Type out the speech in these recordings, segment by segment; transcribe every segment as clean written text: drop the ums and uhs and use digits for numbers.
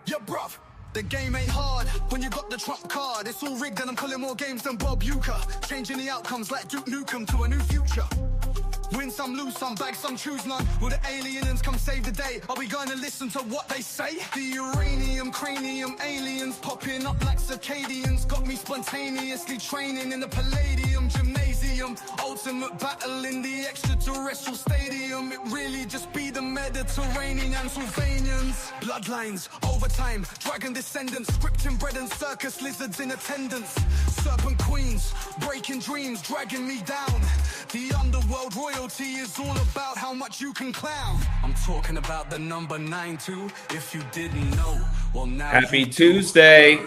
Yeah, bruv, the game ain't hard when you got the trump card. It's all rigged and I'm calling more games than Bob Uecker. Changing the outcomes like Duke Nukem to a new future. Win some, lose some, bag some, choose none. Will the aliens come save the day? Are we going to listen to what they say? The uranium, cranium, aliens popping up like circadians. Got me spontaneously training in the Palladium gymnasium. Ultimate battle in the extraterrestrial stadium. It really just be the Mediterranean and Sylvanians. Bloodlines, overtime, dragon descendants. Scripting bread and circus lizards in attendance. Serpent queens, breaking dreams, dragging me down. The underworld royalty is all about how much you can clown. I'm talking about the number 9-2. If you didn't know, well now. Happy Tuesday.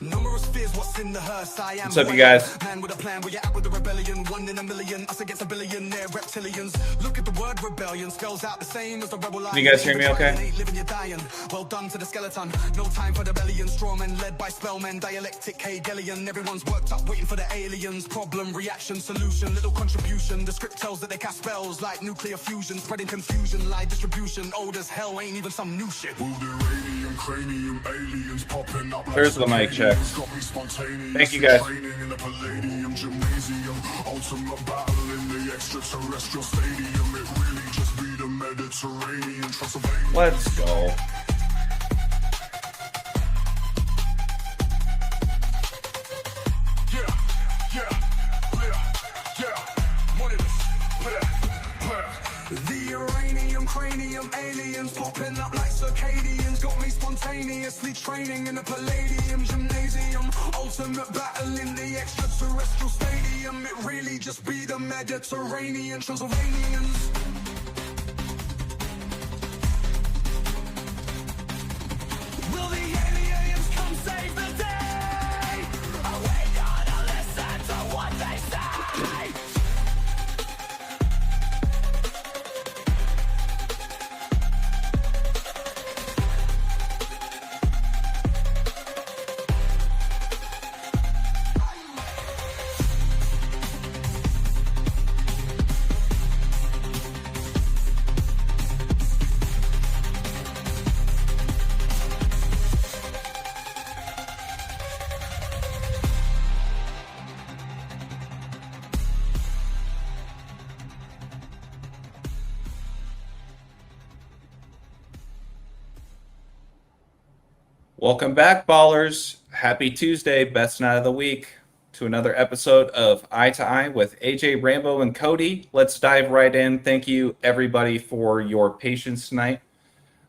Numerous fears, what's in the hearse? I am. What's up, you guys? Man with a plan, where you at with the rebellion? 1 in a million, us against a billionaire reptilians. Look at the word rebellion, spells out the same as the rebel line. Can you guys hear me okay? Living, you're dying. Well done to the skeleton. No time for the bellion. Strawmen led by spellmen, dialectic Hegelian. Everyone's worked up, waiting for the aliens. Problem, reaction, solution, little contribution. The script tells that they cast spells like nuclear fusion, spreading confusion, lie distribution. Old as hell, ain't even some new shit. Uranium, cranium, aliens popping up. There's the mic check. Thank you, guys. Let's go. The uranium, cranium, aliens popping up like circadians. Got me spontaneously training in the Palladium gymnasium. Ultimate battle in the extraterrestrial stadium. It really just be the Mediterranean Transylvanians. Will the aliens come save the day? Are we gonna listen to what they say? Welcome back, ballers. Happy Tuesday, best night of the week, to another episode of Eye to Eye with AJ, Rambo, and Cody. Let's dive right in. Thank you, everybody, for your patience tonight.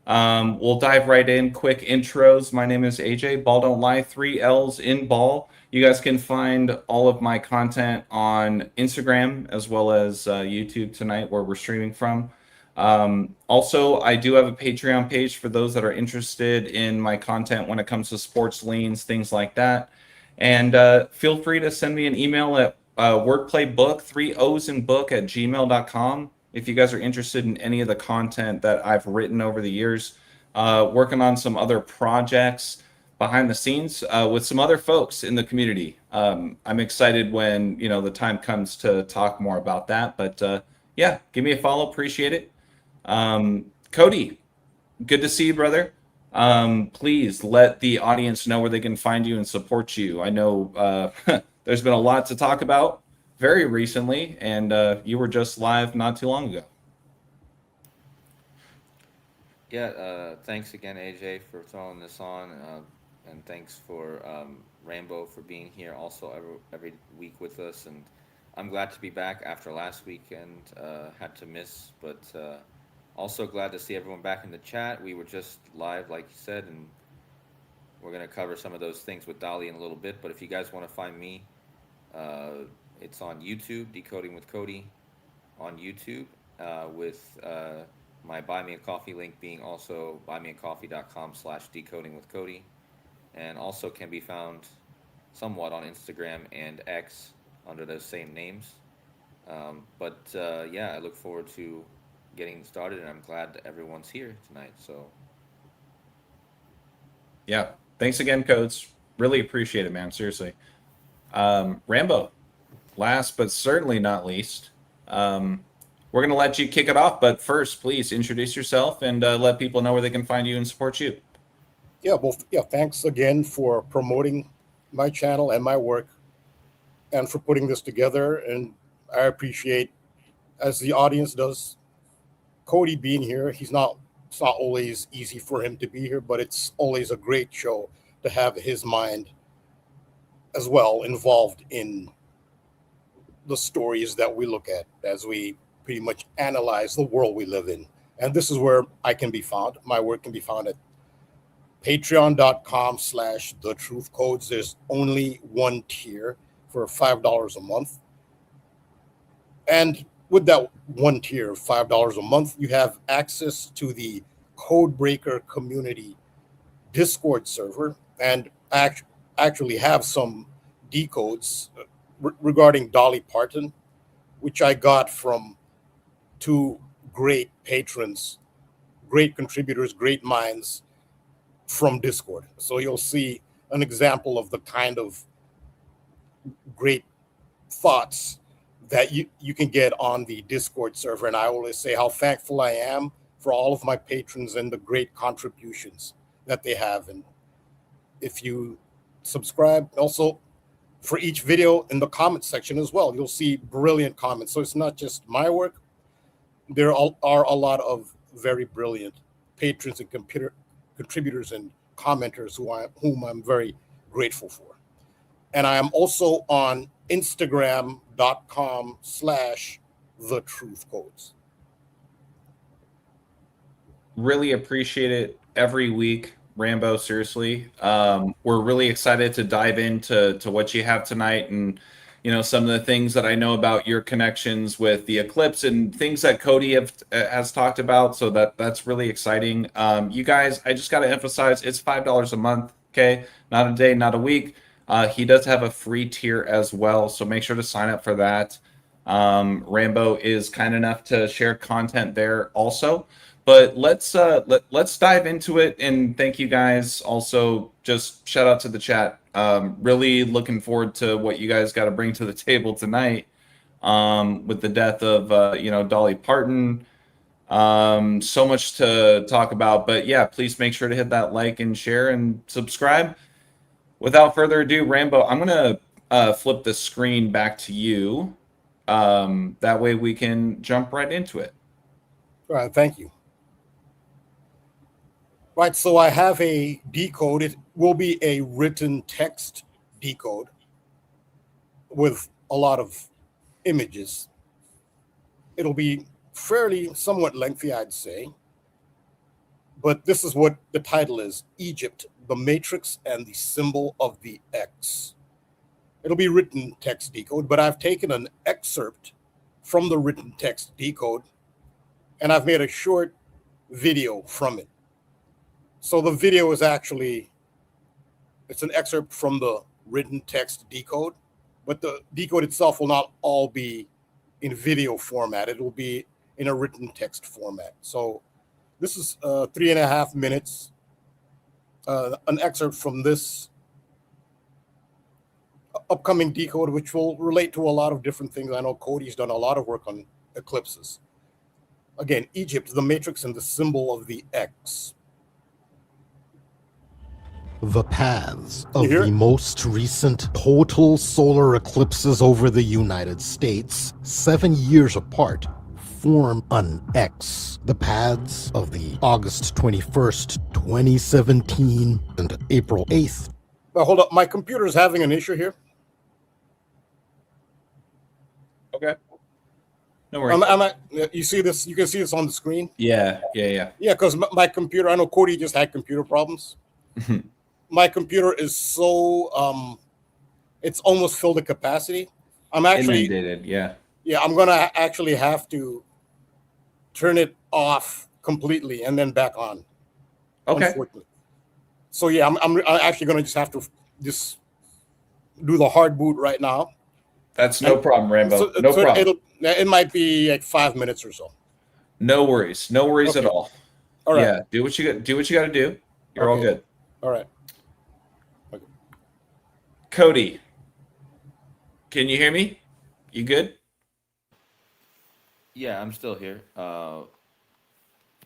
We'll dive right in. Quick intros. My name is AJ, Balll Don't Lie, 3 L's in Ball. You guys can find all of my content on Instagram as well as YouTube tonight, where we're streaming from. Also, I do have a Patreon page for those that are interested in my content when it comes to sports leans, things like that. And feel free to send me an email at wordplaybook, 3 O's in book at gmail.com. If you guys are interested in any of the content that I've written over the years, working on some other projects behind the scenes with some other folks in the community. I'm excited when, the time comes to talk more about that. But yeah, give me a follow. Appreciate it. Cody, good to see you, brother. Please let the audience know where they can find you and support you. I know there's been a lot to talk about very recently, and you were just live not too long ago. Yeah, thanks again, AJ, for throwing this on, and thanks for Rambo for being here also every week with us. And I'm glad to be back after last weekend. Had to miss, but also glad to see everyone back in the chat. We were just live, like you said, and we're going to cover some of those things with Dolly in a little bit. But if you guys want to find me, it's on YouTube, Decoding with Cody on YouTube, with my Buy Me a Coffee link being also buymeacoffee.com/decodingwithcody, and also can be found somewhat on Instagram and X under those same names. Yeah, I look forward to getting started, and I'm glad that everyone's here tonight. So yeah, thanks again, Codes. Really appreciate it, man. Seriously. Rambo, last but certainly not least, we're going to let you kick it off. But first, please introduce yourself and let people know where they can find you and support you. Yeah, well, yeah, thanks again for promoting my channel and my work and for putting this together. And I appreciate, as the audience does, KODI being here. It's not always easy for him to be here, but it's always a great show to have his mind as well involved in the stories that we look at as we pretty much analyze the world we live in. And this is where I can be found. My work can be found at patreon.com/thetruthcodes. There's only one tier for $5 a month. And with that one tier of $5 a month, you have access to the Codebreaker community Discord server, and actually have some decodes regarding Dolly Parton, which I got from two great patrons, great contributors, great minds from Discord. So you'll see an example of the kind of great thoughts that you can get on the Discord server. And I always say how thankful I am for all of my patrons and the great contributions that they have. And if you subscribe, also for each video in the comment section as well, you'll see brilliant comments. So it's not just my work. There are a lot of very brilliant patrons and contributors and commenters whom I'm very grateful for. And I am also on Instagram.com/thetruthcodes. Really appreciate it every week, Rambo. Seriously, we're really excited to dive into what you have tonight, and some of the things that I know about your connections with the eclipse and things that KODI has talked about. So that's really exciting. You guys, I just got to emphasize, it's $5 a month. Okay, not a day, not a week. He does have a free tier as well, so make sure to sign up for that. Rambo is kind enough to share content there also. But let's dive into it, and thank you guys. Also, just shout out to the chat. Really looking forward to what you guys got to bring to the table tonight, with the death of Dolly Parton. So much to talk about, but yeah, please make sure to hit that like and share and subscribe. Without further ado, Rambo, I'm gonna flip the screen back to you. That way we can jump right into it. All right, thank you. Right, so I have a decode. It will be a written text decode with a lot of images. It'll be somewhat lengthy, I'd say. But this is what the title is: Egypt, the Matrix and the Symbol of the X. It'll be written text decode, but I've taken an excerpt from the written text decode and I've made a short video from it. So the video is it's an excerpt from the written text decode, but the decode itself will not all be in video format. It will be in a written text format. So this is 3.5 minutes, an excerpt from this upcoming decode, which will relate to a lot of different things. I know KODI's done a lot of work on eclipses. Again, Egypt, the Matrix and the Symbol of the X. The paths of the most recent total solar eclipses over the United States, 7 years apart, form an X. The paths of the August 21st, 2017 and April 8th. Well, hold up. My computer is having an issue here. Okay. No worries. You see this? You can see this on the screen? Yeah, because my computer, I know KODI just had computer problems. My computer is so it's almost filled to capacity. I'm actually inundated. Yeah, I'm gonna actually have to turn it off completely and then back on. Okay. Unfortunately. So yeah, I'm actually gonna just have to just do the hard boot right now. That's no problem, Rambo. No problem. It might be like 5 minutes or so. No worries. No worries at all. All right. Yeah, do what you got to do. You're all good. All right. Okay. KODI, can you hear me? You good? Yeah, I'm still here.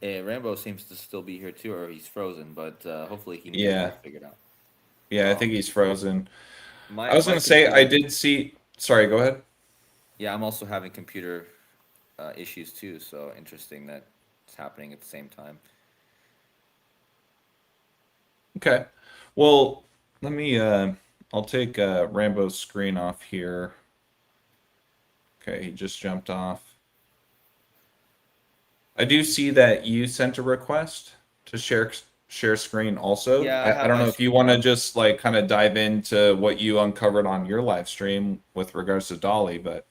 Rambo seems to still be here too, or he's frozen, but hopefully he can get Yeah. that figured out. Yeah, I think Um, he's frozen. I my was my gonna say I computer, did see. Sorry, go ahead. yeah, I'm also having computer issues too. So interesting that it's happening at the same time. Okay. Well, let me. I'll take Rambo's screen off here. Okay, he just jumped off. I do see that you sent a request to share screen also. Yeah, I I have don't my know if you screen want to up. just like kind of dive into what you uncovered on your live stream with regards to Dolly, but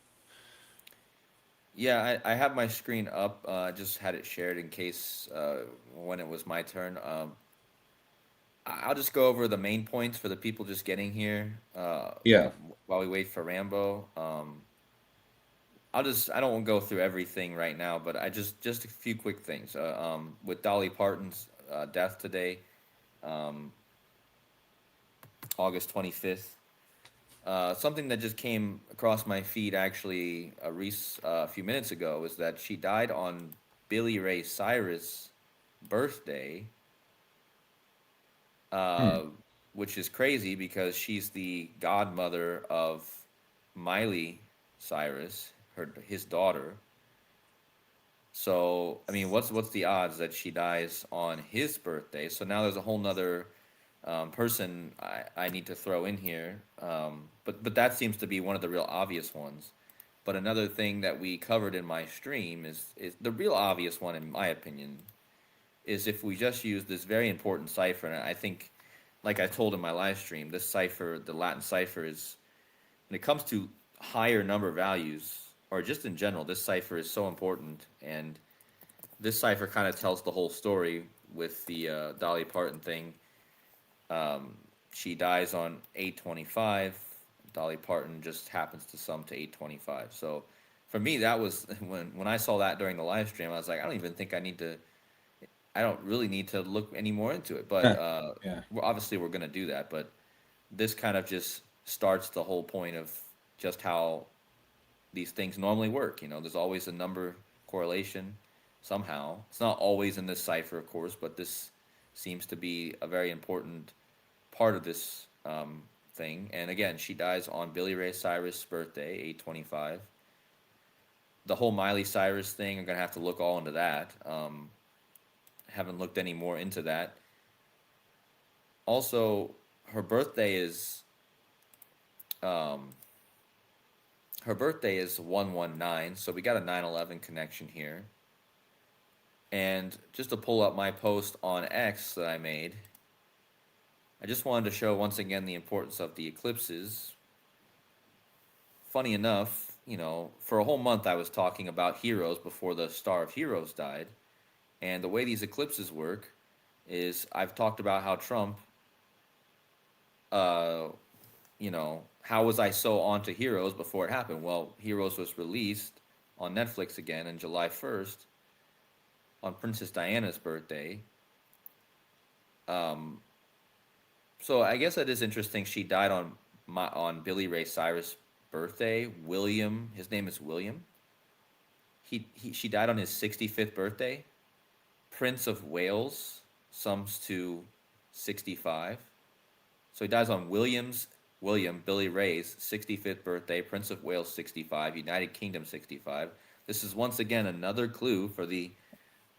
Yeah, I have my screen up. I just had it shared in case when it was my turn. I'll just go over the main points for the people just getting here yeah. while we wait for Rambo. I don't want to go through everything right now, but just a few quick things. With Dolly Parton's death today, um, August 25th. Something that just came across my feed actually a few minutes ago is that she died on Billy Ray Cyrus' birthday, Hmm. uh, which is crazy because she's the godmother of Miley Cyrus, his daughter. So I mean, what's the odds that she dies on his birthday? So now there's a whole nother person I need to throw in here. But that seems to be one of the real obvious ones. But another thing that we covered in my stream is the real obvious one, in my opinion, is if we just use this very important cipher. And I think, like I told in my live stream, this cipher, the Latin cipher, is when it comes to higher number values, or just in general, this cipher is so important. And this cipher kind of tells the whole story with the Dolly Parton thing. Um, she dies on 825. Dolly Parton just happens to sum to 825. So for me, that was when I saw that during the live stream, I was like, I don't even think I don't really need to look any more into it. But Yeah. we're going to do that. But this kind of just starts the whole point of just how these things normally work. You know, there's always a number correlation somehow. It's not always in this cipher, of course, but this seems to be a very important part of this thing. And again, she dies on Billy Ray Cyrus' birthday, 825. The whole Miley Cyrus thing, I'm gonna have to look all into that. Haven't looked any more into that. Also, her birthday is um, her birthday is 119, so we got a 9/11 connection here. And just to pull up my post on X that I made, I just wanted to show once again the importance of the eclipses. Funny enough, you know, for a whole month I was talking about heroes before the Star of Heroes died. And the way these eclipses work is I've talked about how Trump, uh, you know, how was I so onto Heroes before it happened? Well, Heroes was released on Netflix again on July 1st on Princess Diana's birthday. Um, so I guess that is interesting. She died on Billy Ray Cyrus' birthday. William, his name is William. She died on his 65th birthday. Prince of Wales sums to 65. So he dies on William Billy Ray's 65th birthday. Prince of Wales 65. United Kingdom 65. This is once again another clue for the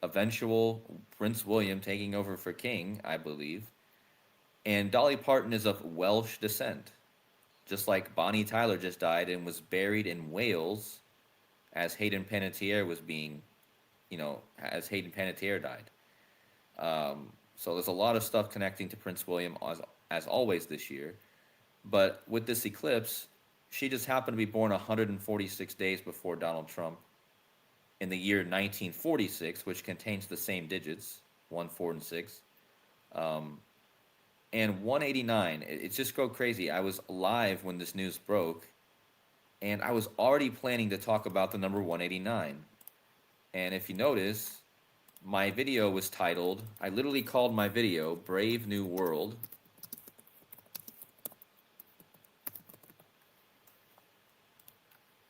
eventual Prince William taking over for King, I believe. And Dolly Parton is of Welsh descent, just like Bonnie Tyler just died and was buried in Wales as Hayden Panettiere was being, you know, as Hayden Panettiere died. So there's a lot of stuff connecting to Prince William as always this year. But with this eclipse, she just happened to be born 146 days before Donald Trump in the year 1946, which contains the same digits, 1, 4, and 6. And 189, it's just go crazy. I was live when this news broke, and I was already planning to talk about the number 189. And if you notice, my video was titled, I literally called my video Brave New World.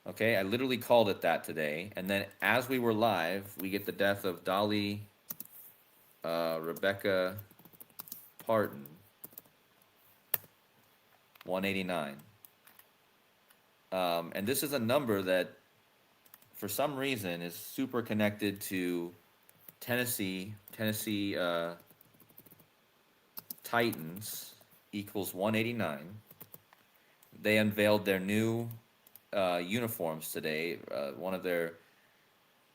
Okay, I literally called it that today. And then as we were live, we get the death of Dolly Rebecca Parton, 189. And this is a number that, for some reason, is super connected to Tennessee Titans equals 189. They unveiled their new uniforms today. One of their,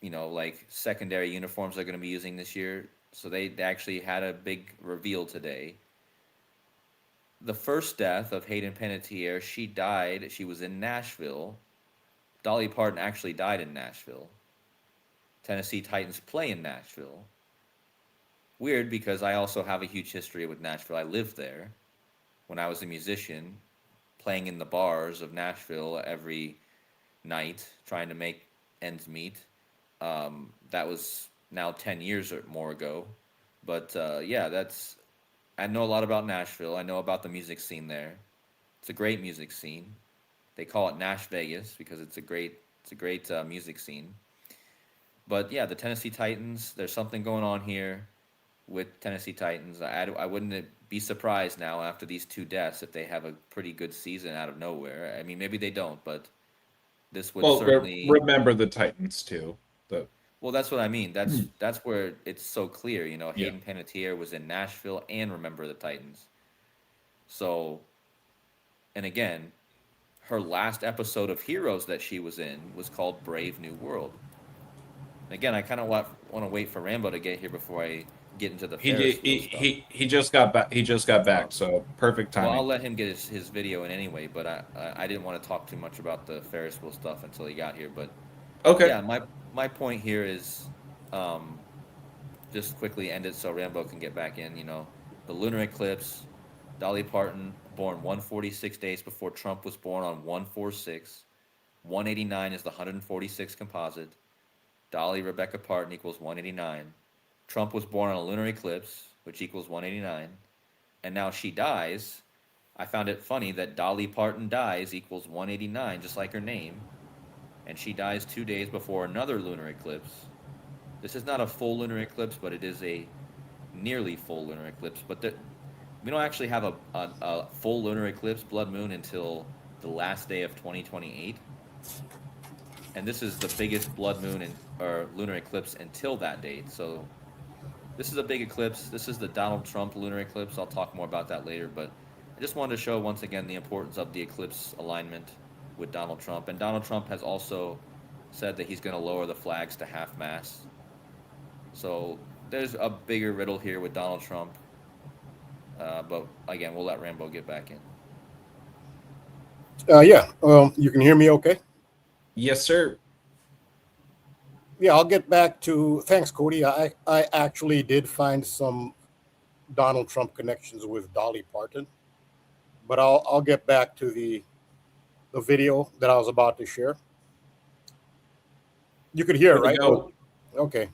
like secondary uniforms they're going to be using this year. So they actually had a big reveal today. The first death of Hayden Panettiere, she died. She was in Nashville. Dolly Parton actually died in Nashville. Tennessee Titans play in Nashville. Weird, because I also have a huge history with Nashville. I lived there when I was a musician, playing in the bars of Nashville every night, trying to make ends meet. That was now 10 years or more ago. But yeah, I know a lot about Nashville. I know about the music scene there. It's a great music scene. They call it Nash Vegas because it's a great music scene. But yeah, the Tennessee Titans, there's something going on here with Tennessee Titans. I wouldn't be surprised now after these two deaths if they have a pretty good season out of nowhere. I mean, maybe they don't, but this would certainly remember the Titans too. Well, that's what I mean. That's where it's so clear. Hayden Panettiere was in Nashville and Remember the Titans. So, and again, her last episode of Heroes that she was in was called Brave New World. Again, I kind of want to wait for Rambo to get here before I get into the Ferris wheel stuff. He just got back. He just got back, so perfect timing. Well, I'll let him get his video in anyway. But I didn't want to talk too much about the Ferris wheel stuff until he got here. But okay, yeah, my point here is, just quickly end it so Rambo can get back in. The lunar eclipse, Dolly Parton born 146 days before Trump was born on 146. 189 is the 146 composite. Dolly Rebecca Parton equals 189. Trump was born on a lunar eclipse, which equals 189. And now she dies. I found it funny that Dolly Parton dies equals 189, just like her name. And she dies 2 days before another lunar eclipse. This is not a full lunar eclipse, but it is a nearly full lunar eclipse. But we don't actually have a full lunar eclipse, blood moon, until the last day of 2028. And this is the biggest blood moon or lunar eclipse until that date. So this is a big eclipse. This is the Donald Trump lunar eclipse. I'll talk more about that later. But I just wanted to show once again the importance of the eclipse alignment with Donald Trump. And Donald Trump has also said that he's going to lower the flags to half-mast. So there's a bigger riddle here with Donald Trump. But again, we'll let Rambo get back in. Yeah, you can hear me okay? Yes, sir. Yeah, I'll get back to, thanks, Cody. I actually did find some Donald Trump connections with Dolly Parton, but I'll get back to the video that I was about to share. You could hear, right? Okay.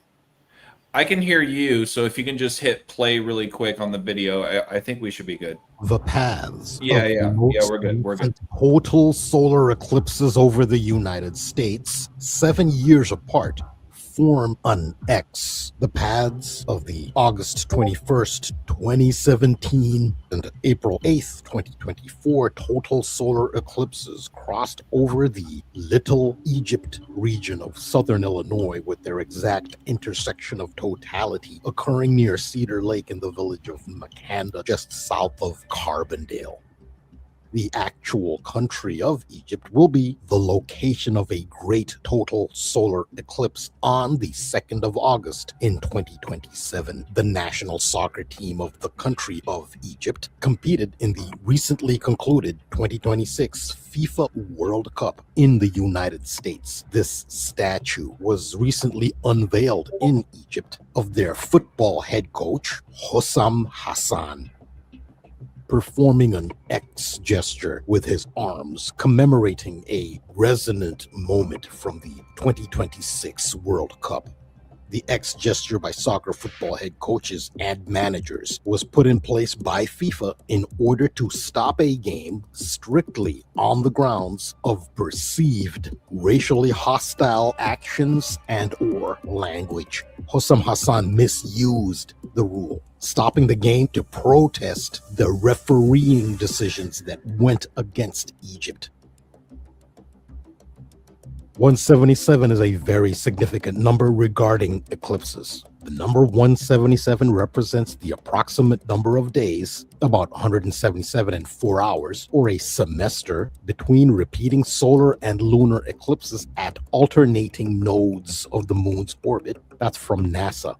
I can hear you, so if you can just hit play really quick on the video, I think we should be good. The paths. Yeah, we're good. We're good. Total solar eclipses over the United States, 7 years apart, form an X. The paths of the August 21st, 2017 and April 8th, 2024 total solar eclipses crossed over the Little Egypt region of southern Illinois with their exact intersection of totality occurring near Cedar Lake in the village of Makanda, just south of Carbondale. The actual country of Egypt will be the location of a great total solar eclipse on the 2nd of August in 2027. The national soccer team of the country of Egypt competed in the recently concluded 2026 FIFA World Cup in the United States. This statue was recently unveiled in Egypt of their football head coach, Hossam Hassan, performing an X gesture with his arms, commemorating a resonant moment from the 2026 World Cup. The X gesture by soccer football head coaches and managers was put in place by FIFA in order to stop a game strictly on the grounds of perceived racially hostile actions and or language. Hossam Hassan misused the rule, stopping the game to protest the refereeing decisions that went against Egypt. 177 is a very significant number regarding eclipses. The number 177 represents the approximate number of days, about 177 and 4 hours, or a semester, between repeating solar and lunar eclipses at alternating nodes of the moon's orbit. That's from NASA.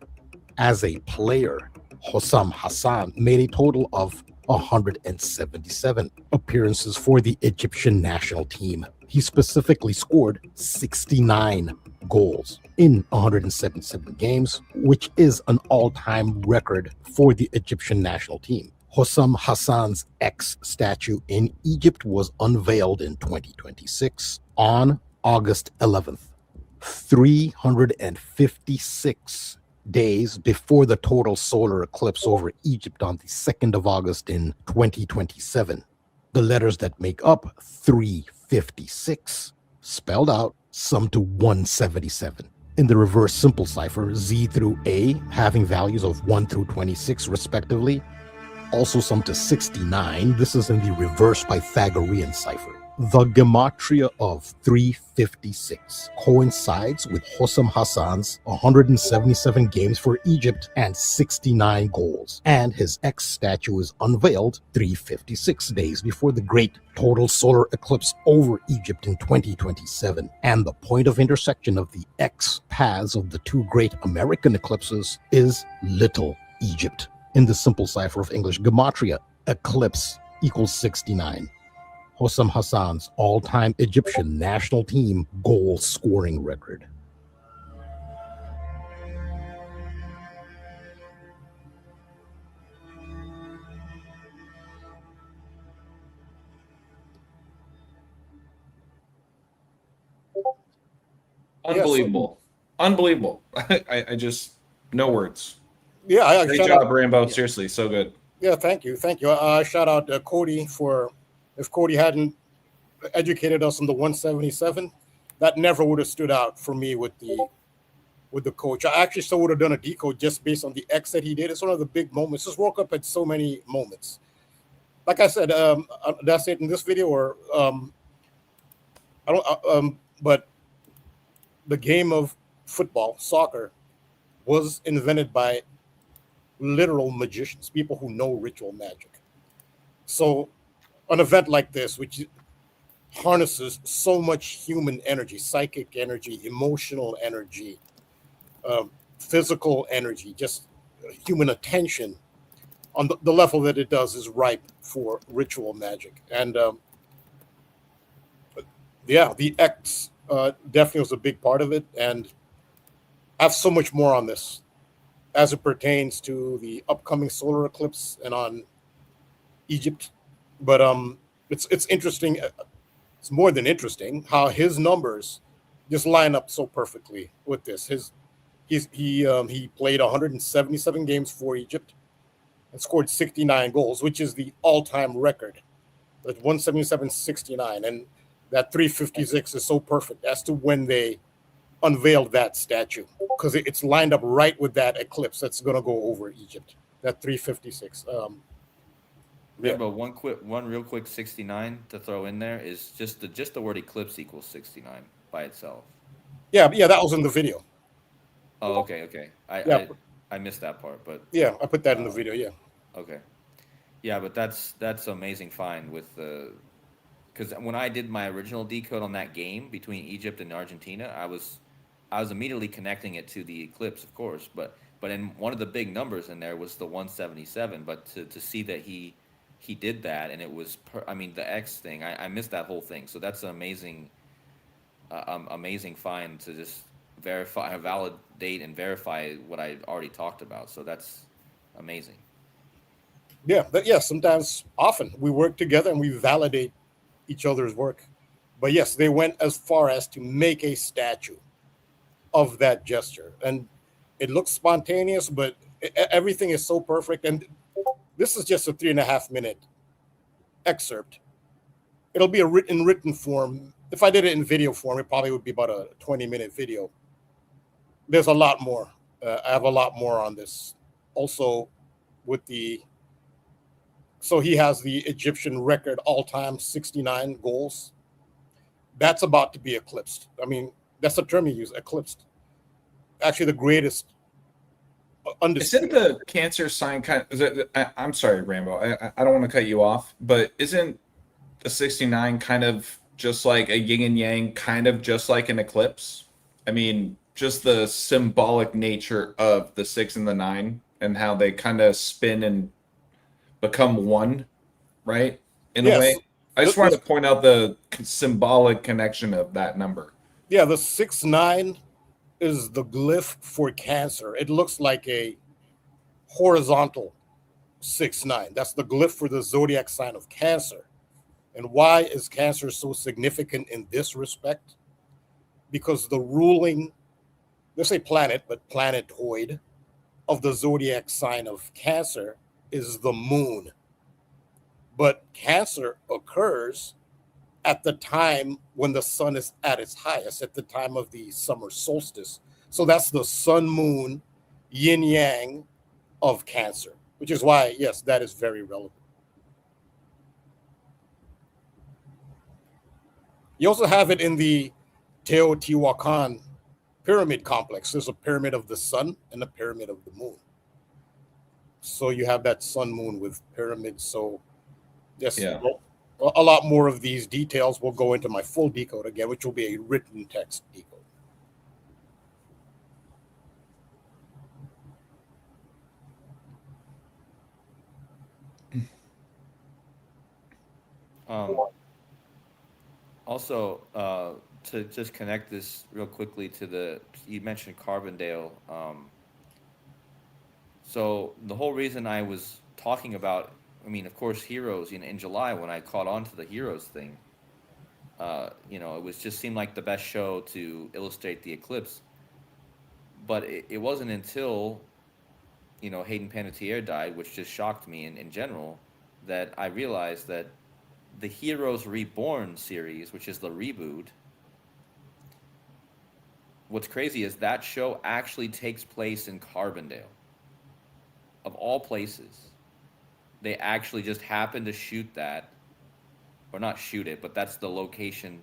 As a player, Hossam Hassan made a total of 177 appearances for the Egyptian national team. He specifically scored 69 goals in 177 games, which is an all-time record for the Egyptian national team. Hossam Hassan's X statue in Egypt was unveiled in 2026 on August 11th, 356 days before the total solar eclipse over Egypt on the 2nd of August in 2027. The letters that make up 356 spelled out sum to 177. In the reverse simple cipher, Z through A, having values of 1 through 26 respectively, also sum to 69. This is in the reverse Pythagorean cipher. The gematria of 356 coincides with Hossam Hassan's 177 games for Egypt and 69 goals, and his X statue is unveiled 356 days before the great total solar eclipse over Egypt in 2027. And the point of intersection of the X paths of the two great American eclipses is Little Egypt. In the simple cipher of English gematria, eclipse equals 69. Hossam Hassan's all-time Egyptian national team goal scoring record. Unbelievable. Unbelievable. I just, no words. Yeah, Great job, Rambo. Seriously, so good. Yeah, thank you. Shout out to KODI for, if KODI hadn't educated us on the 177, that never would have stood out for me with the coach. I actually still would have done a decode just based on the X that he did. It's one of the big moments. This World Cup had so many moments. Like I said, that's it in this video, or but the game of football, soccer, was invented by literal magicians, people who know ritual magic. So an event like this, which harnesses so much human energy, psychic energy, emotional energy, physical energy, just human attention on the level that it does, is ripe for ritual magic. And the X definitely was a big part of it. And I have so much more on this as it pertains to the upcoming solar eclipse and on Egypt. But it's interesting. It's more than interesting how his numbers just line up so perfectly with this. He played 177 games for Egypt and scored 69 goals, which is the all-time record. That 177-69, and that 356 is so perfect as to when they unveiled that statue, because it's lined up right with that eclipse that's going to go over Egypt. That 356. Rambo, one real quick 69 to throw in there is just the word eclipse equals 69 by itself. Yeah, that was in the video. Oh, okay. I missed that part, but yeah, I put that in the video. Yeah. Okay. Yeah, but that's amazing find with the, because when I did my original decode on that game between Egypt and Argentina, I was immediately connecting it to the eclipse, of course, but in one of the big numbers in there was the 177. But to see that he did that, and it was the X thing, I missed that whole thing. So that's an amazing find to just validate and verify what I already talked about. So that's amazing. Yeah, but often we work together and we validate each other's work. But yes, they went as far as to make a statue of that gesture. And It looks spontaneous, but everything is so perfect. And this is just a 3.5 minute excerpt. It'll be in written form. If I did it in video form, it probably would be about a 20-minute video. There's a lot more. I have a lot more on this. Also, so he has the Egyptian record all-time 69 goals. That's about to be eclipsed. I mean, that's the term he used, eclipsed. Actually, the greatest. Isn't the Cancer sign kind of, I'm sorry, Rambo. I don't want to cut you off, but isn't the 69 kind of just like a yin and yang, kind of just like an eclipse? I mean, just the symbolic nature of the 6 and the 9 and how they kind of spin and become one, right? In a way. I just wanted to point out the symbolic connection of that number. Yeah, the 6-9 is the glyph for Cancer. It looks like a horizontal 6-9. That's the glyph for the zodiac sign of Cancer. And why is Cancer so significant in this respect? Because the ruling, let's say planet, but planetoid of the zodiac sign of Cancer is the moon. But Cancer occurs at the time when the sun is at its highest, at the time of the summer solstice. So that's the sun-moon yin-yang of Cancer, which is why, yes, that is very relevant. You also have it in the Teotihuacan pyramid complex. There's a pyramid of the sun and a pyramid of the moon. So you have that sun-moon with pyramids. So yes, yeah. A lot more of these details will go into my full decode again, which will be a written text decode. Also, to just connect this real quickly to you mentioned Carbondale. So the whole reason I was talking about, I mean, of course, Heroes in July when I caught on to the Heroes thing, it was just seemed like the best show to illustrate the eclipse. But it wasn't until, Hayden Panettiere died, which just shocked me in general, that I realized that the Heroes Reborn series, which is the reboot, what's crazy is that show actually takes place in Carbondale. Of all places. They actually just happened to shoot that, or not shoot it, but that's the location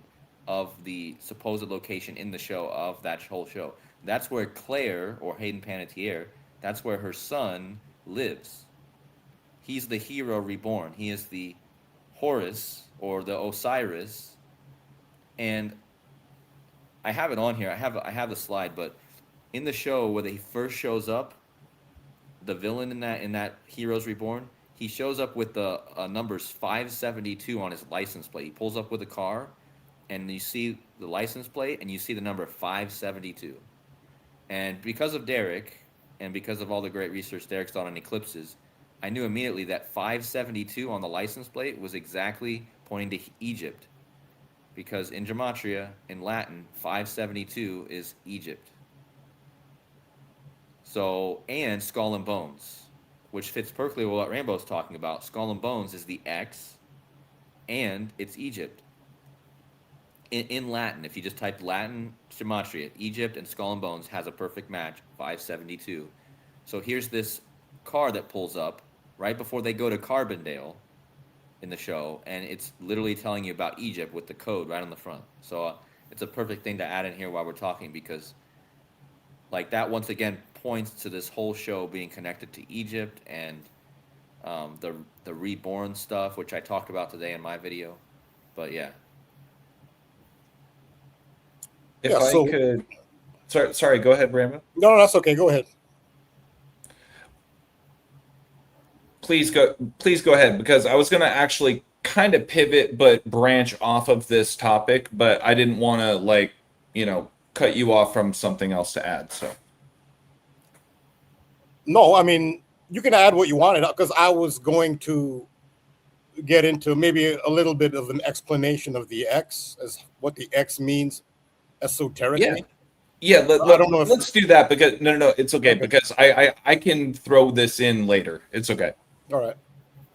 of the supposed location in the show of that whole show. That's where Claire, or Hayden Panettiere, that's where her son lives. He's the hero reborn. He is the Horus, or the Osiris, and I have it on here. I have the slide, but in the show where he first shows up, the villain in that Heroes Reborn, he shows up with the numbers 572 on his license plate. He pulls up with a car, and you see the license plate, and you see the number 572. And because of Derek, and because of all the great research Derek's done on eclipses, I knew immediately that 572 on the license plate was exactly pointing to Egypt. Because in Gematria, in Latin, 572 is Egypt. So, and Skull and Bones, which fits perfectly with what Rambo's talking about. Skull and Bones is the X, and it's Egypt. In Latin, if you just type Latin Gematria, Egypt and Skull and Bones has a perfect match, 572. So here's this car that pulls up right before they go to Carbondale in the show, and it's literally telling you about Egypt with the code right on the front. So it's a perfect thing to add in here while we're talking, because like that once again points to this whole show being connected to Egypt and the reborn stuff, which I talked about today in my video. But yeah. If I could, sorry, go ahead, Rambo. No, that's okay. Go ahead. Please go ahead, because I was going to actually kind of pivot but branch off of this topic, but I didn't want to cut you off from something else to add. So no, I mean, you can add what you wanted, because I was going to get into maybe a little bit of an explanation of the X, as what the X means esoterically. Yeah, I don't know if let's do that because no, it's okay, okay. because I can throw this in later. It's okay. All right.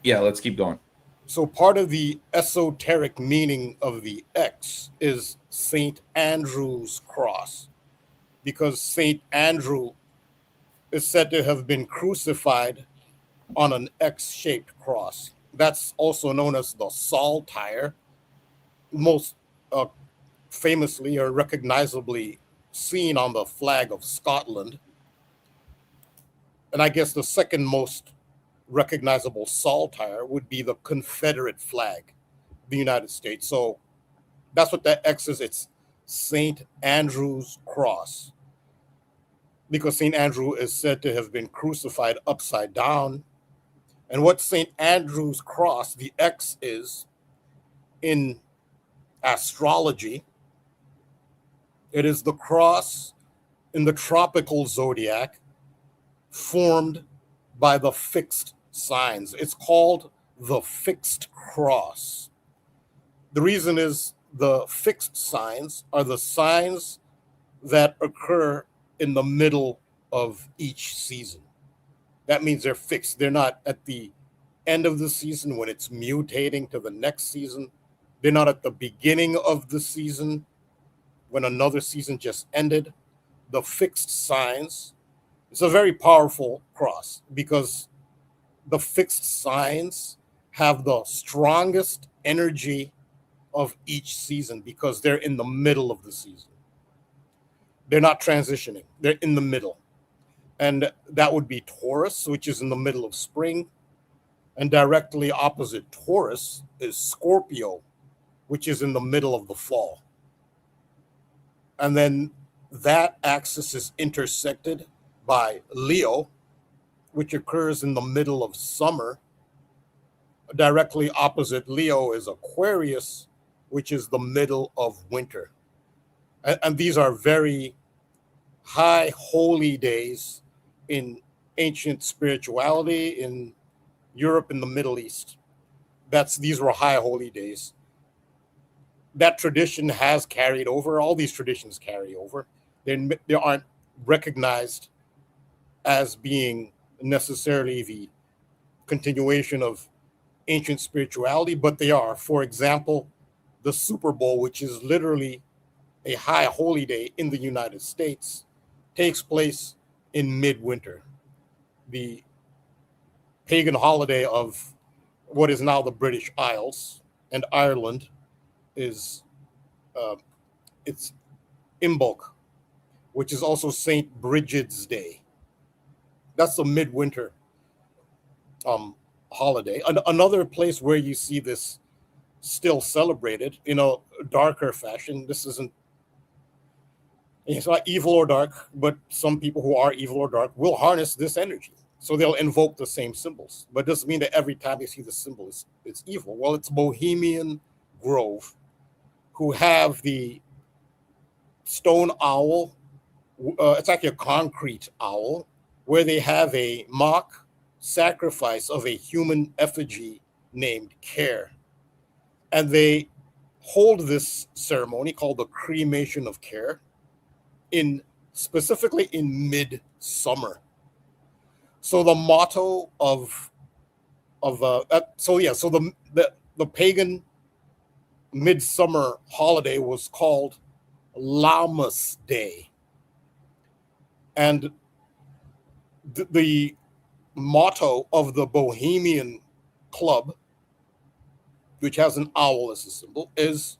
Yeah, let's keep going. So part of the esoteric meaning of the X is Saint Andrew's cross, because Saint Andrew is said to have been crucified on an X-shaped cross. That's also known as the saltire, most uh, famously or recognizably seen on the flag of Scotland. And I guess the second most recognizable saltire would be the Confederate flag, the United States. So that's what that X is. It's St. Andrew's cross, because St. Andrew is said to have been crucified upside down. And what St. Andrew's cross, the X, is in astrology, it is the cross in the tropical zodiac formed by the fixed signs. It's called the fixed cross. The reason is the fixed signs are the signs that occur in the middle of each season. That means they're fixed. They're not at the end of the season when it's mutating to the next season. They're not at the beginning of the season when another season just ended. The fixed signs. It's a very powerful cross because the fixed signs have the strongest energy of each season because they're in the middle of the season. They're not transitioning, they're in the middle. And that would be Taurus, which is in the middle of spring. And directly opposite Taurus is Scorpio, which is in the middle of the fall. And then that axis is intersected by Leo, which occurs in the middle of summer. Directly opposite Leo is Aquarius, which is the middle of winter. And these are very high holy days in ancient spirituality in Europe and the Middle East. These were high holy days. That tradition has carried over. All these traditions carry over. They aren't recognized as being necessarily the continuation of ancient spirituality, but they are. For example, the Super Bowl, which is literally a high holy day in the United States, takes place in midwinter. The pagan holiday of what is now the British Isles and Ireland is it's Imbolc, which is also Saint Bridget's Day. That's the midwinter holiday. Another place where you see this still celebrated in a darker fashion. It's not evil or dark, but some people who are evil or dark will harness this energy. So they'll invoke the same symbols. But it doesn't mean that every time you see the symbol, it's evil. Well, it's Bohemian Grove, who have the stone owl. It's actually a concrete owl, where they have a mock sacrifice of a human effigy named Care. And they hold this ceremony called the cremation of Care specifically in midsummer. So the motto the pagan midsummer holiday was called Lammas Day. And the motto of the Bohemian Club, which has an owl as a symbol, is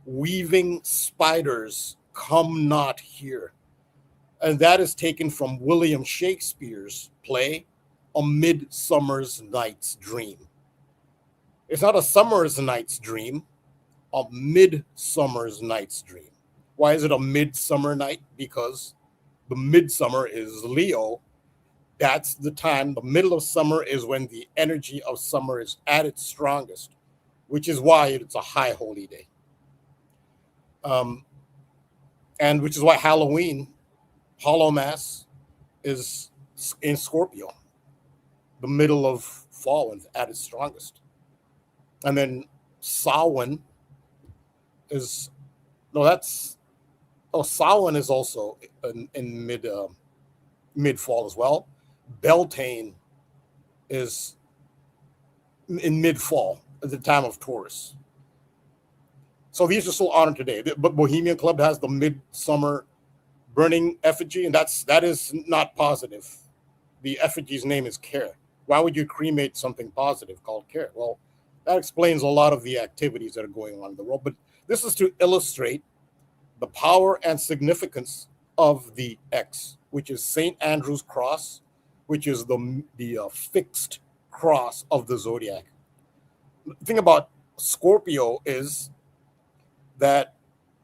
"Weaving spiders, come not here." And that is taken from William Shakespeare's play, A Midsummer's Night's Dream. It's not a summer's night's dream, a midsummer's night's dream. Why is it a midsummer night? Because the midsummer is Leo. That's the time, the middle of summer is when the energy of summer is at its strongest, which is why it's a high holy day. And which is why Halloween, Hollow Mass, is in Scorpio, the middle of fall and at its strongest. And then Samhain that's Samhain is also in mid fall as well. Beltane is in mid fall at the time of Taurus. So these are still honored today. But Bohemian Club has the midsummer burning effigy, and that is not positive. The effigy's name is Care. Why would you cremate something positive called Care? Well, that explains a lot of the activities that are going on in the world. But this is to illustrate the power and significance of the X, which is St. Andrew's cross, which is the fixed cross of the zodiac. The thing about Scorpio is that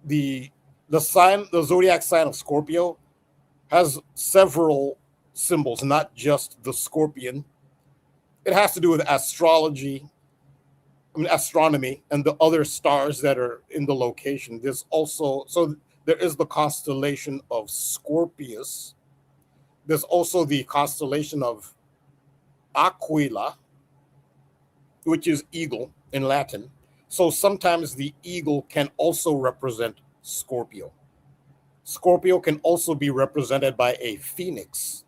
the zodiac sign of Scorpio has several symbols, not just the scorpion. It has to do with astronomy, and the other stars that are in the location. There is the constellation of Scorpius. There's also the constellation of Aquila, which is eagle in Latin. So sometimes the eagle can also represent Scorpio. Scorpio can also be represented by a phoenix.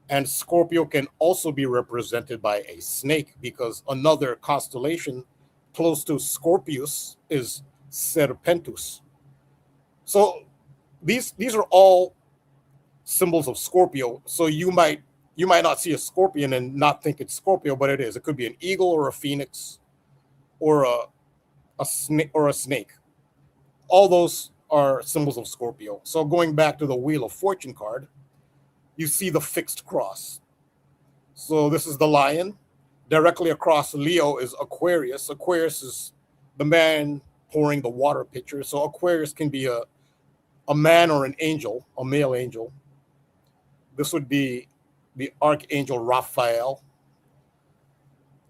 And Scorpio can also be represented by a snake, because another constellation close to Scorpius is Serpentus. So these are all symbols of Scorpio. So you might not see a scorpion and not think it's Scorpio, but it is. It could be an eagle or a phoenix or a snake. All those are symbols of Scorpio. So going back to the Wheel of Fortune card, you see the fixed cross. So this is the lion. Directly across Leo is Aquarius. Aquarius is the man pouring the water pitcher. So Aquarius can be a man or an angel, a male angel. This would be the Archangel Raphael.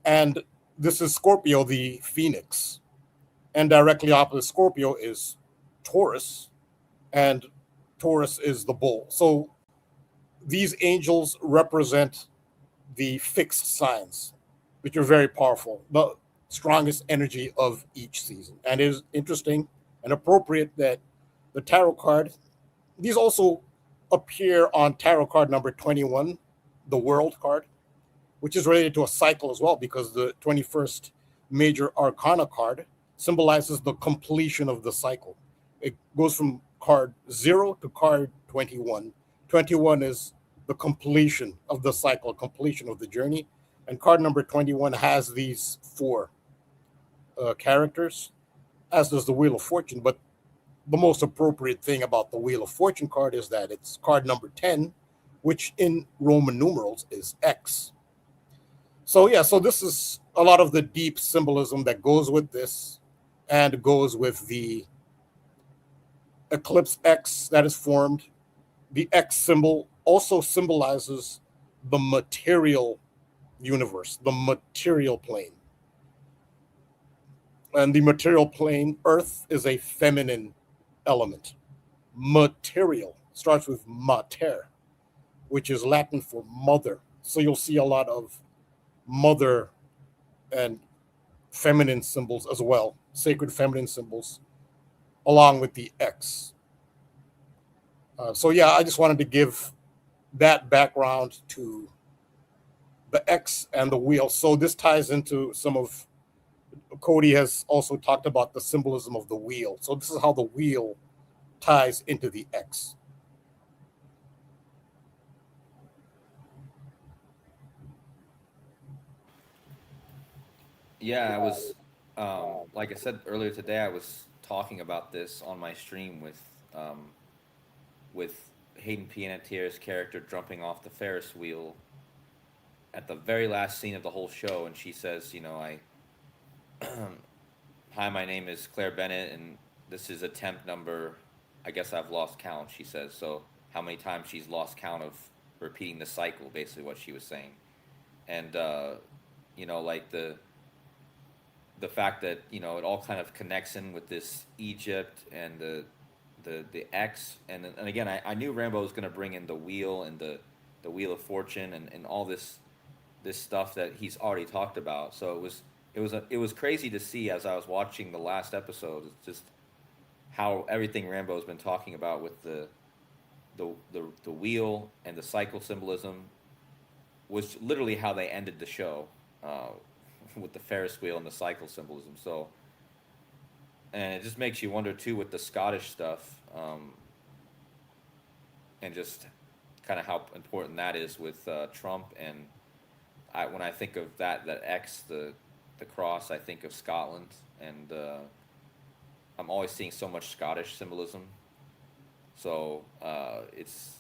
And this is Scorpio, the phoenix. And directly opposite Scorpio is Taurus. And Taurus is the bull. So these angels represent the fixed signs, which are very powerful, the strongest energy of each season. And it is interesting and appropriate that the tarot card, these also appear on tarot card number 21, the World card, which is related to a cycle as well, because the 21st major arcana card symbolizes the completion of the cycle. It goes from card 0 to card 21. 21 is the completion of the cycle, completion of the journey. And card number 21 has these 4 characters, as does the Wheel of Fortune. But the most appropriate thing about the Wheel of Fortune card is that it's card number 10, which in Roman numerals is X. So this is a lot of the deep symbolism that goes with this and goes with the eclipse X that is formed. The X symbol also symbolizes the material universe, the material plane. And the material plane, Earth, is a feminine element. Material starts with mater, which is Latin for mother. So you'll see a lot of mother and feminine symbols as well, sacred feminine symbols, along with the X. I just wanted to give that background to the X and the wheel. So this ties into some of KODI has also talked about the symbolism of the wheel. So this is how the wheel ties into the X. Yeah, I was, like I said earlier today, I was talking about this on my stream with Hayden Panettiere's character jumping off the Ferris wheel at the very last scene of the whole show, and she says, hi, my name is Claire Bennett, and this is attempt number, I guess I've lost count, she says. So how many times she's lost count of repeating the cycle, basically what she was saying. And, like the fact that, it all kind of connects in with this Egypt and the X. And again, I knew Rambo was going to bring in the wheel and the Wheel of Fortune and all this stuff that he's already talked about. So it was crazy to see as I was watching the last episode, just how everything Rambo's been talking about with the wheel and the cycle symbolism was literally how they ended the show, with the Ferris wheel and the cycle symbolism. So, and it just makes you wonder too with the Scottish stuff, and just kind of how important that is with Trump. And when I think of that X, the cross, I think of Scotland, and I'm always seeing so much Scottish symbolism. So it's,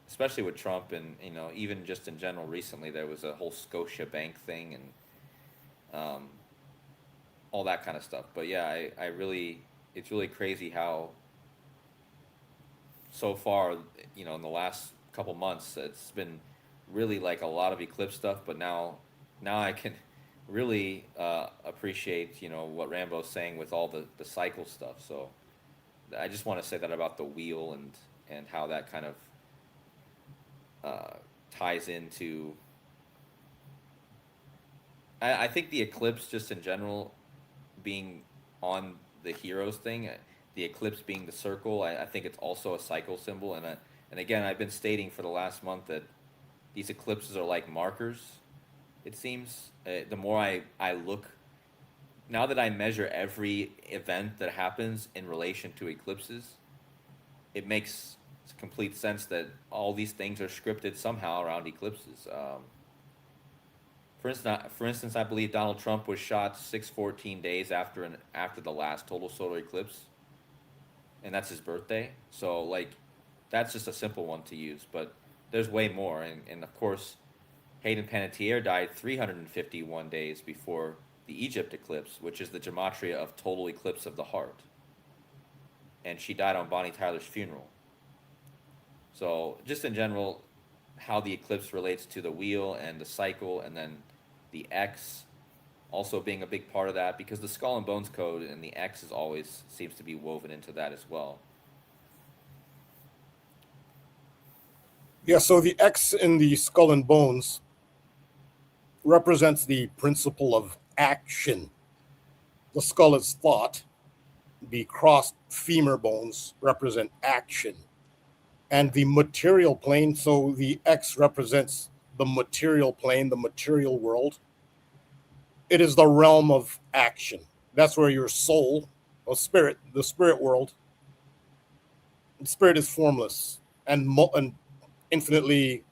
especially with Trump, and even just in general recently, there was a whole Scotia Bank thing, and all that kind of stuff. But yeah, I really, it's really crazy how so far, in the last couple months, it's been really like a lot of eclipse stuff. But now I can really appreciate what Rambo's saying with all the cycle stuff. So I just want to say that about the wheel and how that kind of ties into. I think the eclipse, just in general, being on the heroes thing, the eclipse being the circle, I think it's also a cycle symbol. And again, I've been stating for the last month that these eclipses are like markers. It seems the more I look, now that I measure every event that happens in relation to eclipses, it makes complete sense that all these things are scripted somehow around eclipses. For instance, I believe Donald Trump was shot 614 days after the last total solar eclipse, and that's his birthday. So like, that's just a simple one to use, but there's way more. And of course, Hayden Panettiere died 351 days before the Egypt eclipse, which is the gematria of total eclipse of the heart. And she died on Bonnie Tyler's funeral. So just in general, how the eclipse relates to the wheel and the cycle, and then the X also being a big part of that, because the Skull and Bones code and the X is always seems to be woven into that as well. Yeah, so the X in the Skull and Bones represents the principle of action. The skull is thought. The crossed femur bones represent action. And the material plane, so the X represents the material plane, the material world. It is the realm of action. That's where your soul, or spirit, the spirit world, the spirit is formless and infinitely,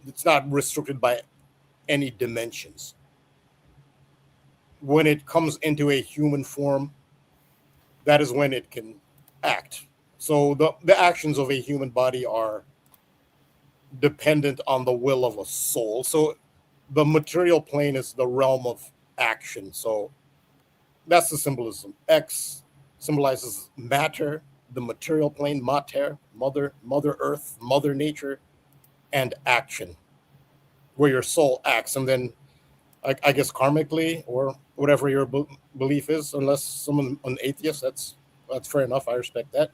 it's not restricted by any dimensions. When it comes into a human form, that is when it can act. So the actions of a human body are dependent on the will of a soul. So the material plane is the realm of action. So that's the symbolism. X symbolizes matter, the material plane, mater, mother earth, mother nature, and action, where your soul acts. And then I guess karmically, or whatever your belief is, unless someone an atheist, that's fair enough. I respect that.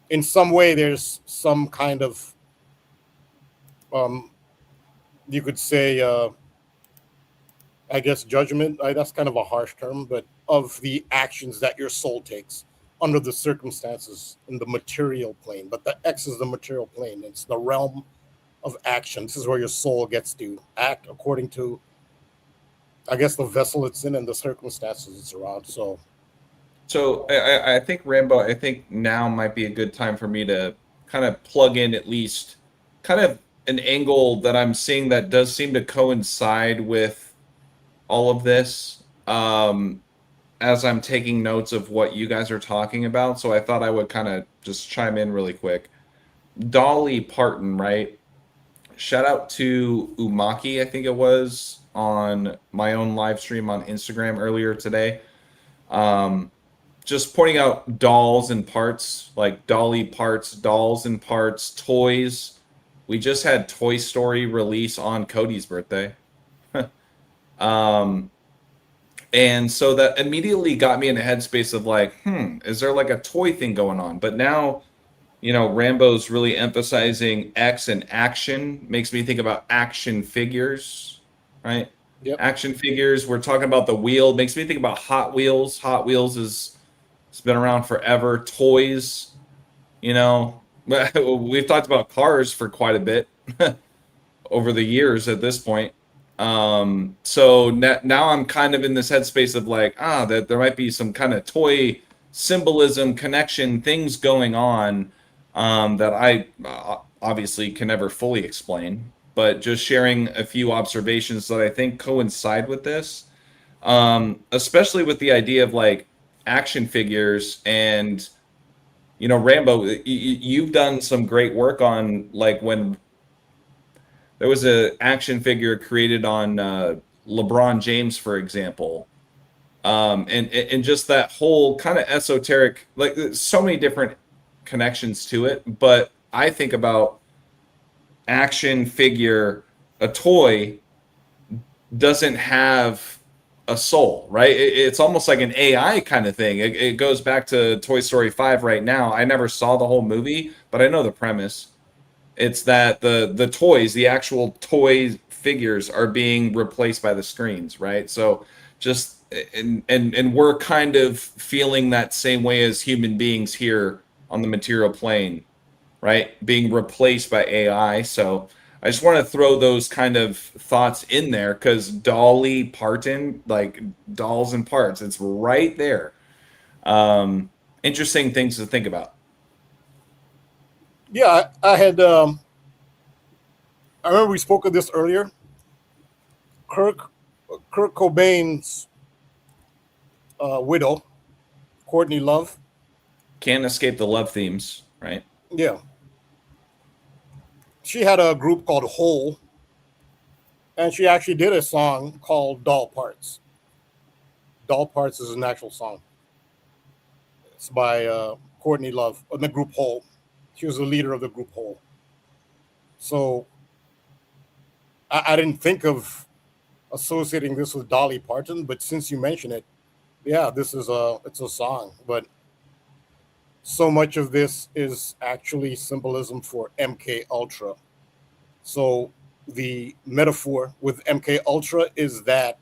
In some way, there's some kind of, you could say, I guess judgment. That's kind of a harsh term, but of the actions that your soul takes under the circumstances in the material plane. But the X is the material plane. It's the realm of action. This is where your soul gets to act according to, I guess, the vessel it's in and the circumstances it's around. So I think, Rambo, I think now might be a good time for me to kind of plug in at least kind of an angle that I'm seeing that does seem to coincide with all of this, as I'm taking notes of what you guys are talking about. So I thought I would kind of just chime in really quick. Dolly Parton, right? Shout out to Umaki, I think it was, on my own live stream on Instagram earlier today. Just pointing out dolls and parts, like Dolly parts, dolls and parts, toys. We just had Toy Story release on Cody's birthday. And so that immediately got me in a headspace of like, is there like a toy thing going on? But now, Rambo's really emphasizing X and action. Makes me think about action figures, right? Yep. Action figures. We're talking about the wheel. Makes me think about Hot Wheels. Hot Wheels is It's been around forever. Toys, you know, we've talked about cars for quite a bit over the years at this point. So now I'm kind of in this headspace of like, that there might be some kind of toy symbolism, connection, things going on that I obviously can never fully explain, but just sharing a few observations that I think coincide with this, especially with the idea of like action figures. And you know, Rambo, you've done some great work on like when there was a action figure created on LeBron James, for example, and just that whole kind of esoteric, like there's so many different connections to it. But I think about action figure, a toy doesn't have a soul, right? It's almost like an AI kind of thing. It goes back to Toy Story 5 right now. I never saw the whole movie, but I know the premise. It's that the toys, the actual toy figures are being replaced by the screens, right? So just and we're kind of feeling that same way as human beings here on the material plane, right? Being replaced by AI. So I just want to throw those kind of thoughts in there because Dolly Parton, like dolls and parts, it's right there. Interesting things to think about. Yeah, I had. I remember we spoke of this earlier. Kurt Cobain's widow, Courtney Love. Can't escape the love themes, right? Yeah, she had a group called Hole, and she actually did a song called Doll Parts. Doll Parts is an actual song. It's by Courtney Love in the group Hole. She was the leader of the group Hole. So I didn't think of associating this with Dolly Parton, but since you mention it, yeah, it's a song. But so much of this is actually symbolism for MK Ultra. So the metaphor with MK Ultra is that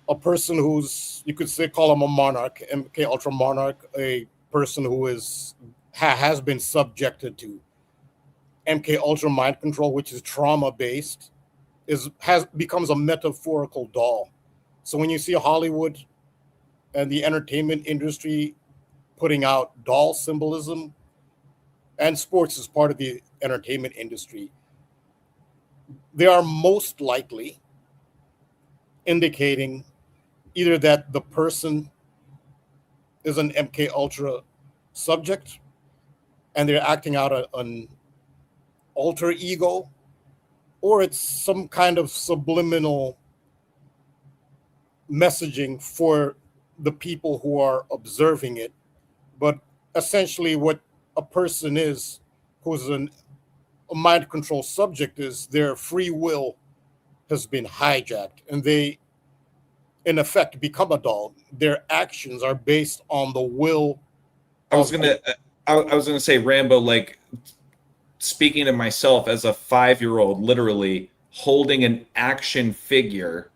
a person who's, you could say, call him a monarch, MK Ultra monarch, a person who has been subjected to MK Ultra mind control, which is trauma based, becomes a metaphorical doll. So when you see Hollywood and the entertainment industry putting out doll symbolism, and sports is part of the entertainment industry, they are most likely indicating either that the person is an MK Ultra subject and they're acting out an alter ego, or it's some kind of subliminal messaging for the people who are observing it. But essentially what a person is who's a mind control subject is their free will has been hijacked and they in effect become a doll. Their actions are based on the will. I was gonna say, Rambo, like speaking of myself as a 5-year-old, literally holding an action figure,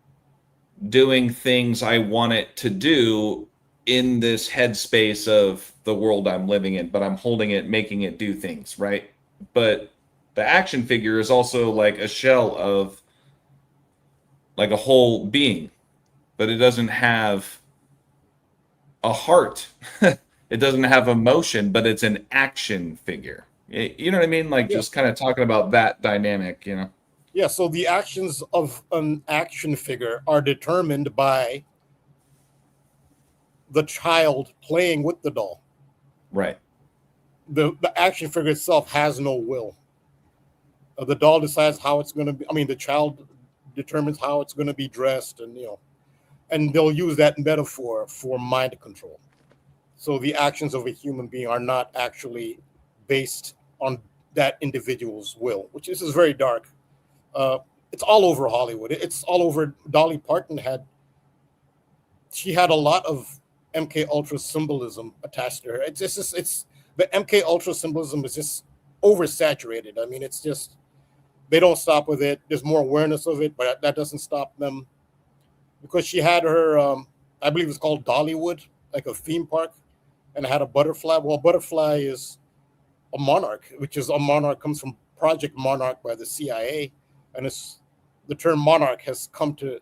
doing things I want it to do in this headspace of the world I'm living in, but I'm holding it, making it do things, right? But the action figure is also like a shell of like a whole being, but it doesn't have a heart. It doesn't have emotion, but it's an action figure. You know what I mean? Like just kind of talking about that dynamic, you know? Yeah, so the actions of an action figure are determined by the child playing with the doll. Right. The action figure itself has no will. The doll decides how it's going to be. I mean, the child determines how it's going to be dressed, and and they'll use that metaphor for mind control. So the actions of a human being are not actually based on that individual's will, which is very dark. It's all over Hollywood. It's all over. Dolly Parton had a lot of MK Ultra symbolism attached to her. It's the MK Ultra symbolism is just oversaturated. I mean, it's just they don't stop with it. There's more awareness of it, but that doesn't stop them because she had her. I believe it's called Dollywood, like a theme park, and it had a butterfly. Well, butterfly is a monarch, which is a monarch comes from Project Monarch by the CIA, and it's the term monarch has come to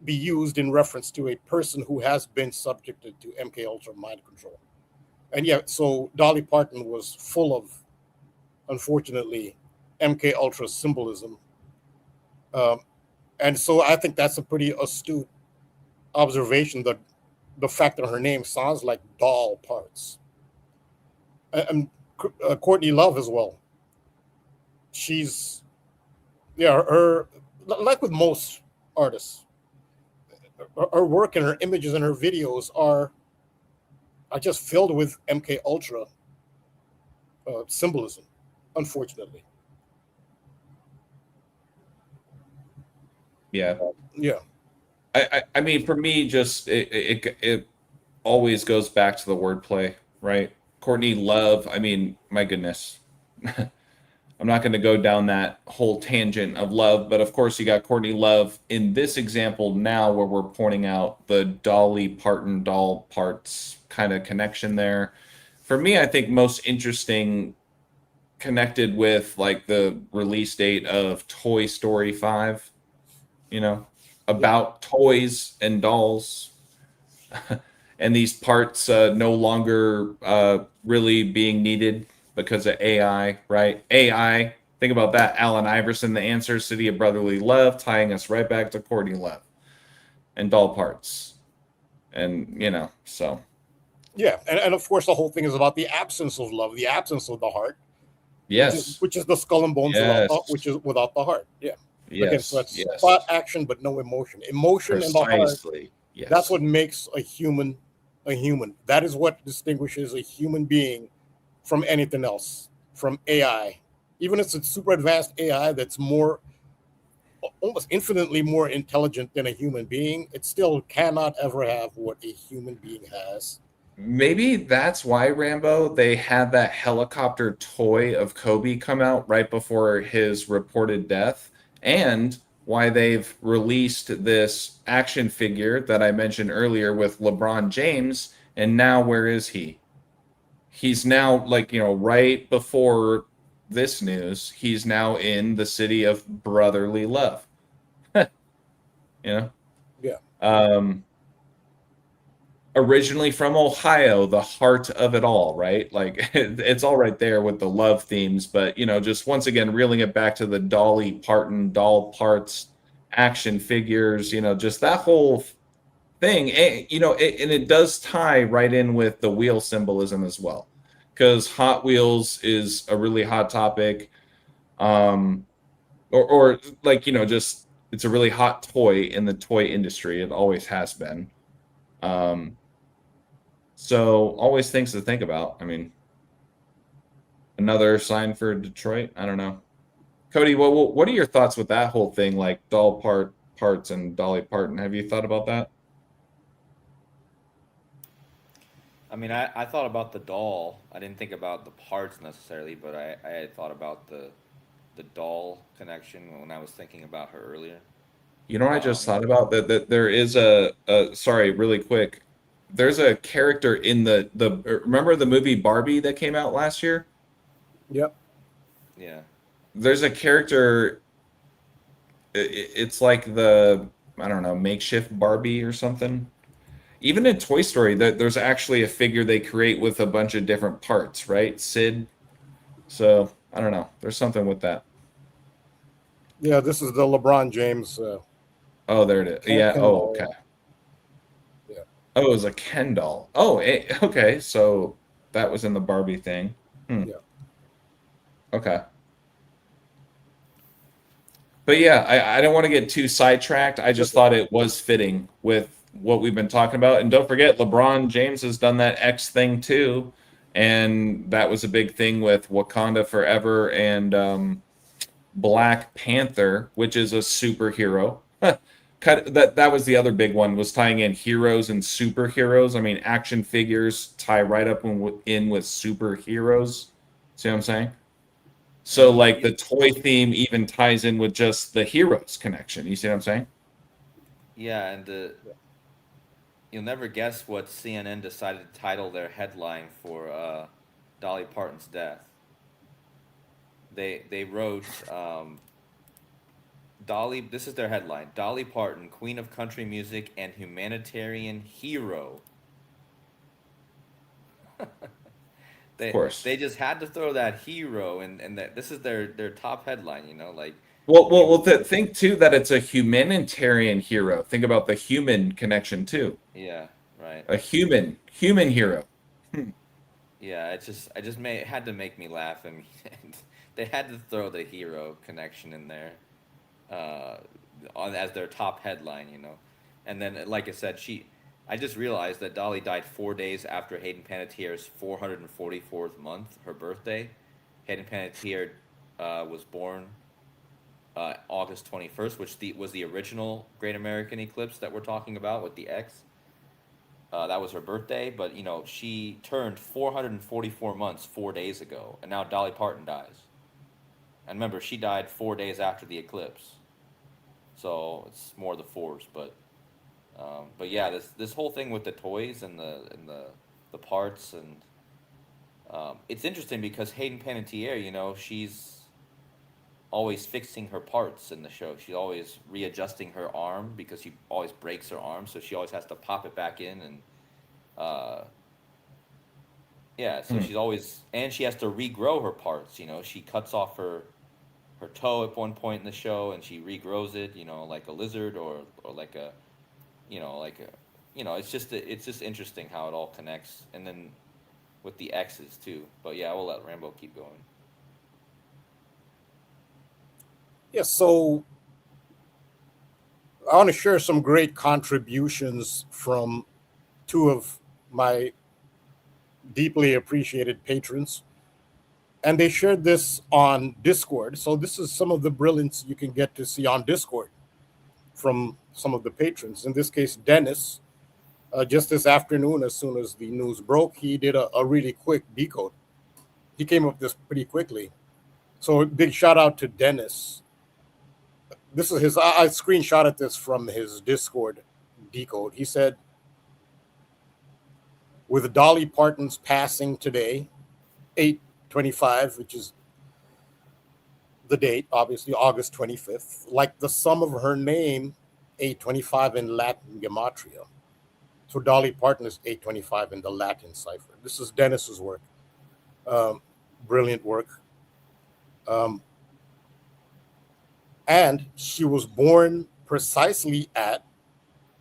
be used in reference to a person who has been subjected to MK Ultra mind control. And yeah, so Dolly Parton was full of, unfortunately, MK Ultra symbolism. And so I think that's a pretty astute observation, that the fact that her name sounds like doll parts. And Courtney Love as well. She's, yeah, her, like with most artists, her work and her images and her videos are just filled with MK Ultra symbolism, unfortunately. Yeah. Yeah. I mean, for me, just it always goes back to the wordplay, right? Courtney Love. I mean, my goodness, I'm not going to go down that whole tangent of love, but of course, you got Courtney Love in this example now, where we're pointing out the Dolly Parton doll parts kind of connection there. For me, I think most interesting, connected with like the release date of Toy Story 5. You know, about toys and dolls, and these parts no longer really being needed because of AI, right? AI, think about that. Allen Iverson, The Answer, City of Brotherly Love, tying us right back to Courtney Love and doll parts. And, you know, so. Yeah. And of course, the whole thing is about the absence of love, the absence of the heart. Yes. Which is the skull and bones, Yes. which is without the heart. Yeah. Yes. Again, so it's yes. thought, action, but no emotion. Emotion in the heart. Precisely. Yes. That's what makes a human a human. That is what distinguishes a human being from anything else, from AI. Even if it's a super advanced AI that's more, almost infinitely more intelligent than a human being, it still cannot ever have what a human being has. Maybe that's why, Rambo, they had that helicopter toy of Kobe come out right before his reported death, and why they've released this action figure that I mentioned earlier with LeBron James. And now where is he? He's now, like, you know, right before this news, he's now in the city of brotherly love. You know? Yeah. Originally from Ohio, the heart of it all, right? Like, it's all right there with the love themes, but, you know, just once again, reeling it back to the Dolly Parton doll parts, action figures, you know, just that whole thing, you know, and it does tie right in with the wheel symbolism as well, because Hot Wheels is a really hot topic, or like, you know, just it's a really hot toy in the toy industry. It always has been. So always things to think about. I mean, another sign for Detroit. I don't know. Cody, what are your thoughts with that whole thing, like doll parts and Dolly Parton? Have you thought about that? I mean, I thought about the doll. I didn't think about the parts necessarily, but I had thought about the doll connection when I was thinking about her earlier. You know what I just thought about? That there is sorry, really quick. There's a character in the remember the movie Barbie that came out last year? Yep. Yeah. There's a character, it's like the, I don't know, makeshift Barbie or something. Even in Toy Story, there's actually a figure they create with a bunch of different parts, right? Sid. So, I don't know. There's something with that. Yeah, this is the LeBron James. Oh, there it is. Yeah. Ken Oh, doll, okay. Yeah. Oh, it was a Ken doll. Oh, okay. So that was in the Barbie thing. Yeah. Okay. But yeah, I don't want to get too sidetracked. I just thought it was fitting with what we've been talking about. And don't forget, LeBron James has done that X thing too. And that was a big thing with Wakanda Forever and Black Panther, which is a superhero. That was the other big one, was tying in heroes and superheroes. I mean, action figures tie right up in with superheroes. See what I'm saying? So, like, the toy theme even ties in with just the heroes connection. You see what I'm saying? Yeah, and You'll never guess what CNN decided to title their headline for Dolly Parton's death. They wrote Dolly. This is their headline: Dolly Parton, Queen of Country Music and Humanitarian Hero. Of course. They just had to throw that hero, and that this is their top headline. Like Think too that it's a humanitarian hero. Think about the human connection too. yeah, right. A human hero. Yeah, it had to make me laugh. I mean, they had to throw the hero connection in there, as their top headline. And then, like I said, I just realized that Dolly died 4 days after Hayden Panettiere's 444th month, her birthday. Hayden Panettiere was born August 21st, which was the original Great American Eclipse that we're talking about with the X. That was her birthday, but she turned 444 months 4 days ago, and now Dolly Parton dies. And remember, she died 4 days after the eclipse, so it's more the fours. But yeah, this whole thing with the toys and the parts, and it's interesting because Hayden Panettiere, she's always fixing her parts in the show. She's always readjusting her arm because she always breaks her arm, so she always has to pop it back in, and so she's always, and she has to regrow her parts. She cuts off her toe at one point in the show, and she regrows it, like a lizard or like a, it's just interesting how it all connects, and then with the X's too. But yeah, we'll let Rambo keep going. Yeah, so I want to share some great contributions from two of my deeply appreciated patrons. And they shared this on Discord. So this is some of the brilliance you can get to see on Discord from some of the patrons. In this case, Dennis, just this afternoon, as soon as the news broke, he did a really quick decode. He came up with this pretty quickly. So a big shout out to Dennis. This is I screenshotted this from his Discord decode. He said, with Dolly Parton's passing today, 8/25, which is the date, obviously August 25th, like the sum of her name, 8/25 in Latin gematria. So Dolly Parton is 8/25 in the Latin cipher. This is Dennis's work. Brilliant work. And she was born precisely at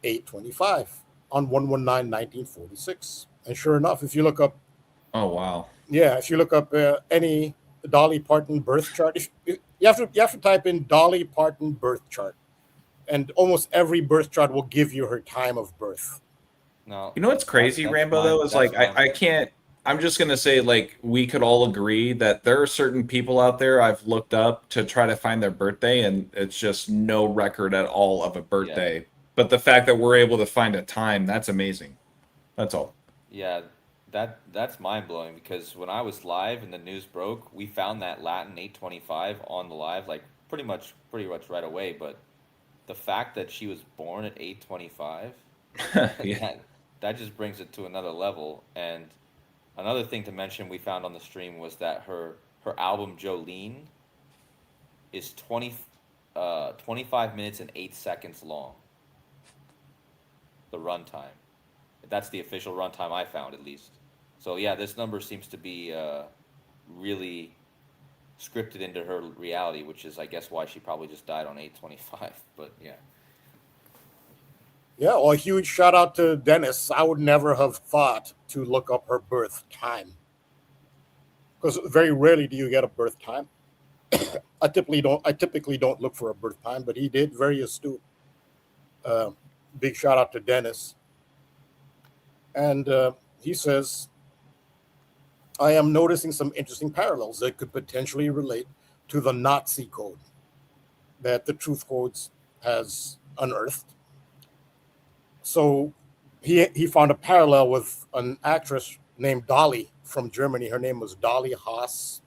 8/25 on 1/19/1946. And sure enough, if you look up, Oh wow! if you look up any Dolly Parton birth chart, you have to type in Dolly Parton birth chart, and almost every birth chart will give you her time of birth. No, what's crazy, Rambo? Though is like I can't. I'm just gonna say, like, we could all agree that there are certain people out there I've looked up to try to find their birthday, and it's just no record at all of a birthday. Yeah. But the fact that we're able to find a time, that's amazing. That's all. Yeah, that's mind blowing, because when I was live and the news broke, we found that Latin 8/25 on the live, like pretty much right away. But the fact that she was born at 8/25, yeah. that just brings it to another level. And another thing to mention we found on the stream was that her album Jolene is 25 minutes and 8 seconds long. The runtime. That's the official runtime I found, at least. So yeah, this number seems to be really scripted into her reality, which is, I guess, why she probably just died on 8/25. But yeah. Yeah, well, a huge shout out to Dennis. I would never have thought to look up her birth time, because very rarely do you get a birth time. I typically don't look for a birth time, but he did. Very astute. Big shout out to Dennis. And he says, I am noticing some interesting parallels that could potentially relate to the Nazi code that the Truth Codes has unearthed. So he found a parallel with an actress named Dolly from Germany. Her name was Dolly Haas,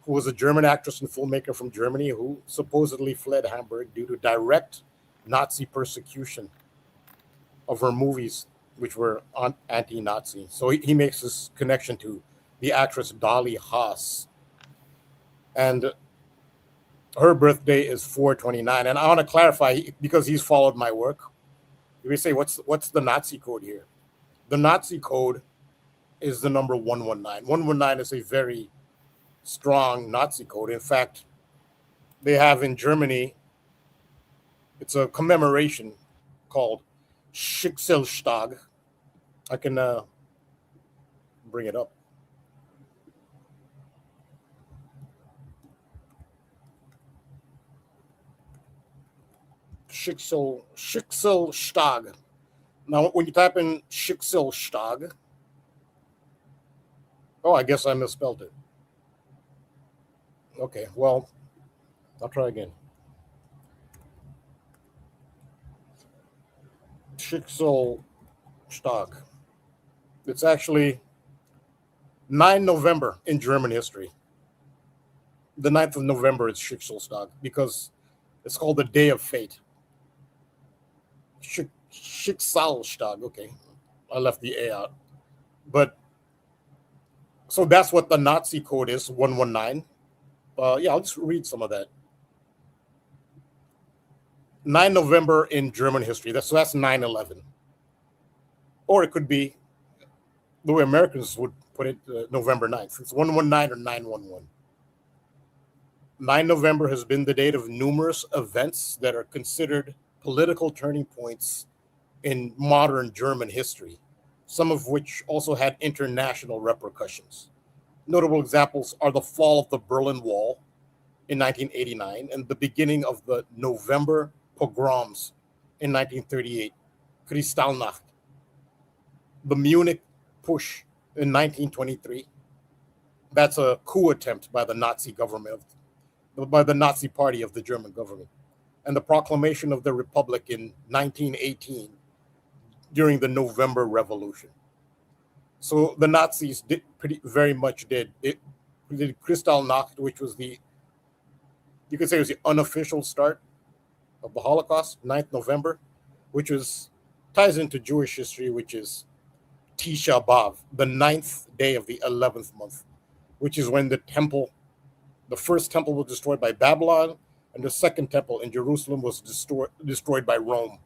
who was a German actress and filmmaker from Germany who supposedly fled Hamburg due to direct Nazi persecution of her movies, which were anti-Nazi. So he makes this connection to the actress Dolly Haas, and her birthday is 4/29. And I want to clarify because he's followed my work. We say, what's the Nazi code here? The Nazi code is the number 119. 119 is a very strong Nazi code. In fact, they have in Germany, it's a commemoration called Schicksalstag. I can bring it up. Schicksalstag. Now, when you type in Schicksalstag, oh, I guess I misspelled it. Okay, well, I'll try again. Schicksalstag. It's actually 9 November in German history. The 9th of November is Schicksalstag because it's called the Day of Fate. Schicksalstag. Okay, I left the A out. But so that's what the Nazi code is, 119. Yeah, I'll just read some of that. 9 November in German history. So that's 9/11. Or it could be the way Americans would put it, November 9th. It's 119 or 911. 9 November has been the date of numerous events that are considered political turning points in modern German history, some of which also had international repercussions. Notable examples are the fall of the Berlin Wall in 1989 and the beginning of the November pogroms in 1938, Kristallnacht, the Munich push in 1923. That's a coup attempt by the Nazi government, by the Nazi party of the German government, and the proclamation of the Republic in 1918 during the November Revolution. So the Nazis very much did Kristallnacht, which was you could say it was the unofficial start of the Holocaust, 9th November, which ties into Jewish history, which is Tisha B'Av, the 9th day of the 11th month, which is when the first temple was destroyed by Babylon, and the second temple in Jerusalem was destroyed by Rome.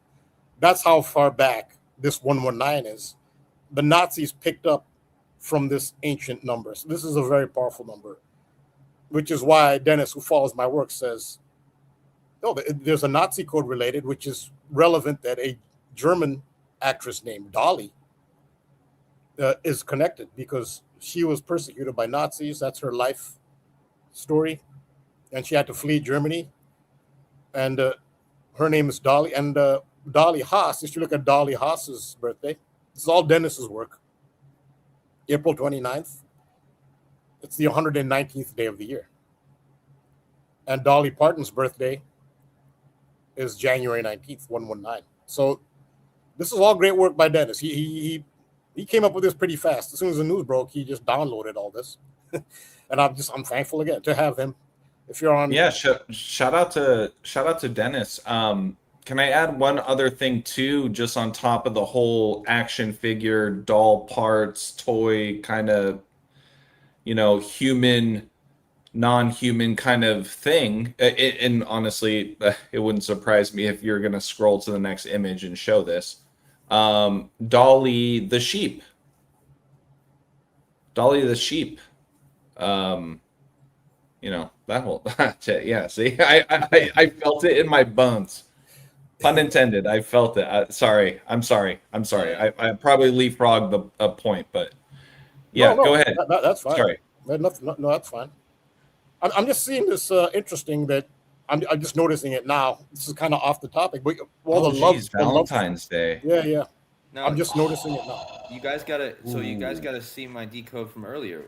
That's how far back this 119 is. The Nazis picked up from this ancient number. So this is a very powerful number, which is why Dennis, who follows my work, says, oh, there's a Nazi code related, which is relevant that a German actress named Dolly is connected because she was persecuted by Nazis. That's her life story. And she had to flee Germany. And her name is Dolly. And Dolly Haas, if you look at Dolly Haas's birthday, this is all Dennis's work. April 29th. It's the 119th day of the year. And Dolly Parton's birthday is January 19th, 119. So this is all great work by Dennis. He came up with this pretty fast. As soon as the news broke, he just downloaded all this. And I'm thankful again to have him. If you're on, yeah, shout out to Dennis. Can I add one other thing too, just on top of the whole action figure, doll parts, toy kind of, human, non-human kind of thing? And honestly, it wouldn't surprise me if you're gonna scroll to the next image and show this. Dolly the sheep. Dolly the sheep. That whole yeah. See, I felt it in my bones. Pun intended. I felt it. I'm sorry. I probably leapfrogged a point, but yeah, no, go ahead. That's fine. Sorry. No, that's fine. I'm just seeing this interesting that I'm just noticing it now. This is kind of off the topic, but Valentine's Day. Yeah. No, I'm just noticing it now. You guys gotta see my decode from earlier.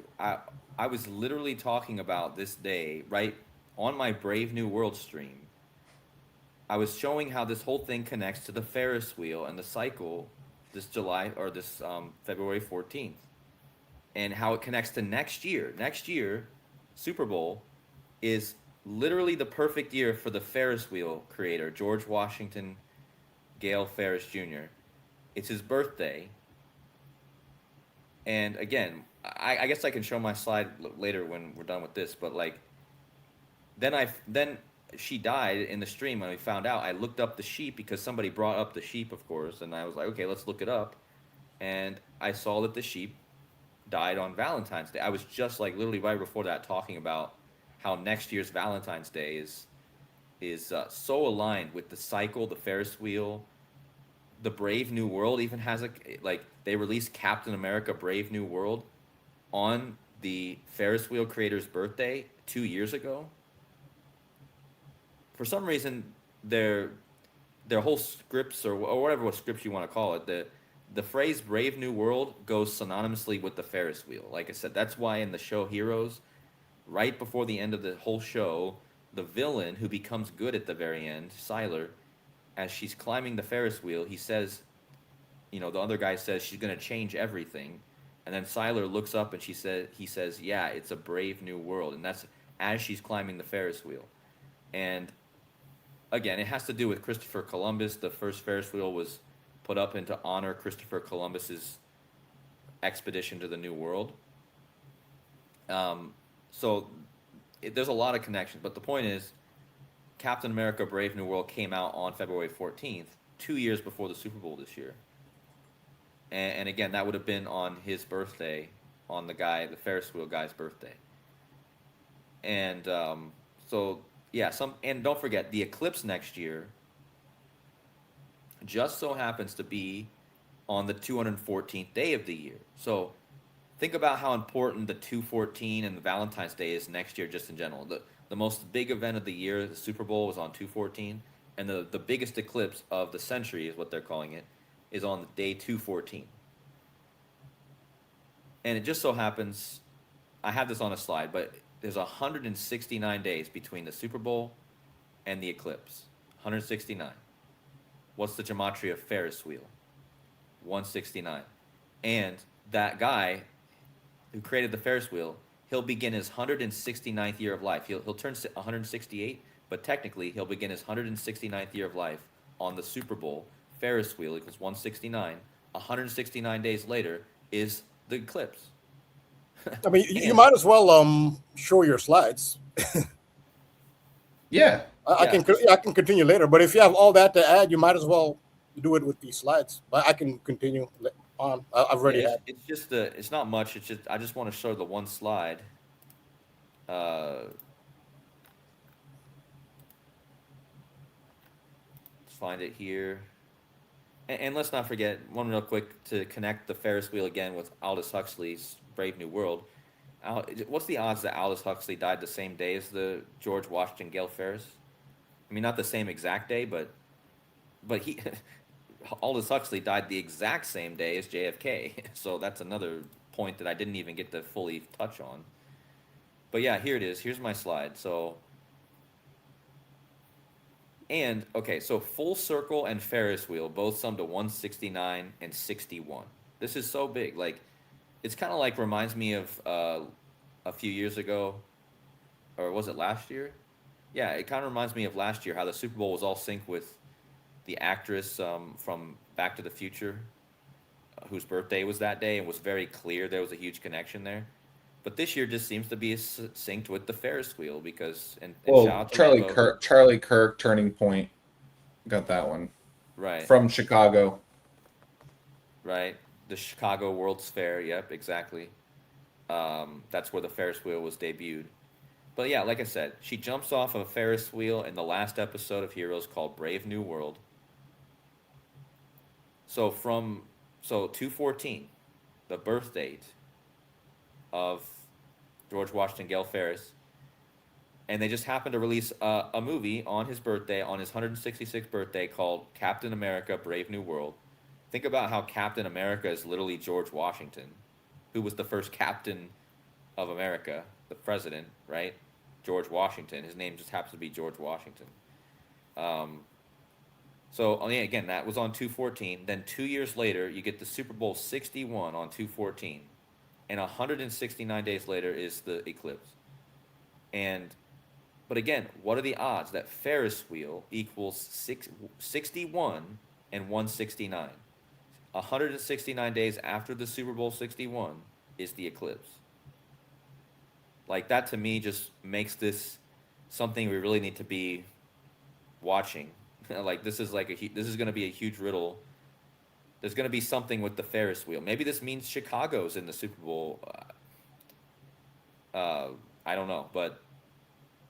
I was literally talking about this day right on my Brave New World stream. I was showing how this whole thing connects to the Ferris wheel and the cycle this February 14th, and how it connects to next year. Next year, Super Bowl is literally the perfect year for the Ferris wheel creator, George Washington Gale Ferris Jr. It's his birthday. And again, I guess I can show my slide later when we're done with this, but like, then she died in the stream and we found out. I looked up the sheep because somebody brought up the sheep, of course, and I was like, okay, let's look it up. And I saw that the sheep died on Valentine's Day. I was just like literally right before that talking about how next year's Valentine's Day is so aligned with the cycle, the Ferris wheel. The Brave New World even has like they released Captain America Brave New World on the Ferris wheel creator's birthday 2 years ago. For some reason, their whole scripts or whatever scripts you want to call it, the phrase Brave New World goes synonymously with the Ferris wheel. Like I said, that's why in the show Heroes, right before the end of the whole show, the villain who becomes good at the very end, Sylar, as she's climbing the Ferris wheel, he says, the other guy says she's going to change everything. And then Sylar looks up and he says, yeah, it's a brave new world. And that's as she's climbing the Ferris wheel. And again, it has to do with Christopher Columbus. The first Ferris wheel was put up to honor Christopher Columbus's expedition to the New World. There's a lot of connections. But the point is, Captain America Brave New World came out on February 14th, 2 years before the Super Bowl this year. And again, that would have been on his birthday, on the Ferris wheel guy's birthday. And and don't forget, the eclipse next year just so happens to be on the 214th day of the year. So think about how important the 214 and the Valentine's Day is next year just in general. The most big event of the year, the Super Bowl, was on 214, and the biggest eclipse of the century is what they're calling it, is on day 214. And it just so happens, I have this on a slide, but there's 169 days between the Super Bowl and the eclipse. 169. What's the gematria of Ferris wheel? 169. And that guy who created the Ferris wheel, he'll begin his 169th year of life. He'll turn 168, but technically he'll begin his 169th year of life on the Super Bowl. Ferris wheel equals 169. 169 days later is the eclipse. I mean, you might as well show your slides. Yeah. I can continue later, but if you have all that to add, you might as well do it with these slides. But I can continue on. I've already had. It's just it's not much. It's just I just want to show the one slide. Let's find it here. And let's not forget, one real quick, to connect the Ferris wheel again with Aldous Huxley's Brave New World. What's the odds that Aldous Huxley died the same day as the George Washington Gale Ferris? I mean, not the same exact day, but he Aldous Huxley died the exact same day as JFK. So that's another point that I didn't even get to fully touch on. But yeah, here it is. Here's my slide. So Full Circle and Ferris wheel both sum to 169 and 61. This is so big. Like, it's kind of like reminds me of a few years ago, or was it last year? Yeah, it kind of reminds me of last year, how the Super Bowl was all synced with the actress from Back to the Future, whose birthday was that day, and was very clear there was a huge connection there. But this year just seems to be synced with the Ferris wheel because shout out to Charlie Kirk, Turning Point, got that one right from Chicago. Right, the Chicago World's Fair. Yep, exactly. That's where the Ferris wheel was debuted. But yeah, like I said, she jumps off of a Ferris wheel in the last episode of Heroes called Brave New World. So 214, the birth date of George Washington Gale Ferris, and they just happened to release a movie on his birthday, on his 166th birthday, called Captain America Brave New World. Think about how Captain America is literally George Washington, who was the first captain of America, the president, right? George Washington. His name just happens to be George Washington. Again, that was on 214. Then 2 years later, you get the Super Bowl 61 on 214. And 169 days later is the eclipse. But again, what are the odds that Ferris wheel equals 61 and 169? 169 days after the Super Bowl 61 is the eclipse. Like, that to me just makes this something we really need to be watching. Like, this is like this is going to be a huge riddle. There's going to be something with the Ferris wheel. Maybe this means Chicago's in the Super Bowl. I don't know, but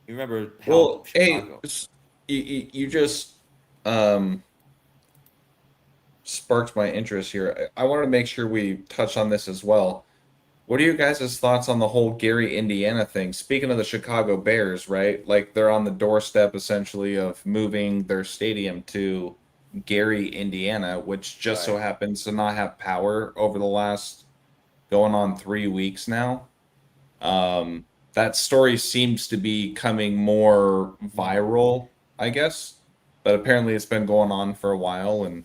you remember how Well, hey, Chicago. you just sparked my interest here. I wanted to make sure we touch on this as well. What are you guys' thoughts on the whole Gary, Indiana thing? Speaking of the Chicago Bears, right? Like, they're on the doorstep essentially of moving their stadium to Gary, Indiana, which just so Right. happens to not have power over the last going on 3 weeks now. That story seems to be coming more viral, I guess, but apparently it's been going on for a while, and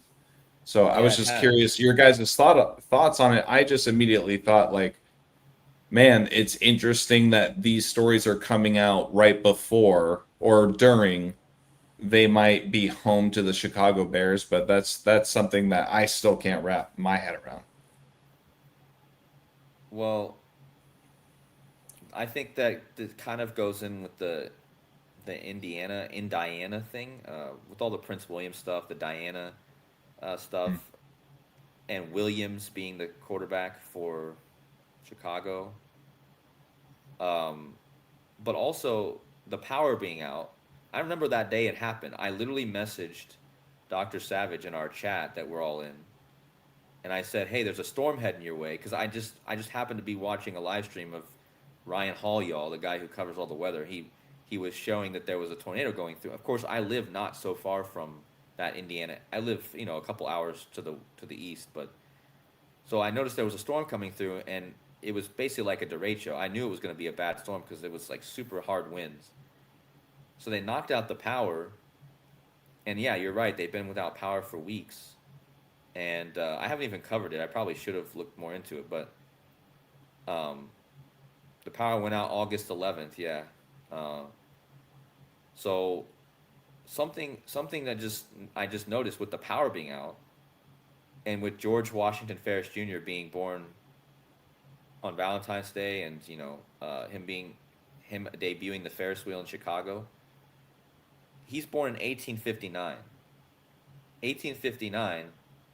so I Yeah, was it just has. curious your guys' thoughts on it. I just immediately thought, like, man, it's interesting that these stories are coming out right before or during they might be home to the Chicago Bears, but that's something that I still can't wrap my head around. Well, I think that this kind of goes in with the Indiana thing, with all the Prince William stuff, the Diana stuff, Mm. and Williams being the quarterback for Chicago. Um, but also the power being out. I remember that day it happened. I literally messaged Dr. Savage in our chat that we're all in, and I said, "Hey, there's a storm heading your way," because I just happened to be watching a live stream of Ryan Hall, y'all, the guy who covers all the weather. He was showing that there was a tornado going through. Of course, I live not so far from that Indiana. I live, a couple hours to the east, but so I noticed there was a storm coming through, and it was basically like a derecho. I knew it was going to be a bad storm because it was like super hard winds. So they knocked out the power, and yeah, you're right. They've been without power for weeks, and I haven't even covered it. I probably should have looked more into it, but um, the power went out August 11th. Yeah, uh, so something that just I just noticed with the power being out, and with George Washington Ferris Jr. being born on Valentine's Day, and him debuting the Ferris wheel in Chicago. He's born in 1859. 1859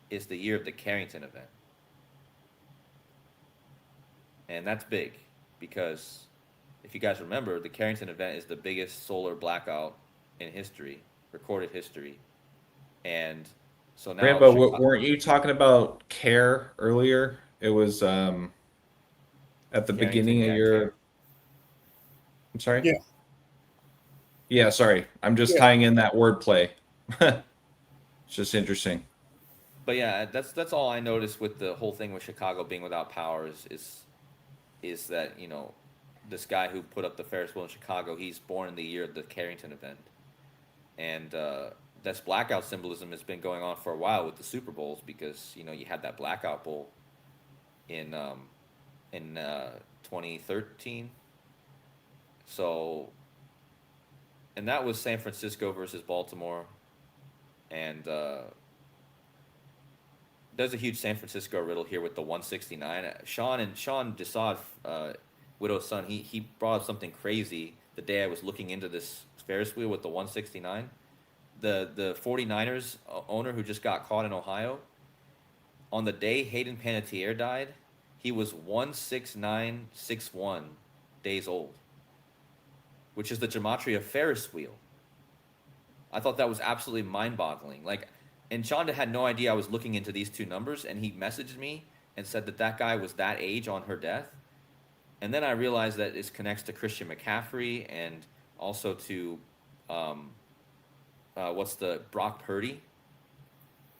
is the year of the Carrington event, and that's big because if you guys remember, the Carrington event is the biggest solar blackout in history, recorded history, and so now Rambo, Chicago. weren't you talking about care earlier? It was at the Carrington, beginning of yeah, care. your. I'm sorry. Yeah, Yeah, sorry. I'm just yeah. tying in that wordplay. It's just interesting. But yeah, that's all I noticed with the whole thing with Chicago being without power is that this guy who put up the Ferris wheel in Chicago, he's born in the year of the Carrington event, and this blackout symbolism has been going on for a while with the Super Bowls because you had that blackout bowl in 2013. So, and that was San Francisco versus Baltimore, and there's a huge San Francisco riddle here with the 169. Sean Desaad, widow's son, he brought up something crazy the day I was looking into this Ferris wheel with the 169. The 49ers owner who just got caught in Ohio, on the day Hayden Panettiere died, he was 16961 days old, which is the gematria of Ferris wheel. I thought that was absolutely mind-boggling. Like, and Shonda had no idea I was looking into these two numbers, and he messaged me and said that that guy was that age on her death. And then I realized that it connects to Christian McCaffrey and also to what's the Brock Purdy.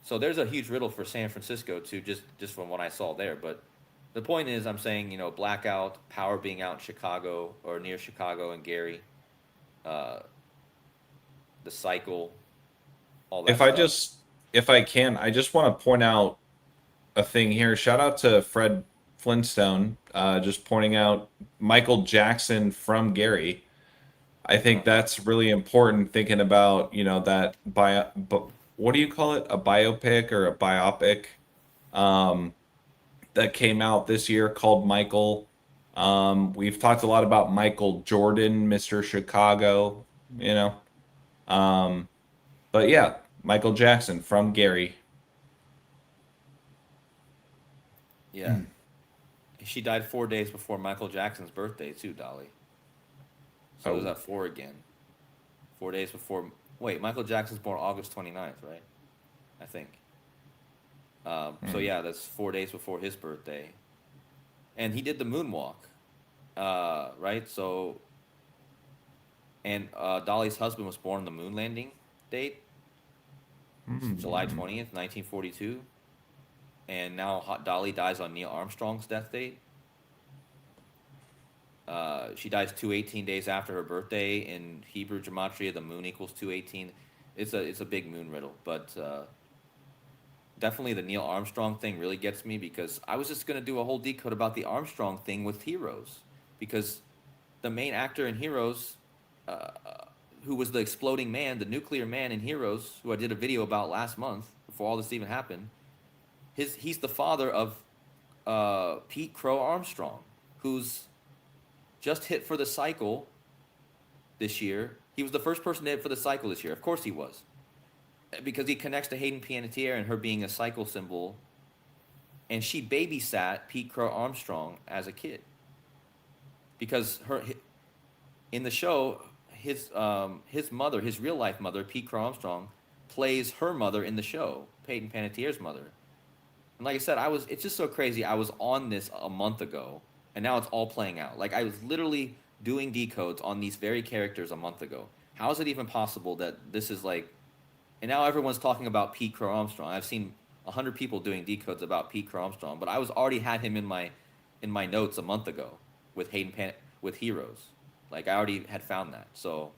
So there's a huge riddle for San Francisco too, just from what I saw there. But the point is, I'm saying blackout, power being out in Chicago or near Chicago and Gary, uh, the cycle, all that If I stuff. just, if I can, I just want to point out a thing here. Shout out to Fred Flintstone, just pointing out Michael Jackson from Gary. I think Uh-huh. that's really important thinking about, that what do you call it? A biopic or a biopic? that came out this year called Michael. We've talked a lot about Michael Jordan, Mr. Chicago, you know. But yeah, Michael Jackson from Gary. Yeah. She died 4 days before Michael Jackson's birthday too, Dolly. So it was Oh. at 4 again. 4 days before. Wait, Michael Jackson's born August 29th, right? I think. So yeah, that's 4 days before his birthday. And he did the moonwalk, right? So, and Dolly's husband was born on the moon landing date, July 20th, 1942. And now Dolly dies on Neil Armstrong's death date. She dies 218 days after her birthday. In Hebrew gematria, the moon equals 218. It's a big moon riddle, but definitely the Neil Armstrong thing really gets me, because I was just gonna do a whole decode about the Armstrong thing with Heroes, because the main actor in Heroes, who was the exploding man, the nuclear man in Heroes, who I did a video about last month before all this even happened, he's the father of Pete Crow Armstrong, who's just hit for the cycle this year. He was the first person to hit for the cycle this year. Of course he was, because he connects to Hayden Panettiere and her being a cycle symbol. And she babysat Pete Crow Armstrong as a kid, because in the show, his mother, his real life mother, Pete Crow Armstrong, plays her mother in the show, Hayden Panettiere's mother. And like I said, it's just so crazy. I was on this a month ago, and now it's all playing out. Like, I was literally doing decodes on these very characters a month ago. How is it even possible that this is like, and now everyone's talking about Pete Crow Armstrong. I've seen 100 people doing decodes about Pete Crow Armstrong, but I already had him in my notes a month ago with with Heroes. Like, I already had found that. So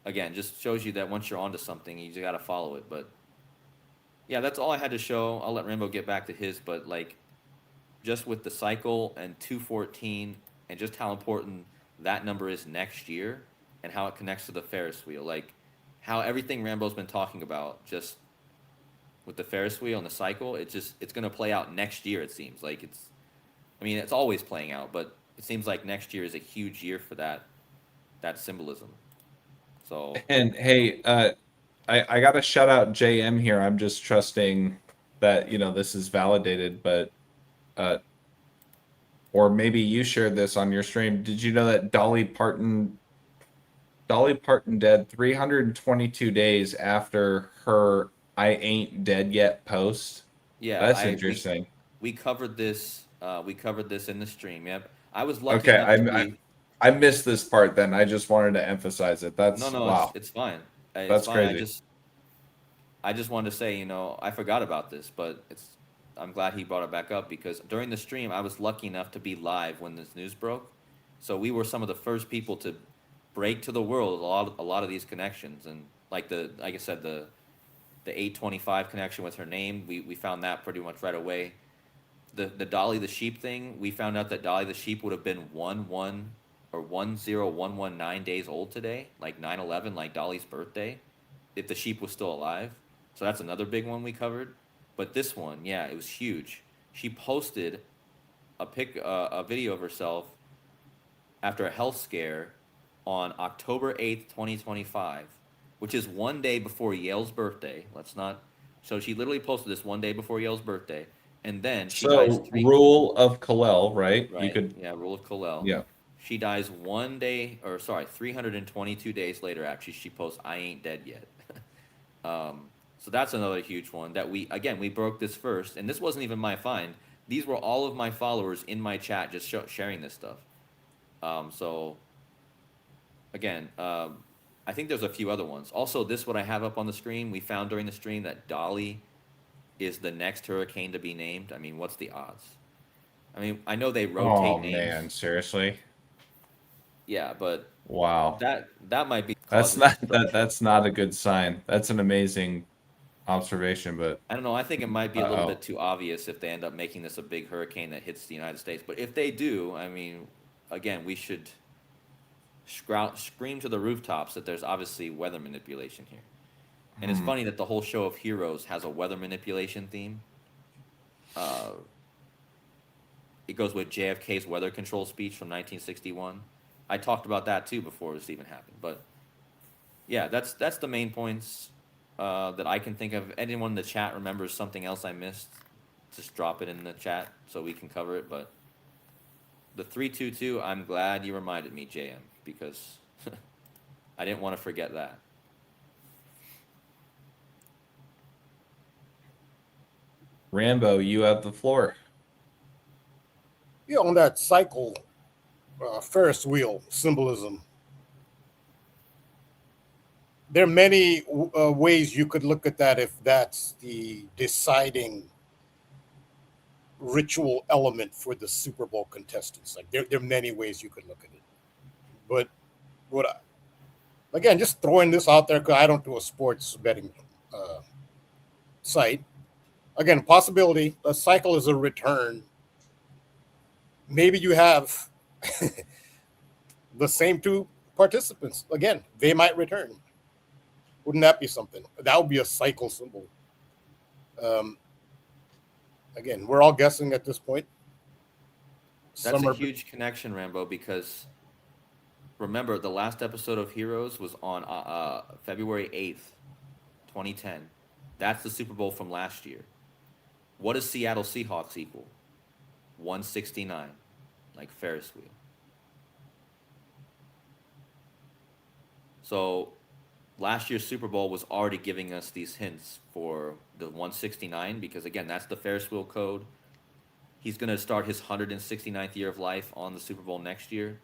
again, just shows you that once you're onto something, you just got to follow it. But yeah, that's all I had to show. I'll let Rambo get back to his, but like, just with the cycle and 214, and just how important that number is next year, and how it connects to the Ferris wheel, like how everything Rambo's been talking about, just with the Ferris wheel and the cycle, it's going to play out next year. It seems like it's always playing out, but it seems like next year is a huge year for that symbolism. So, And hey, I got to shout out JM here. I'm just trusting that, this is validated, but or maybe you shared this on your stream. Did you know that Dolly Parton dead 322 days after her "I Ain't Dead Yet" post? yeah, That's interesting. We covered this. We covered this in the stream. Yep, I was lucky Okay, enough to be. I missed this part. Then I just wanted to emphasize it. No, That's no, wow. it's fine. It's That's fine. crazy. I just wanted to say, I forgot about this, but I'm glad he brought it back up, because during the stream, I was lucky enough to be live when this news broke. So we were some of the first people to break to the world a lot of these connections, and like I said, the 825 connection with her name, we found that pretty much right away. The Dolly the sheep thing, we found out that Dolly the sheep would have been 10119 days old today, like 9/11, like Dolly's birthday, if the sheep was still alive. So that's another big one we covered. But this one, yeah, it was huge. She posted a video of herself after a health scare on October 8th, 2025, which is one day before Yale's birthday. So she literally posted this one day before Yale's birthday, and then she dies So rule of Kalel, right? right? You could, Yeah, rule of Colel. yeah. She dies 322 days later. Actually, she posts, "I ain't dead yet." So that's another huge one that we broke this first, and this wasn't even my find. These were all of my followers in my chat just sharing this stuff. So again, I think there's a few other ones. Also, what I have up on the screen, we found during the stream that Dolly is the next hurricane to be named. I mean, what's the odds? I mean, I know they rotate Oh names. man, seriously? Yeah, but Wow. that might be That's causing not destruction. that's not a good sign. That's an amazing observation, but I don't know. I think it might be a little bit too obvious if they end up making this a big hurricane that hits the United States. But if they do, I mean, again, we should scream to the rooftops that there's obviously weather manipulation here. And it's funny that the whole show of Heroes has a weather manipulation theme. it goes with JFK's weather control speech from 1961. I talked about that too before this even happened. But yeah, that's the main points that I can think of. Anyone in the chat remembers something else I missed, just drop it in the chat so we can cover it. But the 322, I'm glad you reminded me, JM, because I didn't want to forget that. Rambo, you have the floor. On that cycle, Ferris wheel symbolism, there are many ways you could look at that if that's the deciding ritual element for the Super Bowl contestants. Like there are many ways you could look at it. But again, just throwing this out there because I don't do a sports betting site. Again, possibility, a cycle is a return. Maybe you have the same two participants. Again, they might return. Wouldn't that be something? That would be a cycle symbol. Again, we're all guessing at this point. That's a huge connection, Rambo, because remember, the last episode of Heroes was on February 8th, 2010. That's the Super Bowl from last year. What does Seattle Seahawks equal? 169, like Ferris wheel. So last year's Super Bowl was already giving us these hints for the 169 because, again, that's the Ferris wheel code. He's going to start his 169th year of life on the Super Bowl next year.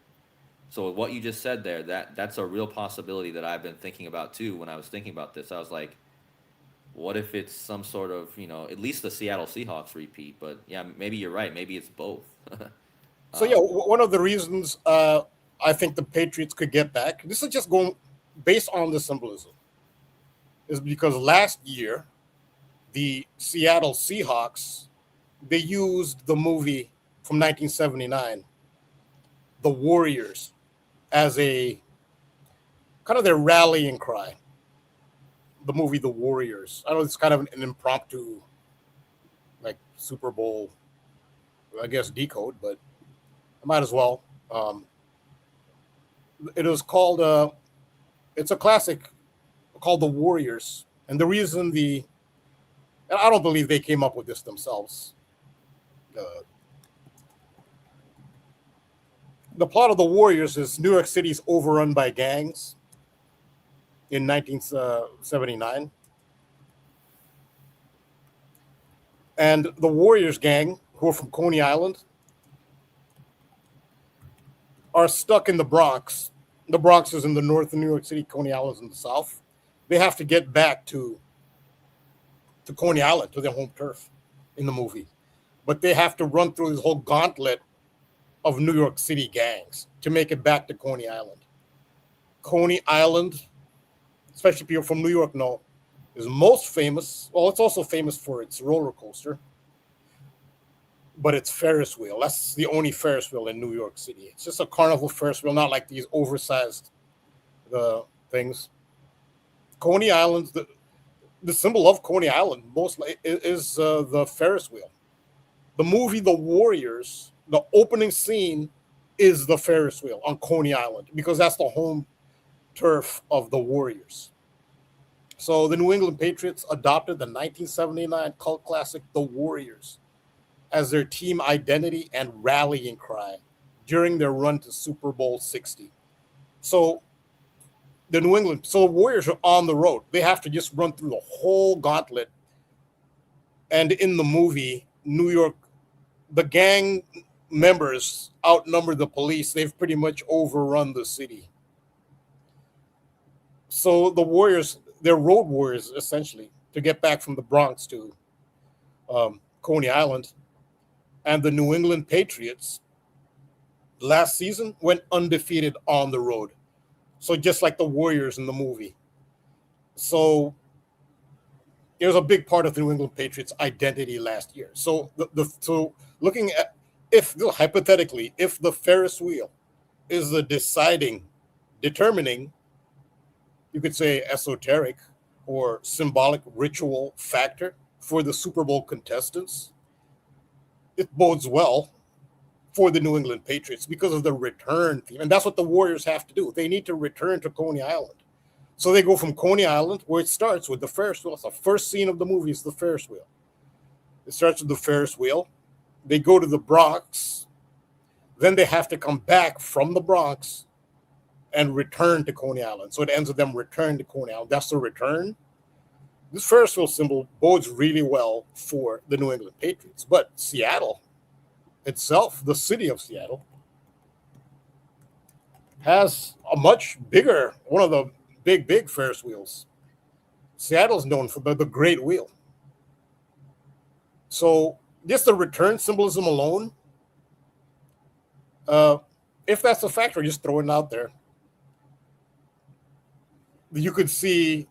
So what you just said there, that's a real possibility that I've been thinking about too. When I was thinking about this, I was like, what if it's some sort of, at least the Seattle Seahawks repeat? But yeah, maybe you're right. Maybe it's both. So yeah, one of the reasons I think the Patriots could get back, this is just going based on the symbolism, is because last year, the Seattle Seahawks, they used the movie from 1979, The Warriors, as a kind of their rallying cry. The movie The Warriors. I know it's kind of an impromptu, like Super Bowl, I guess, decode, but I might as well. It was called, it's a classic called The Warriors. And the reason and I don't believe they came up with this themselves. The plot of The Warriors is New York City's overrun by gangs in 1979. And the Warriors gang, who are from Coney Island, are stuck in the Bronx. The Bronx is in the north of New York City, Coney Island is in the south. They have to get back to Coney Island, to their home turf in the movie. But they have to run through this whole gauntlet of New York City gangs to make it back to Coney Island. Coney Island, especially people from New York know, is most famous. Well, it's also famous for its roller coaster, but it's Ferris wheel. That's the only Ferris wheel in New York City. It's just a carnival Ferris wheel, not like these oversized things. Coney Island, the symbol of Coney Island mostly is the Ferris wheel. The movie The Warriors, the opening scene is the Ferris wheel on Coney Island because that's the home turf of the Warriors. So the New England Patriots adopted the 1979 cult classic The Warriors as their team identity and rallying cry during their run to Super Bowl 60. So the Warriors are on the road. They have to just run through the whole gauntlet. And in the movie, New York, the gang members outnumber the police. They've pretty much overrun the city. So the Warriors, they're road warriors, essentially, to get back from the Bronx to Coney Island. And the New England Patriots last season went undefeated on the road. So just like the Warriors in the movie. So it was a big part of the New England Patriots' identity last year. So so looking at hypothetically, if the Ferris wheel is the determining, you could say esoteric or symbolic ritual factor for the Super Bowl contestants, it bodes well for the New England Patriots because of the return theme. And that's what the Warriors have to do. They need to return to Coney Island. So they go from Coney Island, where it starts with the Ferris wheel. It's the first scene of the movie is the Ferris wheel. It starts with the Ferris wheel. They go to the Bronx. Then they have to come back from the Bronx and return to Coney Island. So it ends with them return to Coney Island. That's the return. This Ferris wheel symbol bodes really well for the New England Patriots. But Seattle itself, the city of Seattle, has a much bigger, one of the big Ferris wheels. Seattle's known for the Great Wheel. So just the return symbolism alone, if that's a factor, just throwing it out there, you could see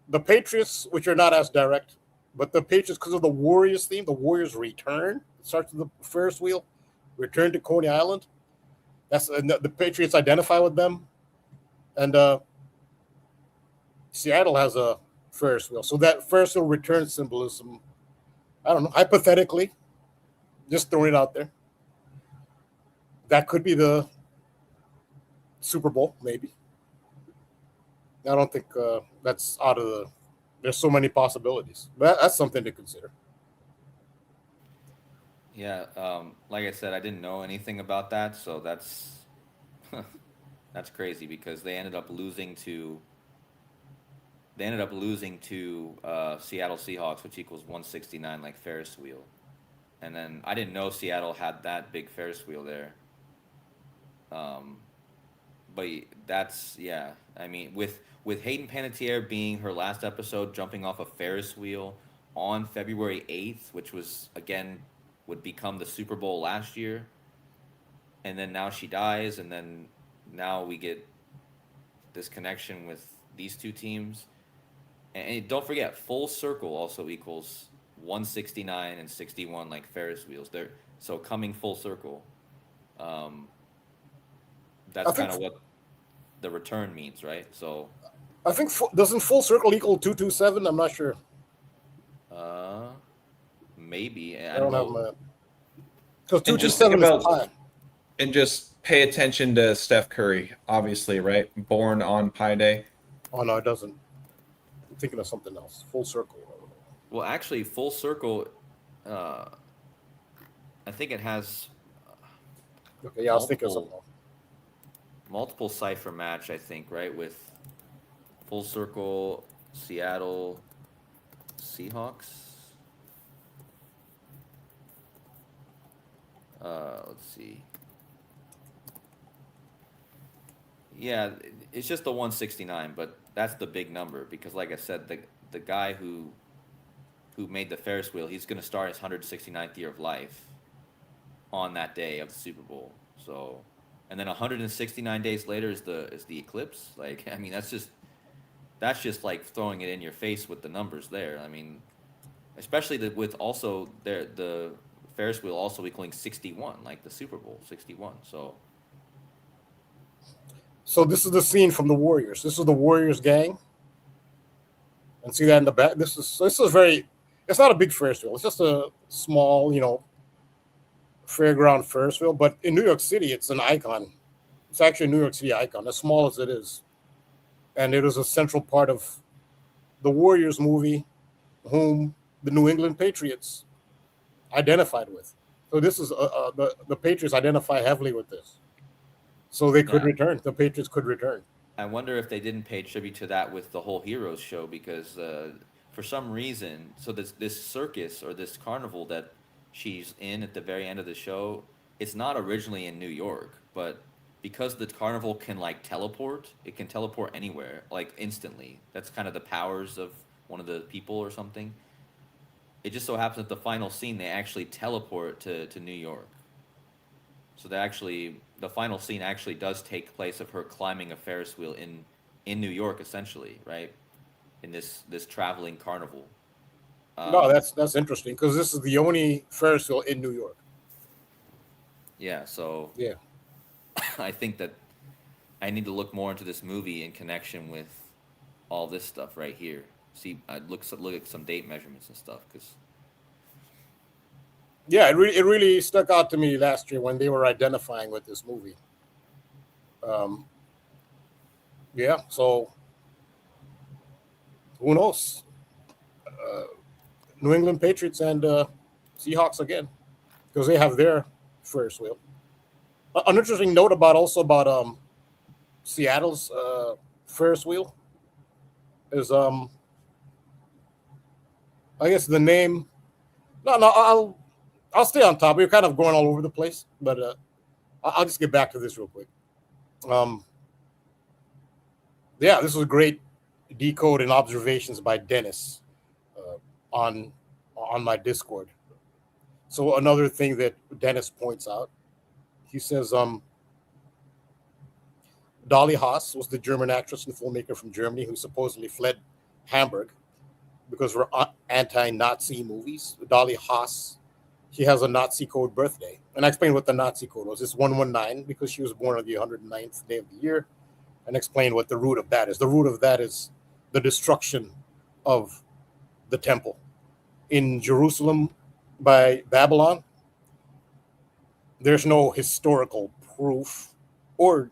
the Patriots, which are not as direct, but the Patriots, because of the Warriors theme, the Warriors return. It starts with the Ferris wheel, return to Coney Island. That's the Patriots identify with them, and Seattle has a Ferris wheel. So that Ferris wheel return symbolism, I don't know, hypothetically, just throwing it out there, that could be the Super Bowl, maybe. I don't think that's out of the. There's so many possibilities. But that's something to consider. Yeah, like I said, I didn't know anything about that, so that's that's crazy because they ended up losing to Seattle Seahawks, which equals 169, like Ferris wheel. And then I didn't know Seattle had that big Ferris wheel there. But that's, yeah. I mean, with Hayden Panettiere being her last episode, jumping off a Ferris wheel on February 8th, which was, again, would become the Super Bowl last year. And then now she dies, and then now we get this connection with these two teams. And don't forget, full circle also equals 169 and 61, like Ferris wheels. So coming full circle. That's kind of what the return means, right? So I think doesn't full circle equal 227? I'm not sure. Maybe. I don't know. know. Because And just think 227 is about, pi. and just pay attention to Steph Curry, obviously, right? Born on Pi Day. Oh no, it doesn't. I'm thinking of something else. Full circle. Well, actually, full circle. I think it has. Okay, yeah, I was thinking of something else. Multiple cipher match, I think, right? With full circle, Seattle Seahawks. Let's see. Yeah, it's just the 169, but that's the big number because, like I said, the guy who made the Ferris wheel, he's going to start his 169th year of life on that day of the Super Bowl. So, and then 169 days later is the eclipse. Like, I mean, that's just like throwing it in your face with the numbers there. I mean, especially with also the Ferris wheel also equaling 61, like the Super Bowl 61. So this is the scene from the Warriors. This is the Warriors gang. And see that in the back. This is very. It's not a big Ferris wheel. It's just a small, fairground Ferris wheel. But in New York City, it's an icon. It's actually a New York City icon, as small as it is. And it is a central part of the Warriors movie, whom the New England Patriots identified with. So this is the Patriots identify heavily with this. So they could return. The Patriots could return. I wonder if they didn't pay tribute to that with the whole Heroes show because for some reason, so this circus or this carnival that she's in at the very end of the show, it's not originally in New York, but because the carnival can like teleport, it can teleport anywhere, like instantly. That's kind of the powers of one of the people or something. It just so happens that the final scene, they actually teleport to New York. So the final scene actually does take place of her climbing a Ferris wheel in New York, essentially, right? In this traveling carnival. No, that's interesting because this is the only Ferris wheel in New York. Yeah, so yeah, I think that I need to look more into this movie in connection with all this stuff right here. See, I look at some date measurements and stuff because Yeah, it really stuck out to me last year when they were identifying with this movie. Um, yeah, so who knows? New England Patriots and Seahawks again because they have their Ferris wheel. An interesting note about Seattle's Ferris wheel is I guess the name. No, no, I'll stay on top. We're kind of going all over the place, but I'll just get back to this real quick. Um, yeah, this was a great decode and observations by Dennis uh, on my Discord. So another thing that Dennis points out, he says, Dolly Haas was the German actress and filmmaker from Germany who supposedly fled Hamburg because of her anti-Nazi movies. Dolly Haas, she has a Nazi code birthday. And I explained what the Nazi code was. It's 119 because she was born on the 109th day of the year, and explain what the root of that is. The root of that is the destruction of the temple in Jerusalem by Babylon. There's no historical proof or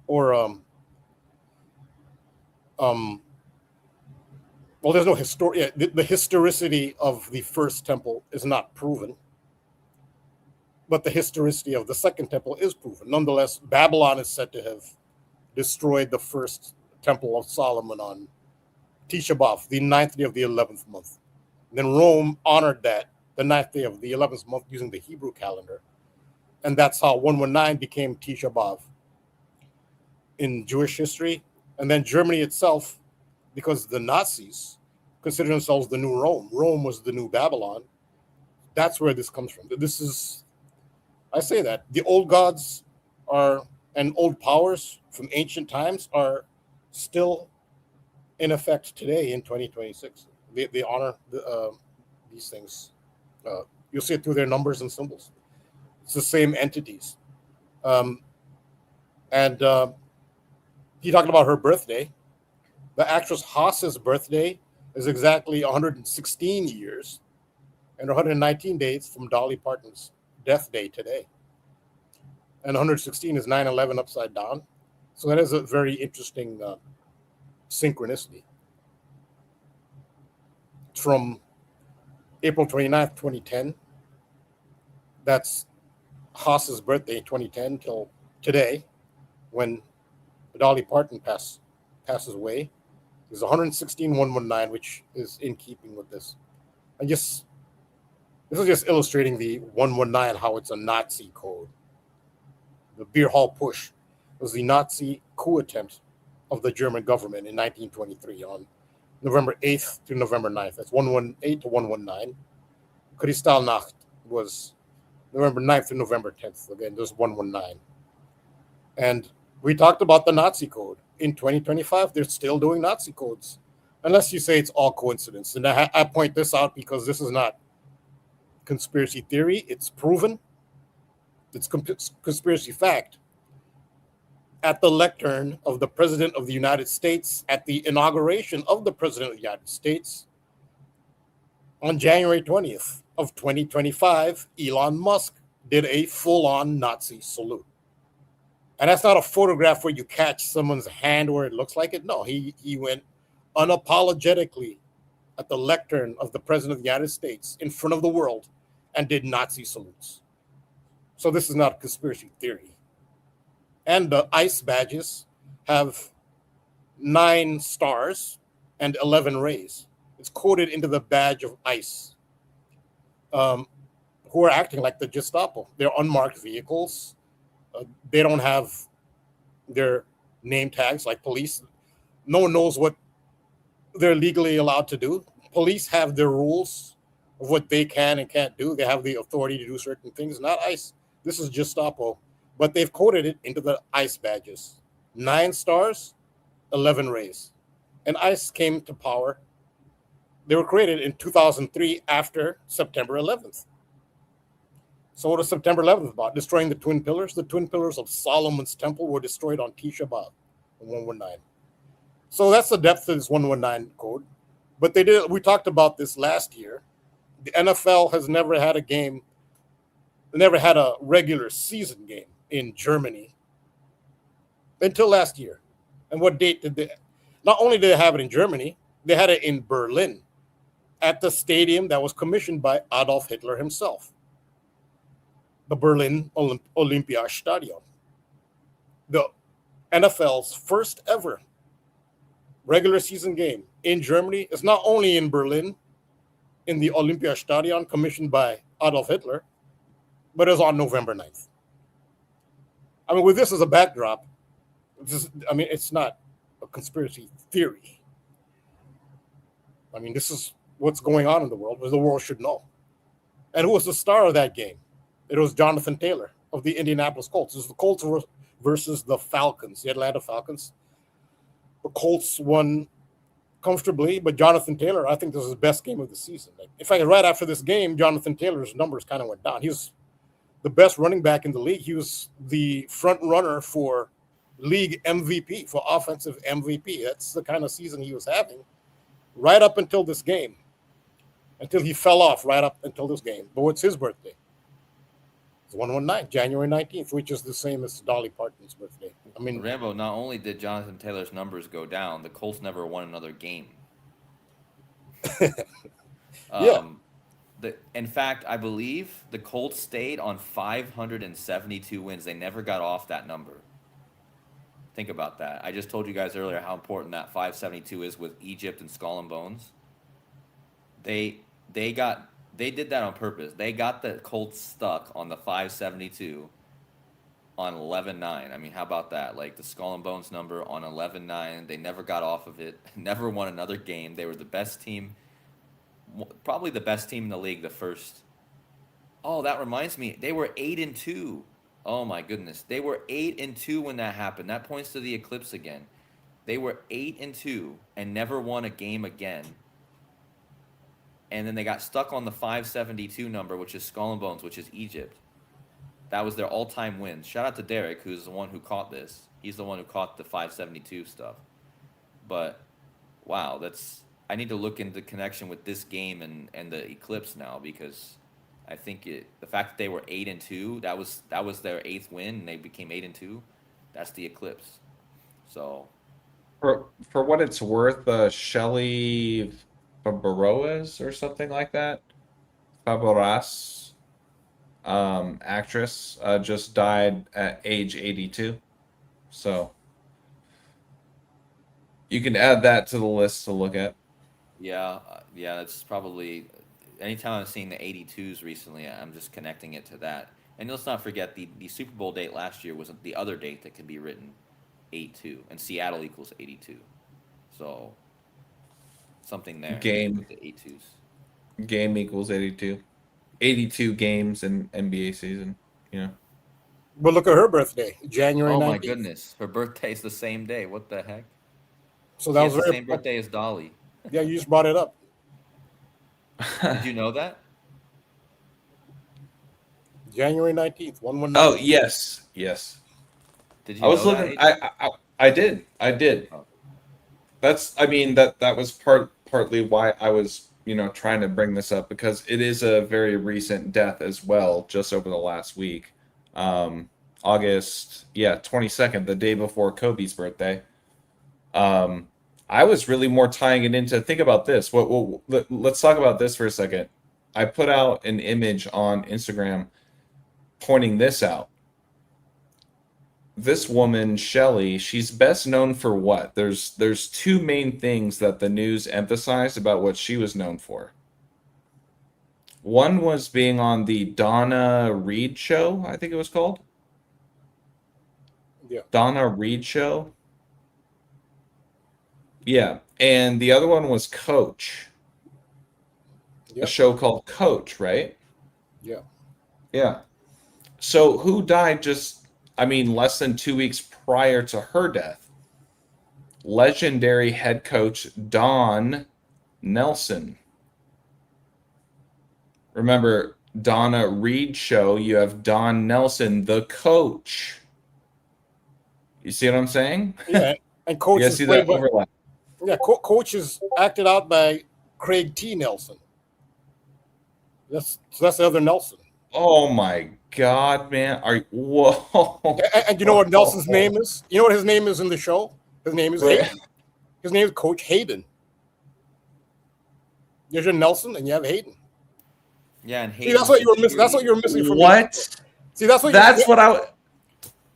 um well, there's no history. Yeah, the historicity of the first temple is not proven, but the historicity of the second temple is proven. Nonetheless, Babylon is said to have destroyed the first temple of Solomon on Tisha B'Av, the ninth day of the 11th month. And then Rome honored that, the ninth day of the 11th month, using the Hebrew calendar. And that's how 119 became Tisha B'Av in Jewish history. And then Germany itself, because the Nazis consider themselves the new Rome. Rome was the new Babylon. That's where this comes from. This is, I say that, the old gods are, and old powers from ancient times are still in effect today in 2026. They honor these things. You'll see it through their numbers and symbols. It's the same entities. And he talked about her birthday. The actress Haas's birthday is exactly 116 years and 119 days from Dolly Parton's death day today. And 116 is 9/11 upside down. So that is a very interesting synchronicity. From April 29th, 2010, that's Haas's birthday, 2010, till today, when Dolly Parton passes away. There's 116,119, which is in keeping with this. And this is just illustrating the 119, how it's a Nazi code. The beer hall push was the Nazi coup attempt of the German government in 1923 on November 8th to November 9th. That's 118 to 119. Kristallnacht was November 9th to November 10th. Again, there's 119. And we talked about the Nazi code. In 2025, they're still doing Nazi codes, unless you say it's all coincidence. And I point this out because this is not conspiracy theory. It's proven. It's conspiracy fact. At the lectern of the President of the United States, at the inauguration of the President of the United States, on January 20th of 2025, Elon Musk did a full-on Nazi salute. And that's not a photograph where you catch someone's hand where it looks like it. No, he went unapologetically at the lectern of the President of the United States in front of the world and did Nazi salutes. So this is not a conspiracy theory. And the ICE badges have 9 stars and 11 rays. It's coded into the badge of ICE, who are acting like the Gestapo. They're unmarked vehicles. They don't have their name tags like police. No one knows what they're legally allowed to do. Police have their rules of what they can and can't do. They have the authority to do certain things, not ICE. This is Gestapo, but they've coded it into the ICE badges. 9 stars, 11 rays. And ICE came to power. They were created in 2003 after September 11th. So what is September 11th about? Destroying the twin pillars? The twin pillars of Solomon's temple were destroyed on Tisha B'Av, 119. So that's the depth of this 119 code. But we talked about this last year. The NFL has never had a game never had a regular season game in Germany until last year. And what date did they? Not only did they have it in Germany, they had it in Berlin at the stadium that was commissioned by Adolf Hitler himself, the Berlin Olympiastadion, the NFL's first ever regular season game in Germany. Is not only in Berlin, in the Olympiastadion commissioned by Adolf Hitler, but it's on November 9th. I mean, with this as a backdrop, it's not a conspiracy theory. I mean, this is what's going on in the world, as the world should know. And who was the star of that game? It was Jonathan Taylor of the Indianapolis Colts. It was the Colts versus the Falcons, the Atlanta Falcons. The Colts won comfortably, but Jonathan Taylor, I think this is his best game of the season. In fact, right after this game, Jonathan Taylor's numbers kind of went down. He was the best running back in the league. He was the front runner for league MVP, for offensive MVP. That's the kind of season he was having right up until this game, until he fell off right up until this game. But what's his birthday? It's 119, January 19th, which is the same as Dolly Parton's birthday. I mean, Rambo, not only did Jonathan Taylor's numbers go down, the Colts never won another game. Yeah. In fact, I believe the Colts stayed on 572 wins. They never got off that number. Think about that. I just told you guys earlier how important that 572 is with Egypt and Skull and Bones. They did that on purpose. They got the Colts stuck on the 572 on 11-9. I mean, how about that? Like the Skull and Bones number on 11-9. They never got off of it. Never won another game. They were the best team, probably the best team in the league. The first. Oh, that reminds me. They were 8-2. Oh my goodness. They were 8-2 when that happened. That points to the eclipse again. They were 8-2 and never won a game again. And then they got stuck on the 572 number, which is Skull and Bones, which is Egypt. That was their all-time wins. Shout out to Derek, who's the one who caught this. He's the one who caught the 572 stuff. But wow, I need to look into the connection with this game and the eclipse now, because I think the fact that they were 8-2, that was their 8th win, and they became 8-2. That's the eclipse. So, for what it's worth, Shelley Fabaroas or something like that, Fabaras, actress, just died at age 82. So you can add that to the list to look at. Yeah, that's probably. Anytime I'm seeing the 82s recently, I'm just connecting it to that. And let's not forget the Super Bowl date last year was the other date that could be written, 8-2, and Seattle equals 82. So something there. Game with the 82s. Game equals 82. 82 games in NBA season. Yeah. but look at her birthday, January 19th. Oh my goodness, her birthday's the same day. What the heck? So that was the very same birthday as Dolly. Yeah, you just brought it up. Did you know that? January 19th, 119. Oh yes. Did you? I was know looking. that? I did. Oh. That was partly why I was trying to bring this up, because it is a very recent death as well, just over the last week. August 22nd, the day before Kobe's birthday. I was really more tying it into, think about this. Let's talk about this for a second. I put out an image on Instagram pointing this out. This woman, Shelley, she's best known for what? There's two main things that the news emphasized about what she was known for. One was being on the Donna Reed show, I think it was called. Yeah. Donna Reed show. Yeah. And the other one was Coach. Yep. A show called Coach, right? Yeah. Yeah. So who died less than 2 weeks prior to her death? Legendary head coach Don Nelson. Remember, Donna Reed show, you have Don Nelson, the coach. You see what I'm saying? Yeah, and Coach You is see that played by, overlap. yeah, Coach is acted out by Craig T. Nelson. That's the other Nelson. Oh my God, man! Whoa? And you know what Nelson's name is? You know what his name is in the show? His name is Hayden. His name is Coach Hayden. There's your Nelson, and you have Hayden. Yeah, and See, that's what you were missing. That's what you were missing from me. What? See, that's what. That's what I.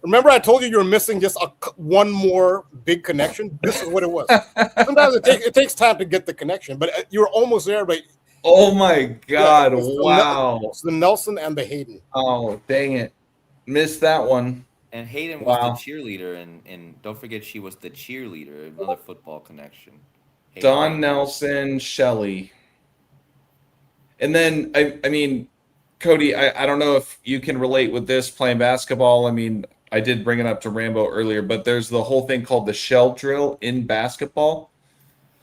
Remember, I told you you were missing just one more big connection. This is what it was. Sometimes it takes time to get the connection, but you're almost there. But Oh my God! yeah, Wow! it's the Nelson and the Hayden. Oh, dang it! Missed that one. And Hayden was Wow. the cheerleader, and don't forget she was the cheerleader. Another football connection. Don Nelson, Shelley. And then, I mean, Cody, I don't know if you can relate with this playing basketball. I mean, I did bring it up to Rambo earlier, but there's the whole thing called the shell drill in basketball.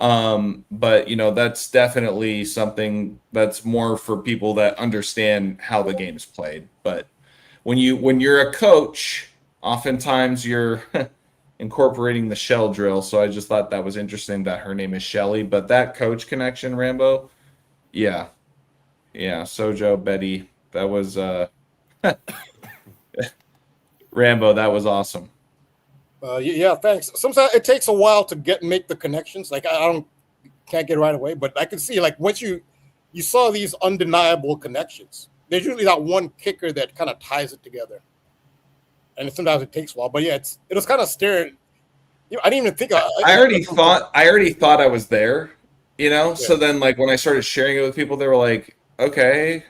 But you know, that's definitely something that's more for people that understand how the game's played. But when you're a coach, oftentimes you're incorporating the shell drill. So I just thought that was interesting that her name is Shelly. But that coach connection, Rambo, yeah. Yeah, Sojo, Betty, that was Rambo, that was awesome. Yeah, thanks. Sometimes it takes a while to make the connections. Like can't get right away, but I can see like once you saw these undeniable connections, there's usually that one kicker that kind of ties it together. And sometimes it takes a while, but yeah, it was kind of staring. You know, I didn't even think. I already thought I was there, you know. Yeah. So then, like when I started sharing it with people, they were like, "Okay,"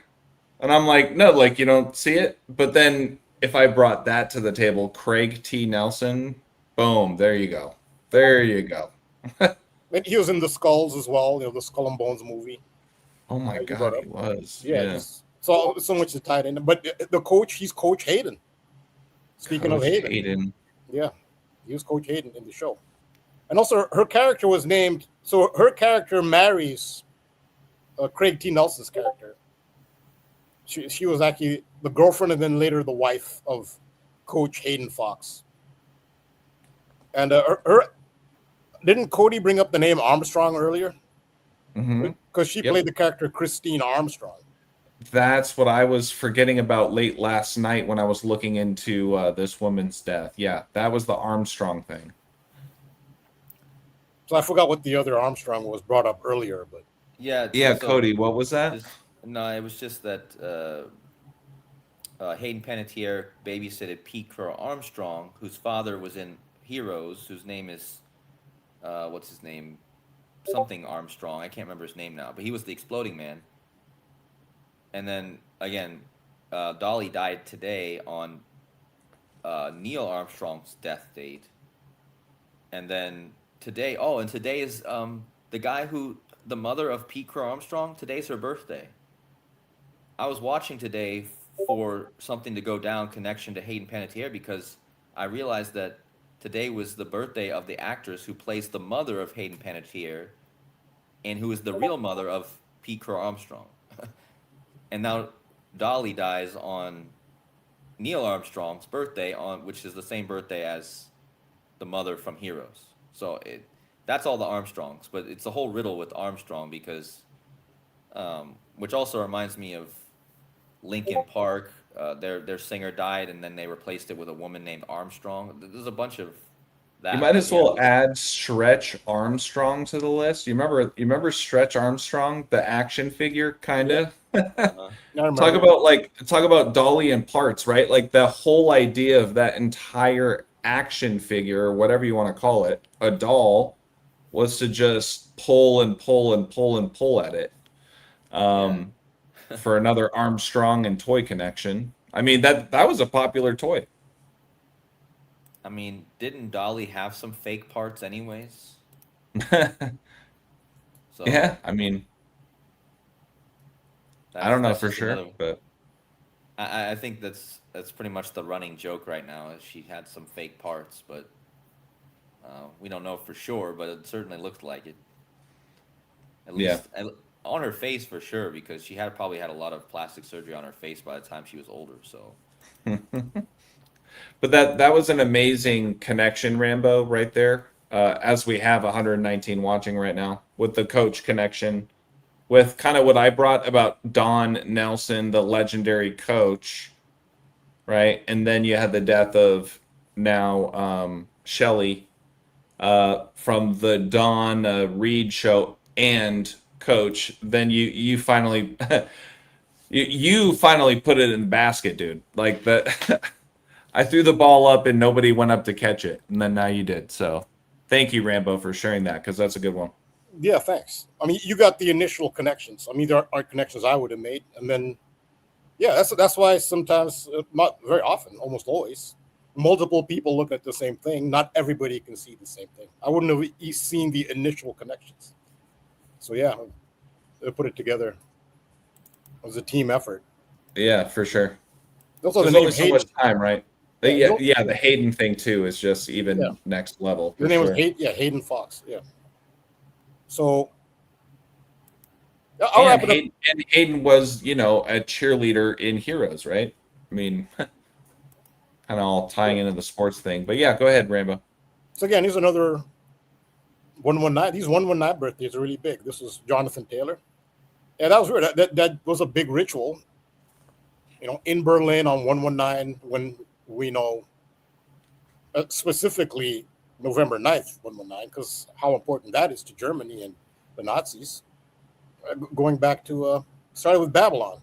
and I'm like, "No, like you don't see it." But then if I brought that to the table, Craig T. Nelson, boom, there you go, there you go. And he was in the Skulls as well, you know, the Skull and Bones movie. Oh my God, he was. Yeah. So much to tie it in. But the coach, he's Coach Hayden. Speaking of Hayden. Yeah, he was Coach Hayden in the show. And also her character was named, so her character marries Craig T. Nelson's character. She was actually the girlfriend and then later the wife of Coach Hayden Fox. And didn't Cody bring up the name Armstrong earlier? Because she played the character Christine Armstrong. That's what I was forgetting about late last night when I was looking into this woman's death. Yeah, that was the Armstrong thing. So I forgot what the other Armstrong was brought up earlier, but yeah, Cody, what was that? No, it was just that Hayden Panettiere babysitted Pete Crow Armstrong, whose father was in Heroes, whose name is what's his name? Something Armstrong. I can't remember his name now, but he was the exploding man. And then again, Dolly died today on Neil Armstrong's death date. And then today, and today is the guy the mother of Pete Crow Armstrong, today's her birthday. I was watching today for something to go down connection to Hayden Panettiere because I realized that today was the birthday of the actress who plays the mother of Hayden Panettiere and who is the real mother of Pete Crow Armstrong. And now Dolly dies on Neil Armstrong's birthday, which is the same birthday as the mother from Heroes. So that's all the Armstrongs, but it's a whole riddle with Armstrong because, which also reminds me of Linkin Park. Their singer died, and then they replaced it with a woman named Armstrong. There's a bunch of that. You might as well add Stretch Armstrong to the list. You remember Stretch Armstrong, the action figure, kind of. Talk about Dolly in parts, right? Like the whole idea of that entire action figure, or whatever you want to call it, a doll, was to just pull and pull and pull and pull at it. For another Armstrong and toy connection. I mean, that was a popular toy. I mean, didn't Dolly have some fake parts anyways? So, yeah, I mean, I don't know for sure, but I think that's pretty much the running joke right now. Is she had some fake parts, but we don't know for sure. But it certainly looked like it. At least on her face for sure, because she probably had a lot of plastic surgery on her face by the time she was older. So. But that was an amazing connection, Rambo, right there. As we have 119 watching right now with the coach connection. with kind of what I brought about Don Nelson, the legendary coach, right? And then you had the death of now Shelley from the Don Reed show and coach. Then you finally you finally put it in the basket, dude. Like that. I threw the ball up and nobody went up to catch it, and then now you did. So, thank you, Rambo, for sharing that because that's a good one. Yeah, thanks. I mean, you got the initial connections. I mean, there are connections I would have made, and then yeah, that's why sometimes, not very often, almost always, multiple people look at the same thing. Not everybody can see the same thing. I wouldn't have seen the initial connections. So yeah, they put it together. It was a team effort. Yeah, for sure. Also, the There's name only so Hayden. much time, right? Yeah, the Hayden thing too is just even next level. His name was Hayden Fox. Yeah. So I'll wrap it up. And Hayden was, a cheerleader in Heroes, right? I mean, kind of all tying into the sports thing. But yeah, go ahead, Rambo. So again, here's another 119. These 119 birthdays are really big. This was Jonathan Taylor. Yeah, that was weird. That was a big ritual, in Berlin on 119 when we know specifically November 9th, 119, because how important that is to Germany and the Nazis. Going back to, started with Babylon.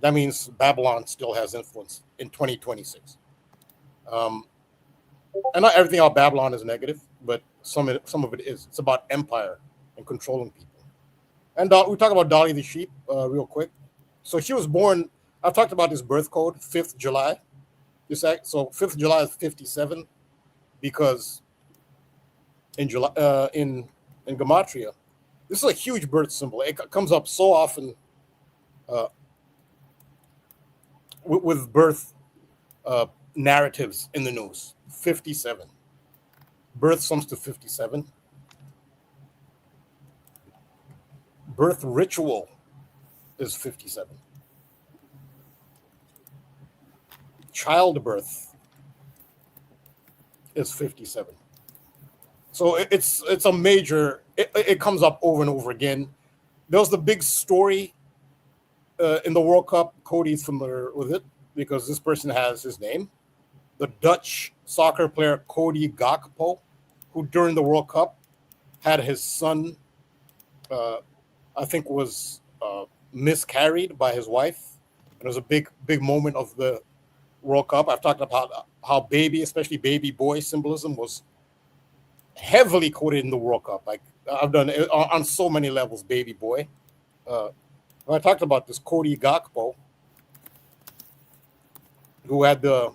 That means Babylon still has influence in 2026. And not everything about Babylon is negative, but some of it is. It's about empire and controlling people. And we talk about Dolly the sheep real quick. So she was born, I've talked about this birth code, 5th July. So 5th July is 57 because in July in Gematria, this is a huge birth symbol. It comes up so often with birth narratives in the news. 57. Birth sums to 57. Birth ritual is 57. Childbirth is 57. So it's a major, it comes up over and over again. There was the big story in the World Cup. KODI is familiar with it because this person has his name. The Dutch soccer player KODI Gakpo, who during the World Cup had his son, I think was miscarried by his wife. And it was a big moment of the World Cup. I've talked about how baby, especially baby boy symbolism was heavily quoted in the World Cup. Like I've done it on so many levels, baby boy. I talked about this KODI Gakpo, who had the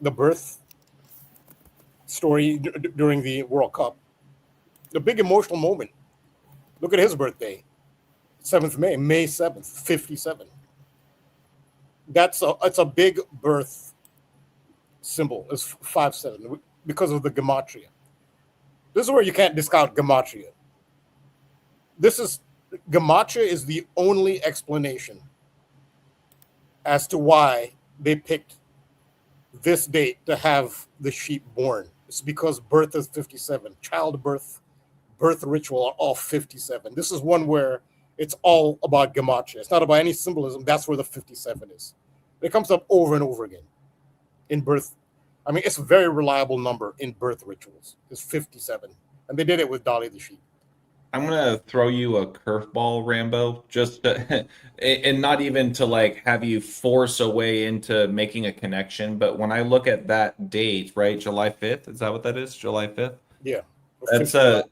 birth story during the World Cup. The big emotional moment. Look at his birthday, 7th May, May 7th, 57. It's a big birth symbol. It's 57 because of the gematria. This is where you can't discount gematria. Gematria is the only explanation as to why they picked this date to have the sheep born. It's because birth is 57. Childbirth, birth ritual are all 57. This is one where it's all about gematria. It's not about any symbolism. That's where the 57 is. It comes up over and over again in birth. I mean, it's a very reliable number in birth rituals. It's 57. And they did it with Dolly the sheep. I'm gonna throw you a curveball, Rambo, and not even to like have you force a way into making a connection. But when I look at that date, right, July 5th, is that what that is? July 5th? Yeah. That's that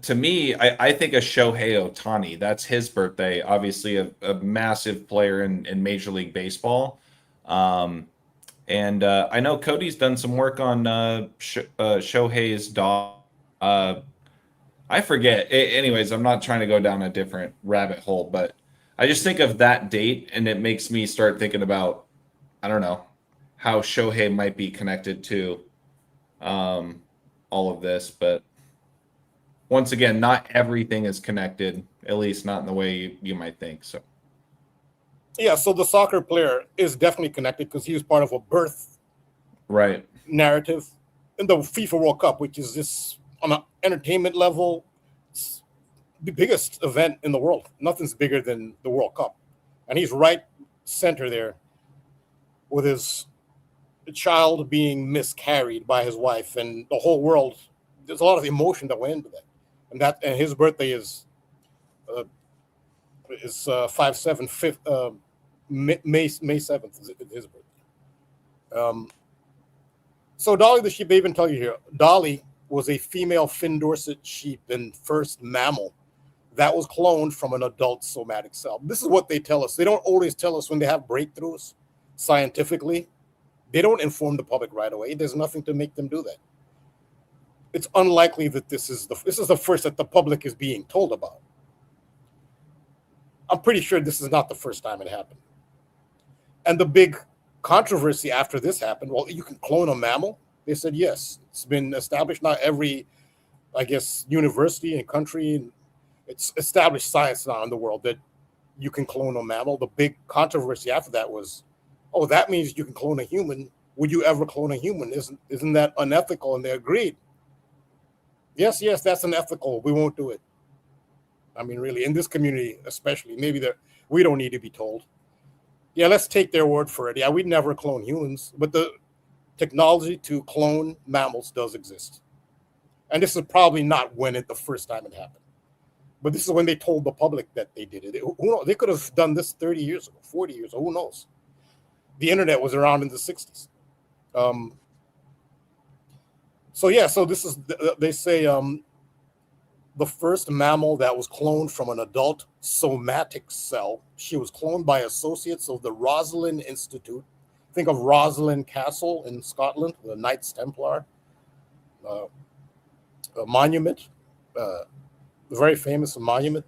to me, I think of Shohei Ohtani. That's his birthday. Obviously, a massive player in Major League Baseball. And I know Cody's done some work on Shohei's dog. I forget. Anyways, I'm not trying to go down a different rabbit hole, but I just think of that date, and it makes me start thinking about, I don't know, how Shohei might be connected to all of this. But once again, not everything is connected, at least not in the way you might think. So. Yeah, so the soccer player is definitely connected because he was part of a birth narrative in the FIFA World Cup, which is this on an entertainment level. the biggest event in the world. Nothing's bigger than the World Cup, and he's right center there with his child being miscarried by his wife, and the whole world. There's a lot of emotion that went into that, and his birthday is 5/7, May 7th is his birthday. So Dolly the sheep, they even tell you here, Dolly was a female Finn Dorset sheep and first mammal that was cloned from an adult somatic cell. This is what they tell us. They don't always tell us when they have breakthroughs scientifically. They don't inform the public right away. There's nothing to make them do that. It's unlikely that this is the first that the public is being told about. I'm pretty sure this is not the first time it happened. And the big controversy after this happened, well, you can clone a mammal? They said yes. It's been established. Not every, I guess, university and country, it's established science now in the world that you can clone a mammal. The big controversy after that was, oh, that means you can clone a human. Would you ever clone a human? Isn't that unethical? And they agreed. Yes, that's unethical. We won't do it. I mean, really, in this community especially, maybe we don't need to be told. Yeah, let's take their word for it. Yeah, we'd never clone humans, but the technology to clone mammals does exist. And this is probably not the first time it happened. But this is when they told the public that they did it. Who knows? They could have done this 30 years ago, 40 years ago, who knows? The internet was around in the 60s. So this is, they say, the first mammal that was cloned from an adult somatic cell. She was cloned by associates of the Rosslyn Institute. Think of Rosslyn Castle in Scotland, the Knights Templar a monument, a very famous monument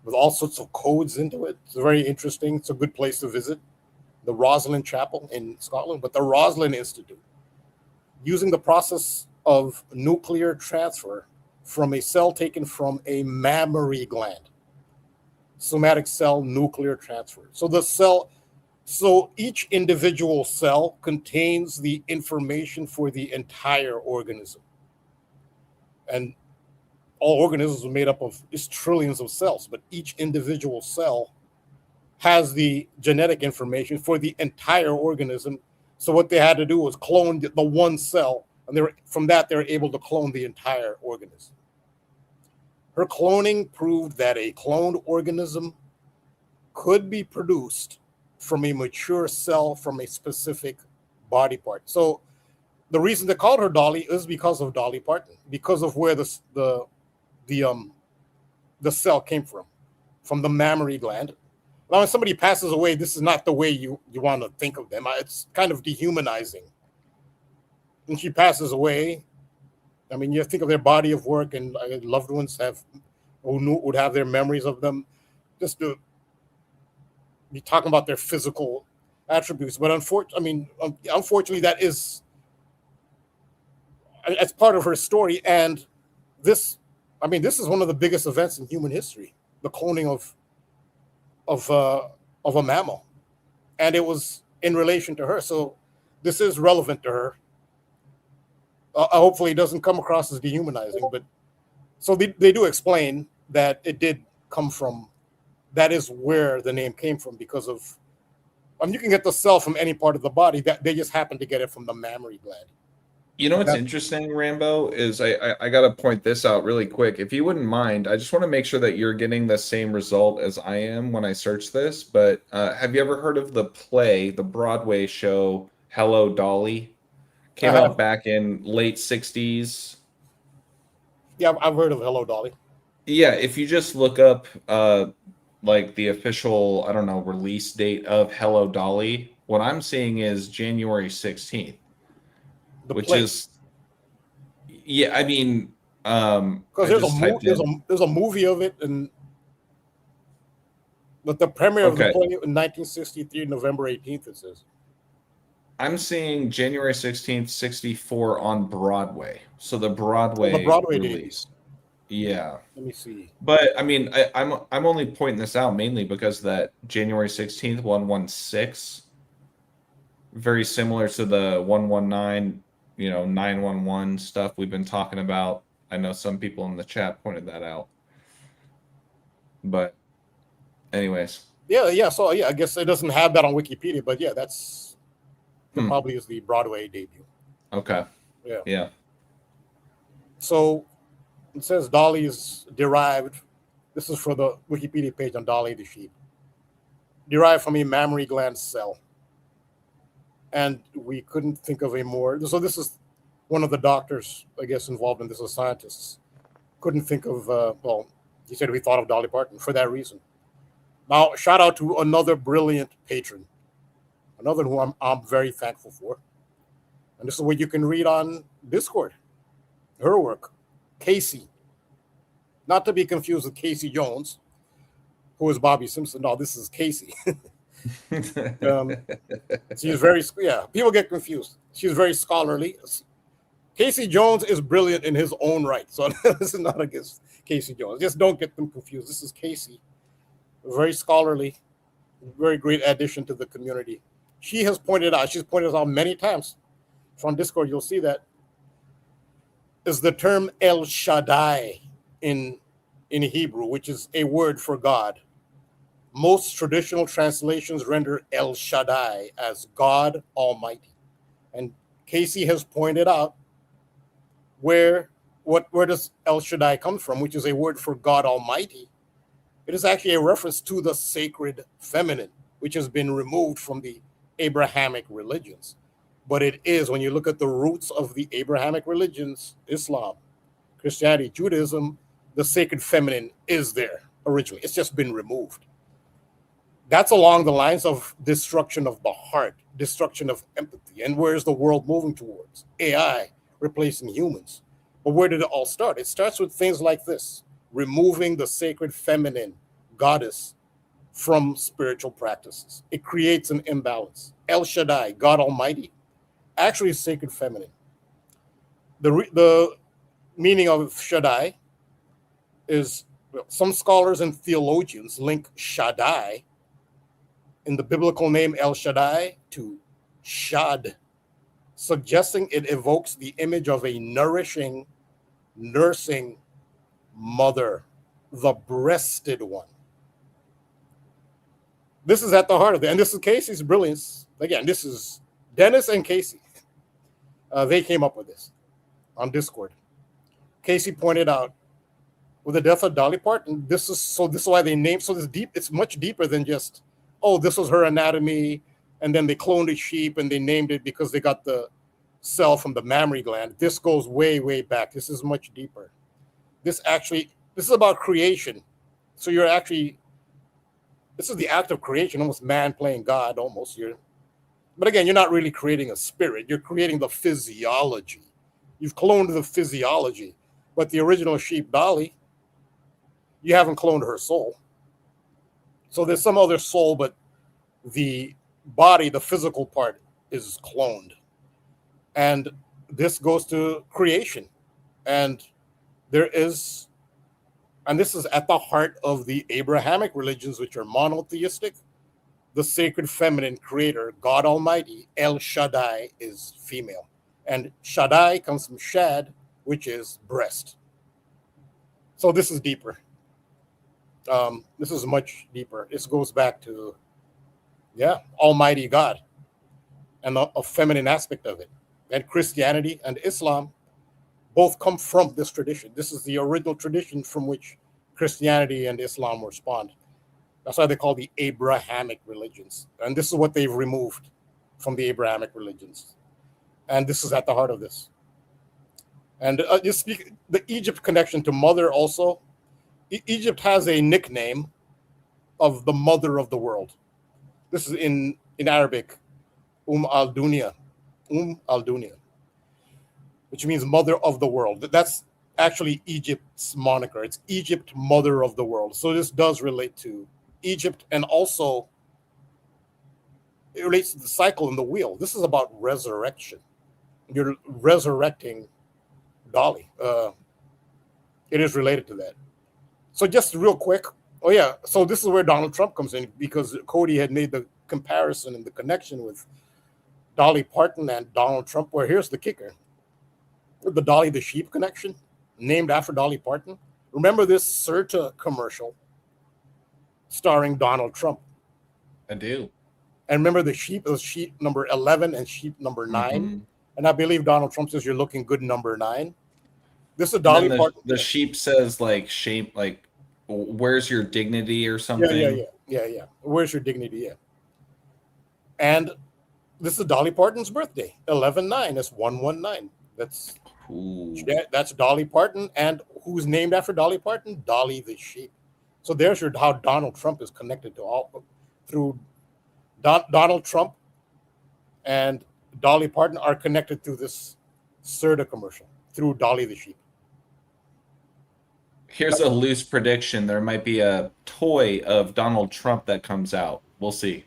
with all sorts of codes into it. It's very interesting. It's a good place to visit. The Rosslyn Chapel in Scotland, but the Rosslyn Institute, using the process of nuclear transfer from a cell taken from a mammary gland. Somatic cell nuclear transfer. So each individual cell contains the information for the entire organism. And all organisms are made up of trillions of cells, but each individual cell has the genetic information for the entire organism. So what they had to do was clone the one cell, and from that they were able to clone the entire organism. Her cloning proved that a cloned organism could be produced from a mature cell from a specific body part. So the reason they called her Dolly is because of Dolly Parton, because of where the cell came from the mammary gland. Now, when somebody passes away, this is not the way you want to think of them. It's kind of dehumanizing. When she passes away, I mean, you think of their body of work, and loved ones would have their memories of them. Just to be talking about their physical attributes, but unfortunately, that is as part of her story. And this is one of the biggest events in human history: the cloning of a mammal, and it was in relation to her. So this is relevant to her. Hopefully it doesn't come across as dehumanizing, but so they do explain that it did come from, that is where the name came from, because of, you can get the cell from any part of the body, that they just happen to get it from the mammary gland. You know what's interesting, Rambo, is I got to point this out really quick. If you wouldn't mind, I just want to make sure that you're getting the same result as I am when I search this. But have you ever heard of the Broadway show, Hello, Dolly? Came out back in late 60s. Yeah, I've heard of Hello, Dolly. Yeah, if you just look up like the official, I don't know, release date of Hello, Dolly, what I'm seeing is January 16th. Is, yeah, I mean, because there's a movie of it, but the premiere of the play in 1963, November 18th, it says. I'm seeing January 16th, 64 on Broadway. So the Broadway release. Yeah. Let me see. But I mean, I'm only pointing this out mainly because that January 16th 116, very similar to the 119, 911 stuff we've been talking about. I know some people in the chat pointed that out. But anyways. Yeah. So yeah, I guess it doesn't have that on Wikipedia, but yeah, that probably is the Broadway debut. Okay. Yeah. Yeah. So it says Dolly is derived. This is for the Wikipedia page on Dolly the sheep. Derived from a mammary gland cell. And we couldn't think of a more. So this is one of the doctors, I guess, involved in this, as scientists. Couldn't think of, well, he said we thought of Dolly Parton for that reason. Now, shout out to another brilliant patron, another who I'm very thankful for. And this is what you can read on Discord. Her work, Casey. Not to be confused with Casey Jones, who is Bobby Simpson. No, this is Casey. She's very, people get confused. She's very scholarly. Casey Jones is brilliant in his own right. So this is not against Casey Jones. Just don't get them confused. This is Casey. Very scholarly, very great addition to the community. She's pointed out many times from Discord, you'll see that, is the term El Shaddai in Hebrew, which is a word for God. Most traditional translations render El Shaddai as God Almighty. And Casey has pointed out where does El Shaddai come from, which is a word for God Almighty. It is actually a reference to the sacred feminine, which has been removed from the Abrahamic religions. But it is, when you look at the roots of the Abrahamic religions, Islam, Christianity, Judaism, the sacred feminine is there originally. It's just been removed. That's along the lines of destruction of the heart, destruction of empathy. And where's the world moving towards? AI replacing humans. But where did it all start? It starts with things like this: removing the sacred feminine goddess from spiritual practices. It creates an imbalance. El Shaddai, God Almighty, actually sacred feminine. The meaning of Shaddai is, some scholars and theologians link Shaddai in the biblical name El Shaddai to Shad, suggesting it evokes the image of a nourishing, nursing mother, the breasted one. This is at the heart of it. And this is Casey's brilliance. Again, this is Dennis and Casey. They came up with this on Discord. Casey pointed out, with the death of Dolly Parton, this is why they named, so this deep, it's much deeper than just, oh, this was her anatomy, and then they cloned a sheep and they named it because they got the cell from the mammary gland. This goes way, way back. This is much deeper. This is about creation. So this is the act of creation, almost man playing God, almost. But again, you're not really creating a spirit. You're creating the physiology. You've cloned the physiology. But the original sheep, Dolly, you haven't cloned her soul. So there's some other soul, but the body, the physical part, is cloned. And this goes to creation. And this is at the heart of the Abrahamic religions, which are monotheistic. The sacred feminine creator, God Almighty, El Shaddai, is female. And Shaddai comes from Shad, which is breast. So this is deeper. This is much deeper. This goes back to, Almighty God and a feminine aspect of it. And Christianity and Islam both come from this tradition. This is the original tradition from which Christianity and Islam were spawned. That's why they call the Abrahamic religions. And this is what they've removed from the Abrahamic religions. And this is at the heart of this. And the Egypt connection to mother also. Egypt has a nickname of the mother of the world. This is in Arabic, al-Dunya, which means mother of the world. That's actually Egypt's moniker. It's Egypt, mother of the world. So this does relate to Egypt, and also it relates to the cycle and the wheel. This is about resurrection. You're resurrecting Dolly. It is related to that. So just real quick. So this is where Donald Trump comes in, because KODI had made the comparison and the connection with Dolly Parton and Donald Trump, where here's the kicker. The Dolly the sheep connection, named after Dolly Parton. Remember this Serta commercial starring Donald Trump. I do. And remember the sheep, it was sheep number 11 and sheep number 9. Mhm. And I believe Donald Trump says you're looking good number 9. This is And Dolly then Parton. the sheep says like shape like where's your dignity or Yeah, something. yeah. Where's your dignity? Yeah. And this is Dolly Parton's birthday. 11/9. That's 119. Ooh. That's Dolly Parton, and who's named after Dolly Parton? Dolly the sheep. So there's your how Donald Trump is connected to all through Donald Trump and Dolly Parton are connected through this Serta commercial through Dolly the sheep. Here's a loose prediction. There might be a toy of Donald Trump that comes out. We'll see.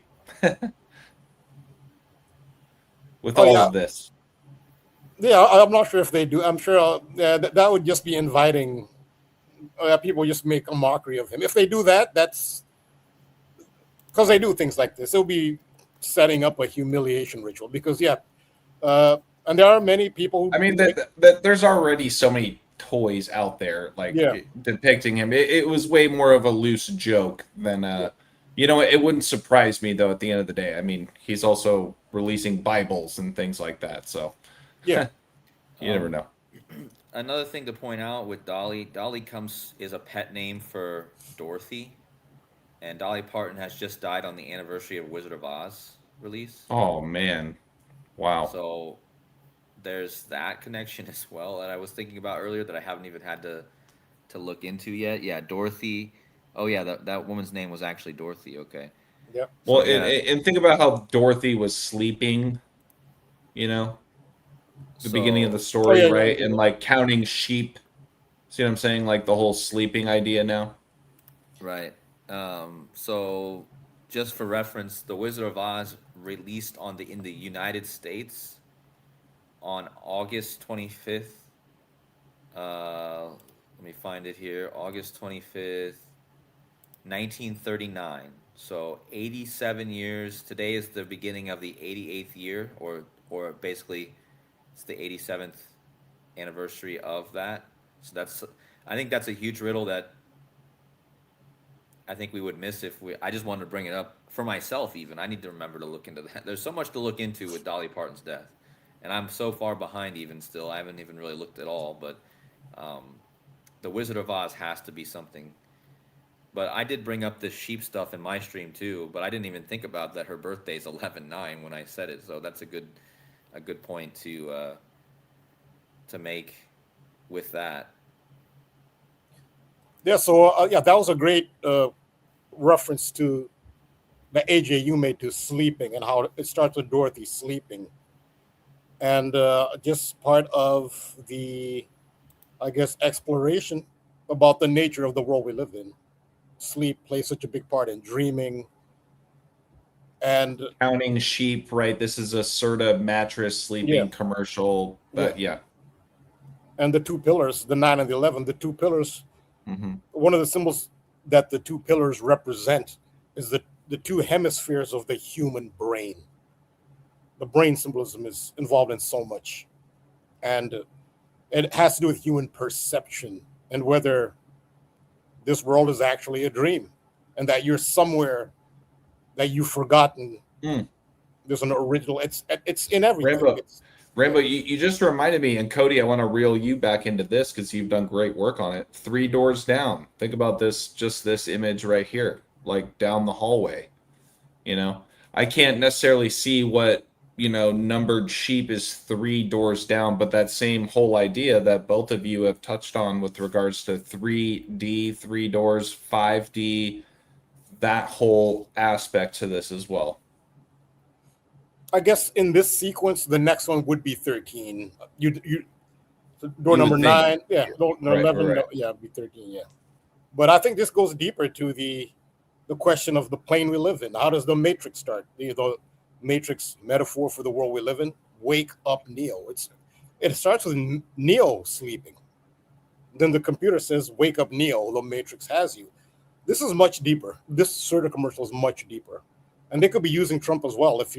With all of this. Yeah, I'm not sure if they do. I'm sure that would just be inviting people just make a mockery of him. If they do that, that's because they do things like this. It'll be setting up a humiliation ritual because, and there are many people who. I mean, there's already so many toys out there like depicting him. It was way more of a loose joke than it wouldn't surprise me though at the end of the day. I mean, he's also releasing Bibles and things like that, so yeah. You never know. Another thing to point out with Dolly is a pet name for Dorothy, and Dolly Parton has just died on the anniversary of Wizard of Oz release. Oh man, wow. So there's that connection as well that I was thinking about earlier that I haven't even had to look into yet. Yeah, Dorothy. Oh yeah, that woman's name was actually Dorothy. Okay. Yeah. Well, and think about how Dorothy was sleeping, the beginning of the story, right? And like counting sheep. See what I'm saying? Like the whole sleeping idea now. Right. So just for reference, The Wizard of Oz released in the United States on August 25th. Let me find it here. August 25th, 1939. So 87 years. Today is the beginning of the 88th year, or basically it's the 87th anniversary of that. So I think that's a huge riddle that I think we would miss I just wanted to bring it up for myself even. I need to remember to look into that. There's so much to look into with Dolly Parton's death. And I'm so far behind even still. I haven't even really looked at all, but The Wizard of Oz has to be something. But I did bring up this sheep stuff in my stream too, but I didn't even think about that her birthday's 11/9 when I said it. So that's a good point to make with that. Yeah, so that was a great reference to the AJ you made to sleeping and how it starts with Dorothy sleeping. And just part of the, I guess, exploration about the nature of the world we live in. Sleep plays such a big part in dreaming. And counting sheep, right? This is a Serta mattress sleeping commercial. But and the two pillars, the 9 and the 11, the two pillars. Mm-hmm. One of the symbols that the two pillars represent is the two hemispheres of the human brain. The brain symbolism is involved in so much, and it has to do with human perception and whether this world is actually a dream and that you're somewhere that you've forgotten. There's an original. It's in everything. Rambo, you just reminded me, and Cody, I want to reel you back into this because you've done great work on it. 3 doors down. Think about this image right here, like down the hallway. I can't necessarily see what, numbered sheep is 3 doors down, but that same whole idea that both of you have touched on with regards to 3D, 3 doors, 5D, that whole aspect to this as well. I guess in this sequence, the next one would be 13. Door number 9, door 11, right. It'd be 13, yeah. But I think this goes deeper to the question of the plane we live in. How does the Matrix start? The Matrix metaphor for the world we live in. Wake up, Neo. It starts with Neo sleeping. Then the computer says, "Wake up, Neo. The Matrix has you." This is much deeper. This sort of commercial is much deeper, and they could be using Trump as well if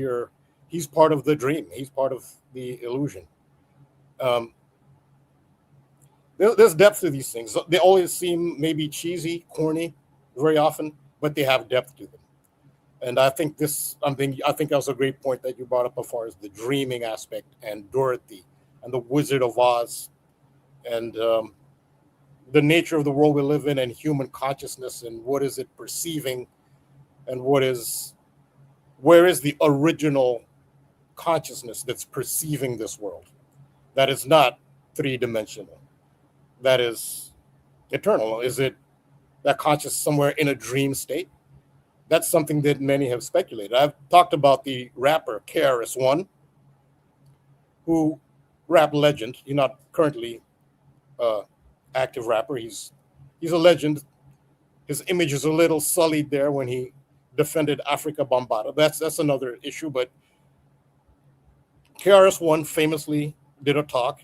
he's part of the dream. He's part of the illusion. There's depth to these things. They always seem maybe cheesy, corny, very often, but they have depth to them. And I think that was a great point that you brought up as far as the dreaming aspect and Dorothy and the Wizard of Oz and the nature of the world we live in and human consciousness and what is it perceiving and where is the original consciousness that's perceiving this world that is not three-dimensional, that is eternal. Is it that conscious somewhere in a dream state? That's something that many have speculated. I've talked about the rapper KRS-One, who rap legend. He's not currently active rapper. He's a legend. His image is a little sullied there when he defended Africa Bambaataa. That's another issue. But KRS-One famously did a talk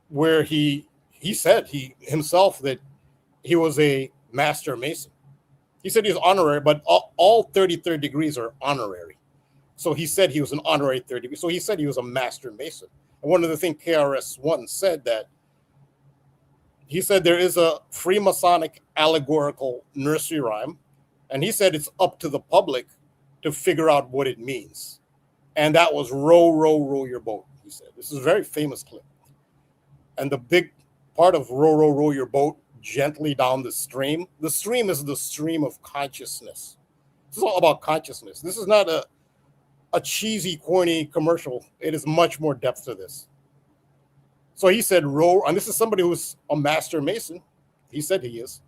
where he said himself that he was a master mason. He said he was honorary, but all 33rd degrees are honorary. So he said he was an honorary third degree. So he said he was a master mason. And one of the things KRS-One said that he said there is a Freemasonic allegorical nursery rhyme, and he said it's up to the public to figure out what it means. And that was row, row, row your boat, he said. This is a very famous clip. And the big part of row, row, row your boat gently down the stream. The stream is the stream of consciousness. This is all about consciousness. This is not a cheesy, corny commercial. It is much more depth to this. So he said, row, and this is somebody who's a master mason. He said he is.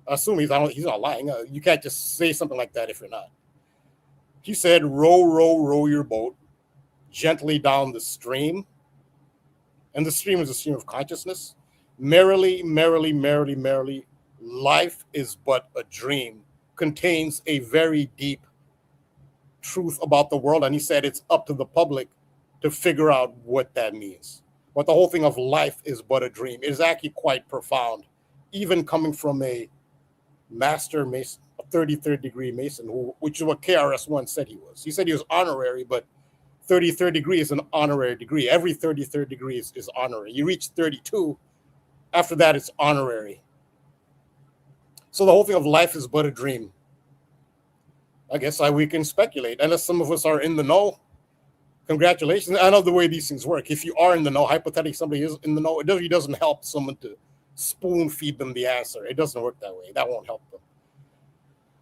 I assume he's not lying. You can't just say something like that if you're not. He said, row, row, row your boat gently down the stream. And the stream is a stream of consciousness. Merrily, merrily, merrily, merrily, life is but a dream, contains a very deep truth about the world. And he said it's up to the public to figure out what that means. But the whole thing of life is but a dream is actually quite profound, even coming from a master mason, a 33rd degree mason, which is what KRS-One said he was. He said he was honorary, but 33rd degree is an honorary degree. Every 33rd degree is honorary. You reach 32, after that it's honorary. So the whole thing of life is but a dream. I guess we can speculate, unless some of us are in the know. Congratulations. I know the way these things work. If you are in the know, hypothetically somebody is in the know, it doesn't help someone to spoon feed them the answer. It doesn't work that way. That won't help them.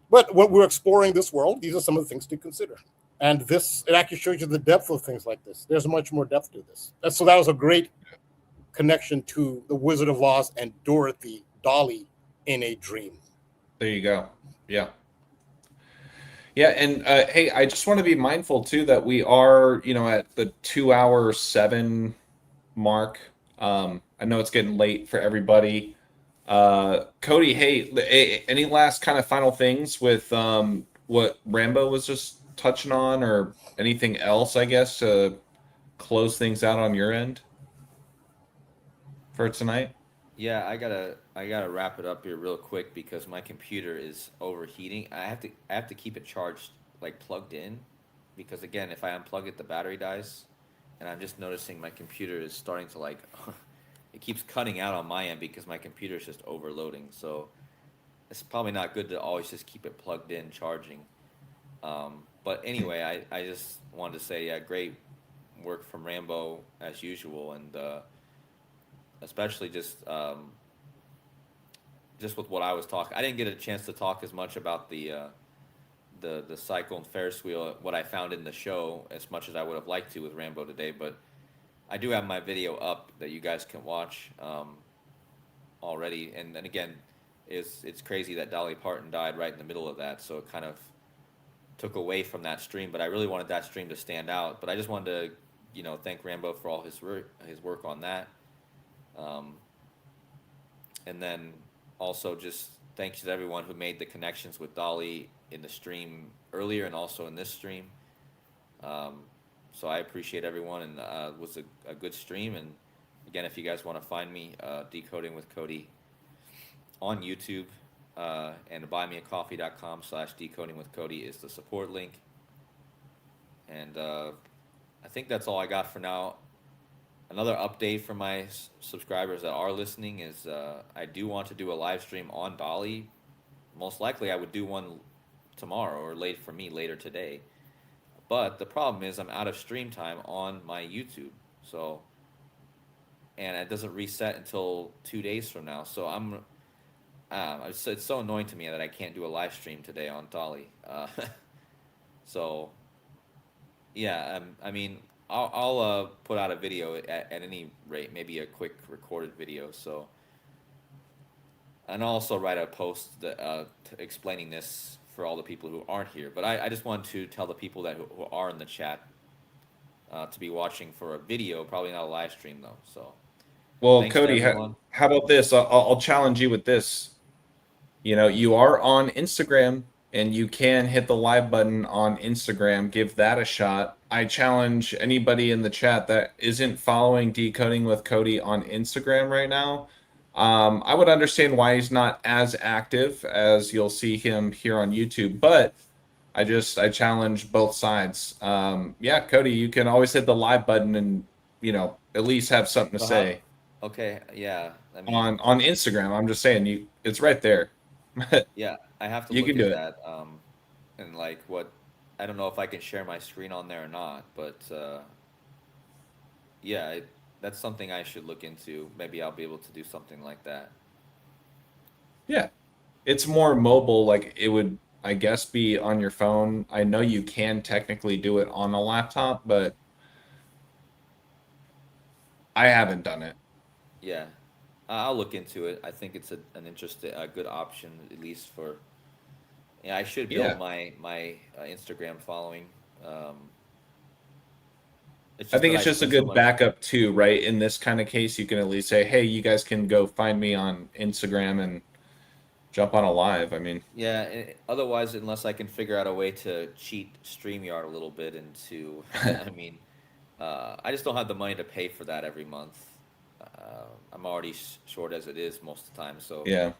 But when we're exploring this world, these are some of the things to consider. And it actually shows you the depth of things like this. There's much more depth to this. So that was a great connection to the Wizard of Oz and Dorothy, Dolly in a dream. There you go. Yeah. Yeah, and hey, I just want to be mindful too that we are, at the 2:07 mark. I know it's getting late for everybody. Kodi, hey, any last kind of final things with what Rambo was just touching on, or anything else, I guess, to close things out on your end for tonight? Yeah, I gotta wrap it up here real quick because my computer is overheating. I have to keep it charged, like plugged in, because again, if I unplug it, the battery dies, and I'm just noticing my computer is starting to it keeps cutting out on my end because my computer is just overloading. So it's probably not good to always just keep it plugged in charging. But anyway, I just wanted to say, yeah, great work from Rambo as usual, and especially just with what I was talking. I didn't get a chance to talk as much about the cycle and Ferris wheel, what I found in the show, as much as I would have liked to with Rambo today. But I do have my video up that you guys can watch already. And then again, it's crazy that Dolly Parton died right in the middle of that, so it kind of took away from that stream. But I really wanted that stream to stand out. But I just wanted to, thank Rambo for all his work on that. And then also just thanks to everyone who made the connections with Dolly in the stream earlier and also in this stream. So I appreciate everyone, and it was a good stream. And again, if you guys want to find me, Decoding with Kodi on YouTube, and buymeacoffee.com/decoding with Kodi is the support link. And I think that's all I got for now. Another update for my subscribers that are listening is I do want to do a live stream on Dolly most likely I would do one tomorrow or late for me later today. But the problem is I'm out of stream time on my YouTube. So, and it doesn't reset until 2 days from now. So it's so annoying to me that I can't do a live stream today on Dolly. So, yeah, I mean, I'll put out a video at any rate, maybe a quick recorded video. So, and I'll also write a post explaining this for all the people who aren't here. But I just want to tell the people who are in the chat to be watching for a video, probably not a live stream though. So, Well, thanks to Cody, everyone. how about this? I'll challenge you with this. You know, you are on Instagram and you can hit the live button on Instagram. Give that a shot. I challenge anybody in the chat that isn't following Decoding with Cody on Instagram right now. I would understand why he's not as active as you'll see him here on YouTube, but I challenge both sides. Yeah, Cody, you can always hit the live button and, you know, at least have something to say. Okay, yeah. I mean, On Instagram, I'm just saying, it's right there. yeah, I have to You look can at do it. that. And like I don't know if I can share my screen on there or not, but yeah, that's something I should look into. Maybe I'll be able to do something like that. Yeah, it's more mobile. Like it would, I guess, be on your phone. I know you can technically do it on a laptop, but I haven't done it. Yeah, I'll look into it. I think it's a good option, at least for. Yeah, I should build Yeah. my Instagram following. It's I just think that it's just a spend so good much. backup too, right? In this kind of case, you can at least say, "Hey, you guys can go find me on Instagram and jump on a live." I mean, Yeah, otherwise, unless I can figure out a way to cheat StreamYard a little bit I mean, I just don't have the money to pay for that every month. I'm already short as it is most of the time, so yeah.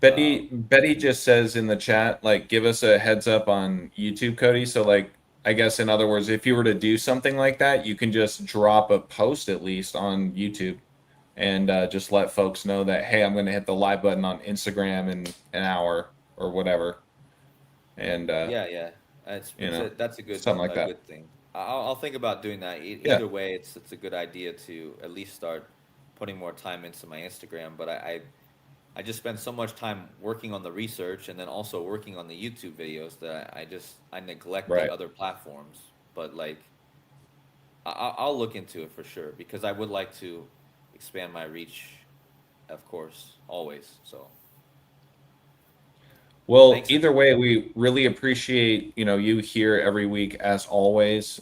um, Betty just says in the chat, like, give us a heads up on YouTube, Cody. So, like, I guess in other words, if you were to do something like that, you can just drop a post at least on YouTube and just let folks know that, hey, I'm going to hit the live button on Instagram in an hour or whatever, and yeah, that's something like a that. good thing. I'll think about doing that. Yeah, Either way, it's a good idea to at least start putting more time into my Instagram. But I just spend so much time working on the research and then also working on the YouTube videos that I neglect the right. other platforms. But like I'll look into it for sure because I would like to expand my reach, of course, always. So Well, thanks. either way, we really appreciate, you here every week as always.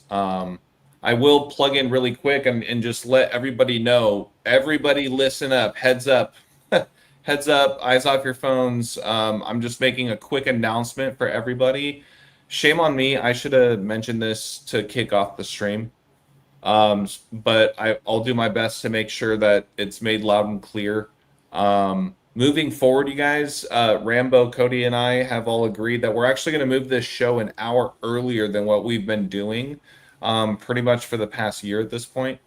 I will plug in really quick and just let everybody know. Everybody listen up, heads up. Heads up, eyes off your phones. I'm just making a quick announcement for everybody. Shame on me. I should have mentioned this to kick off the stream. But I'll do my best to make sure that it's made loud and clear. Moving forward, you guys, Rambo, Cody, and I have all agreed that we're actually going to move this show an hour earlier than what we've been doing, pretty much for the past year at this point.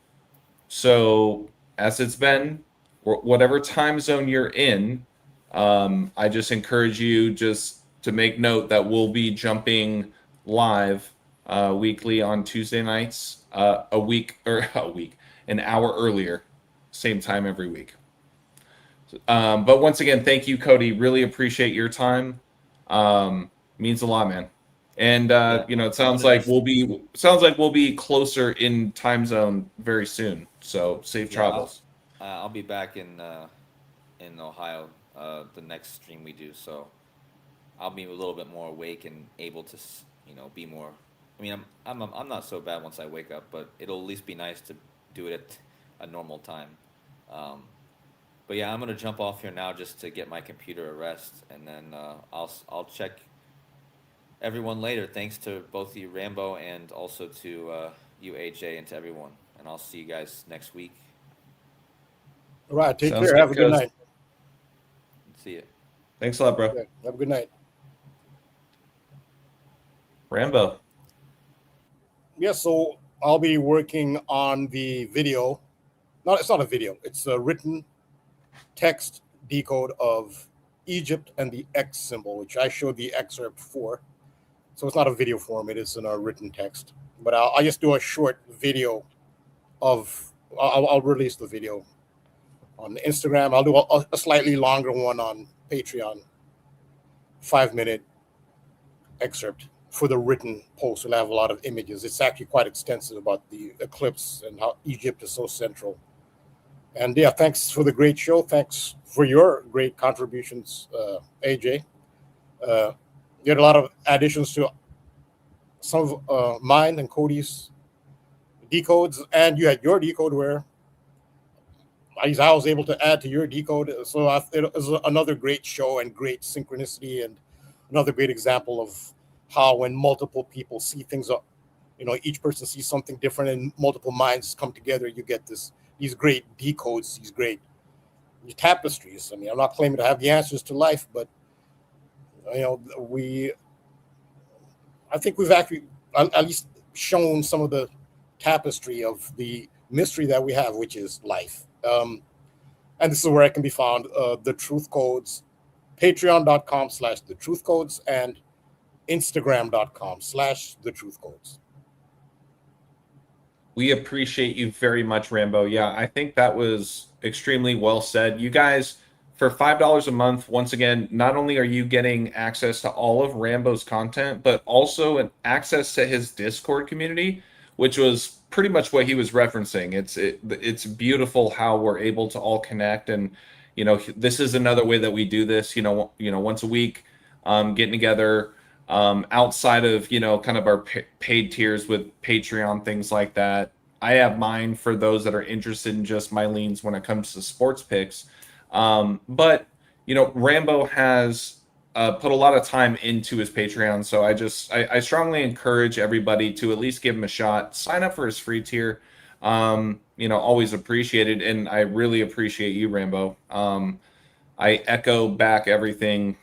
So, as it's been, whatever time zone you're in, I just encourage you just to make note that we'll be jumping live weekly on Tuesday nights, an hour earlier, same time every week. But once again, thank you, Cody. Really appreciate your time. Means a lot, man. And Yeah, it I'm sounds gonna like be we'll be closer in time zone very soon. So safe yeah travels. I'll be back in Ohio the next stream we do. So I'll be a little bit more awake and able to be more. I mean, I'm not so bad once I wake up, but it'll at least be nice to do it at a normal time. But yeah, I'm gonna jump off here now just to get my computer a rest, and then I'll check everyone later. Thanks to both you, Rambo, and also to you, AJ, and to everyone. And I'll see you guys next week. All right. Take Sounds care. Have a good Coach. night. See you. Thanks a lot, bro. Yeah, have a good night. Rambo. Yeah, so I'll be working on the video. No, it's not a video. It's a written text decode of Egypt and the X symbol, which I showed the excerpt for. So it's not a video form; it is in a written text. But I'll just do a short video of. I'll release the video on Instagram. I'll do a slightly longer one on Patreon. 5-minute excerpt for the written post. It'll have a lot of images. It's actually quite extensive about the eclipse and how Egypt is so central. And yeah, thanks for the great show. Thanks for your great contributions, AJ. You had a lot of additions to some of mine and Cody's decodes, and you had your decode where I was able to add to your decode. So it was another great show and great synchronicity, and another great example of how when multiple people see things, each person sees something different and multiple minds come together, you get these great decodes, these great tapestries. I mean, I'm not claiming to have the answers to life, but I think we've actually at least shown some of the tapestry of the mystery that we have, which is life. And this is where it can be found, the Truth Codes, patreon.com/the Truth Codes, and instagram.com/the Truth Codes. We appreciate you very much, Rambo. Yeah, I think that was extremely well said. You guys, for $5 a month, once again, not only are you getting access to all of Rambo's content, but also an access to his Discord community, which was pretty much what he was referencing. It's beautiful how we're able to all connect, and this is another way that we do this. Once a week, getting together. Outside of kind of our paid tiers with Patreon, things like that. I have mine for those that are interested in just my leans when it comes to sports picks. But Rambo has put a lot of time into his Patreon, so I strongly encourage everybody to at least give him a shot. Sign up for his free tier. Always appreciated, and I really appreciate you, Rambo. I echo back everything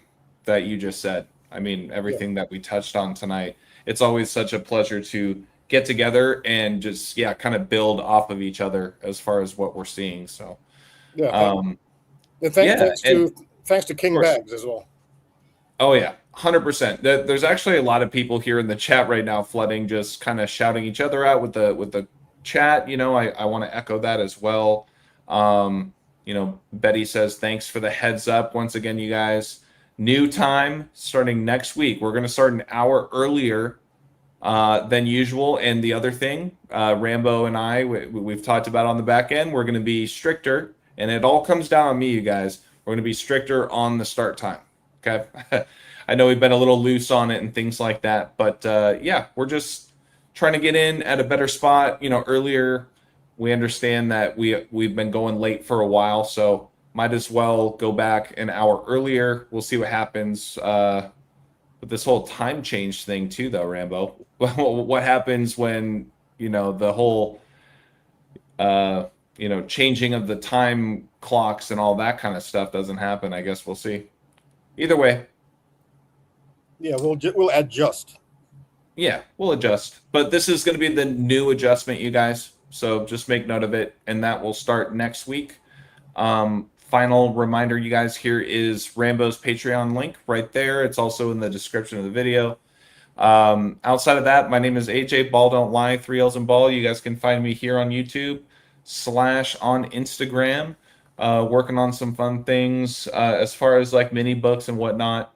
that you just said. I mean, everything that we touched on tonight. It's always such a pleasure to get together and just, kind of build off of each other as far as what we're seeing. So, thanks to King Bags as well. Oh yeah, 100%. There's actually a lot of people here in the chat right now flooding, just kind of shouting each other out with the chat. I want to echo that as well. Betty says, thanks for the heads up. Once again, you guys. New time starting next week. We're going to start an hour earlier than usual. And the other thing, Rambo and I, we've talked about on the back end, we're going to be stricter. And it all comes down on me, you guys. We're going to be stricter on the start time. Okay. I know we've been a little loose on it and things like that. But we're just trying to get in at a better spot. Earlier, we understand that we've been going late for a while. So might as well go back an hour earlier. We'll see what happens with this whole time change thing too, though, Rambo. What happens when, the whole, changing of the time clocks and all that kind of stuff doesn't happen? I guess we'll see. Either way. Yeah, we'll adjust. Yeah, we'll adjust. But this is going to be the new adjustment, you guys. So just make note of it, and that will start next week. Final reminder, you guys, here is Rambo's Patreon link right there. It's also in the description of the video. Outside of that, my name is AJ, Balll Don't Lie, 3 L's and Ball. You guys can find me here on YouTube / on Instagram, working on some fun things as far as like mini books and whatnot.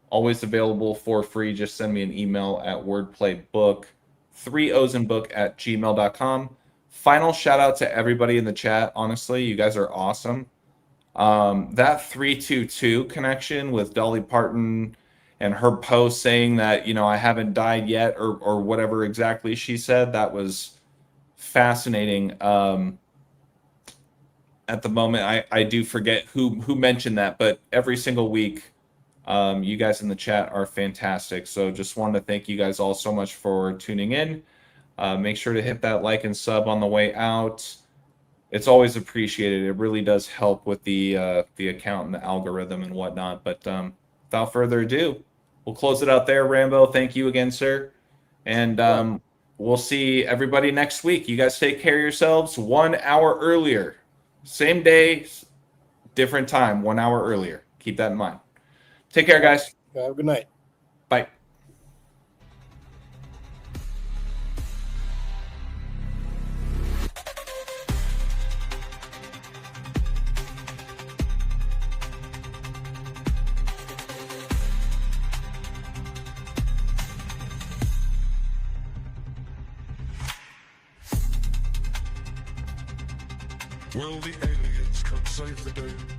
Always available for free. Just send me an email at wordplaybook, 3 O's and book @gmail.com. Final shout out to everybody in the chat. Honestly, you guys are awesome. That 322 connection with Dolly Parton and her post saying that, I haven't died yet or whatever exactly she said, that was fascinating. At the moment, I do forget who mentioned that, but every single week, you guys in the chat are fantastic. So just wanted to thank you guys all so much for tuning in. Make sure to hit that like and sub on the way out. It's always appreciated. It really does help with the account and the algorithm and whatnot. But without further ado, we'll close it out there. Rambo, thank you again, sir. And we'll see everybody next week. You guys take care of yourselves. 1 hour earlier. Same day, different time, 1 hour earlier. Keep that in mind. Take care, guys. Have a good night. Bye. Will the aliens come save the day?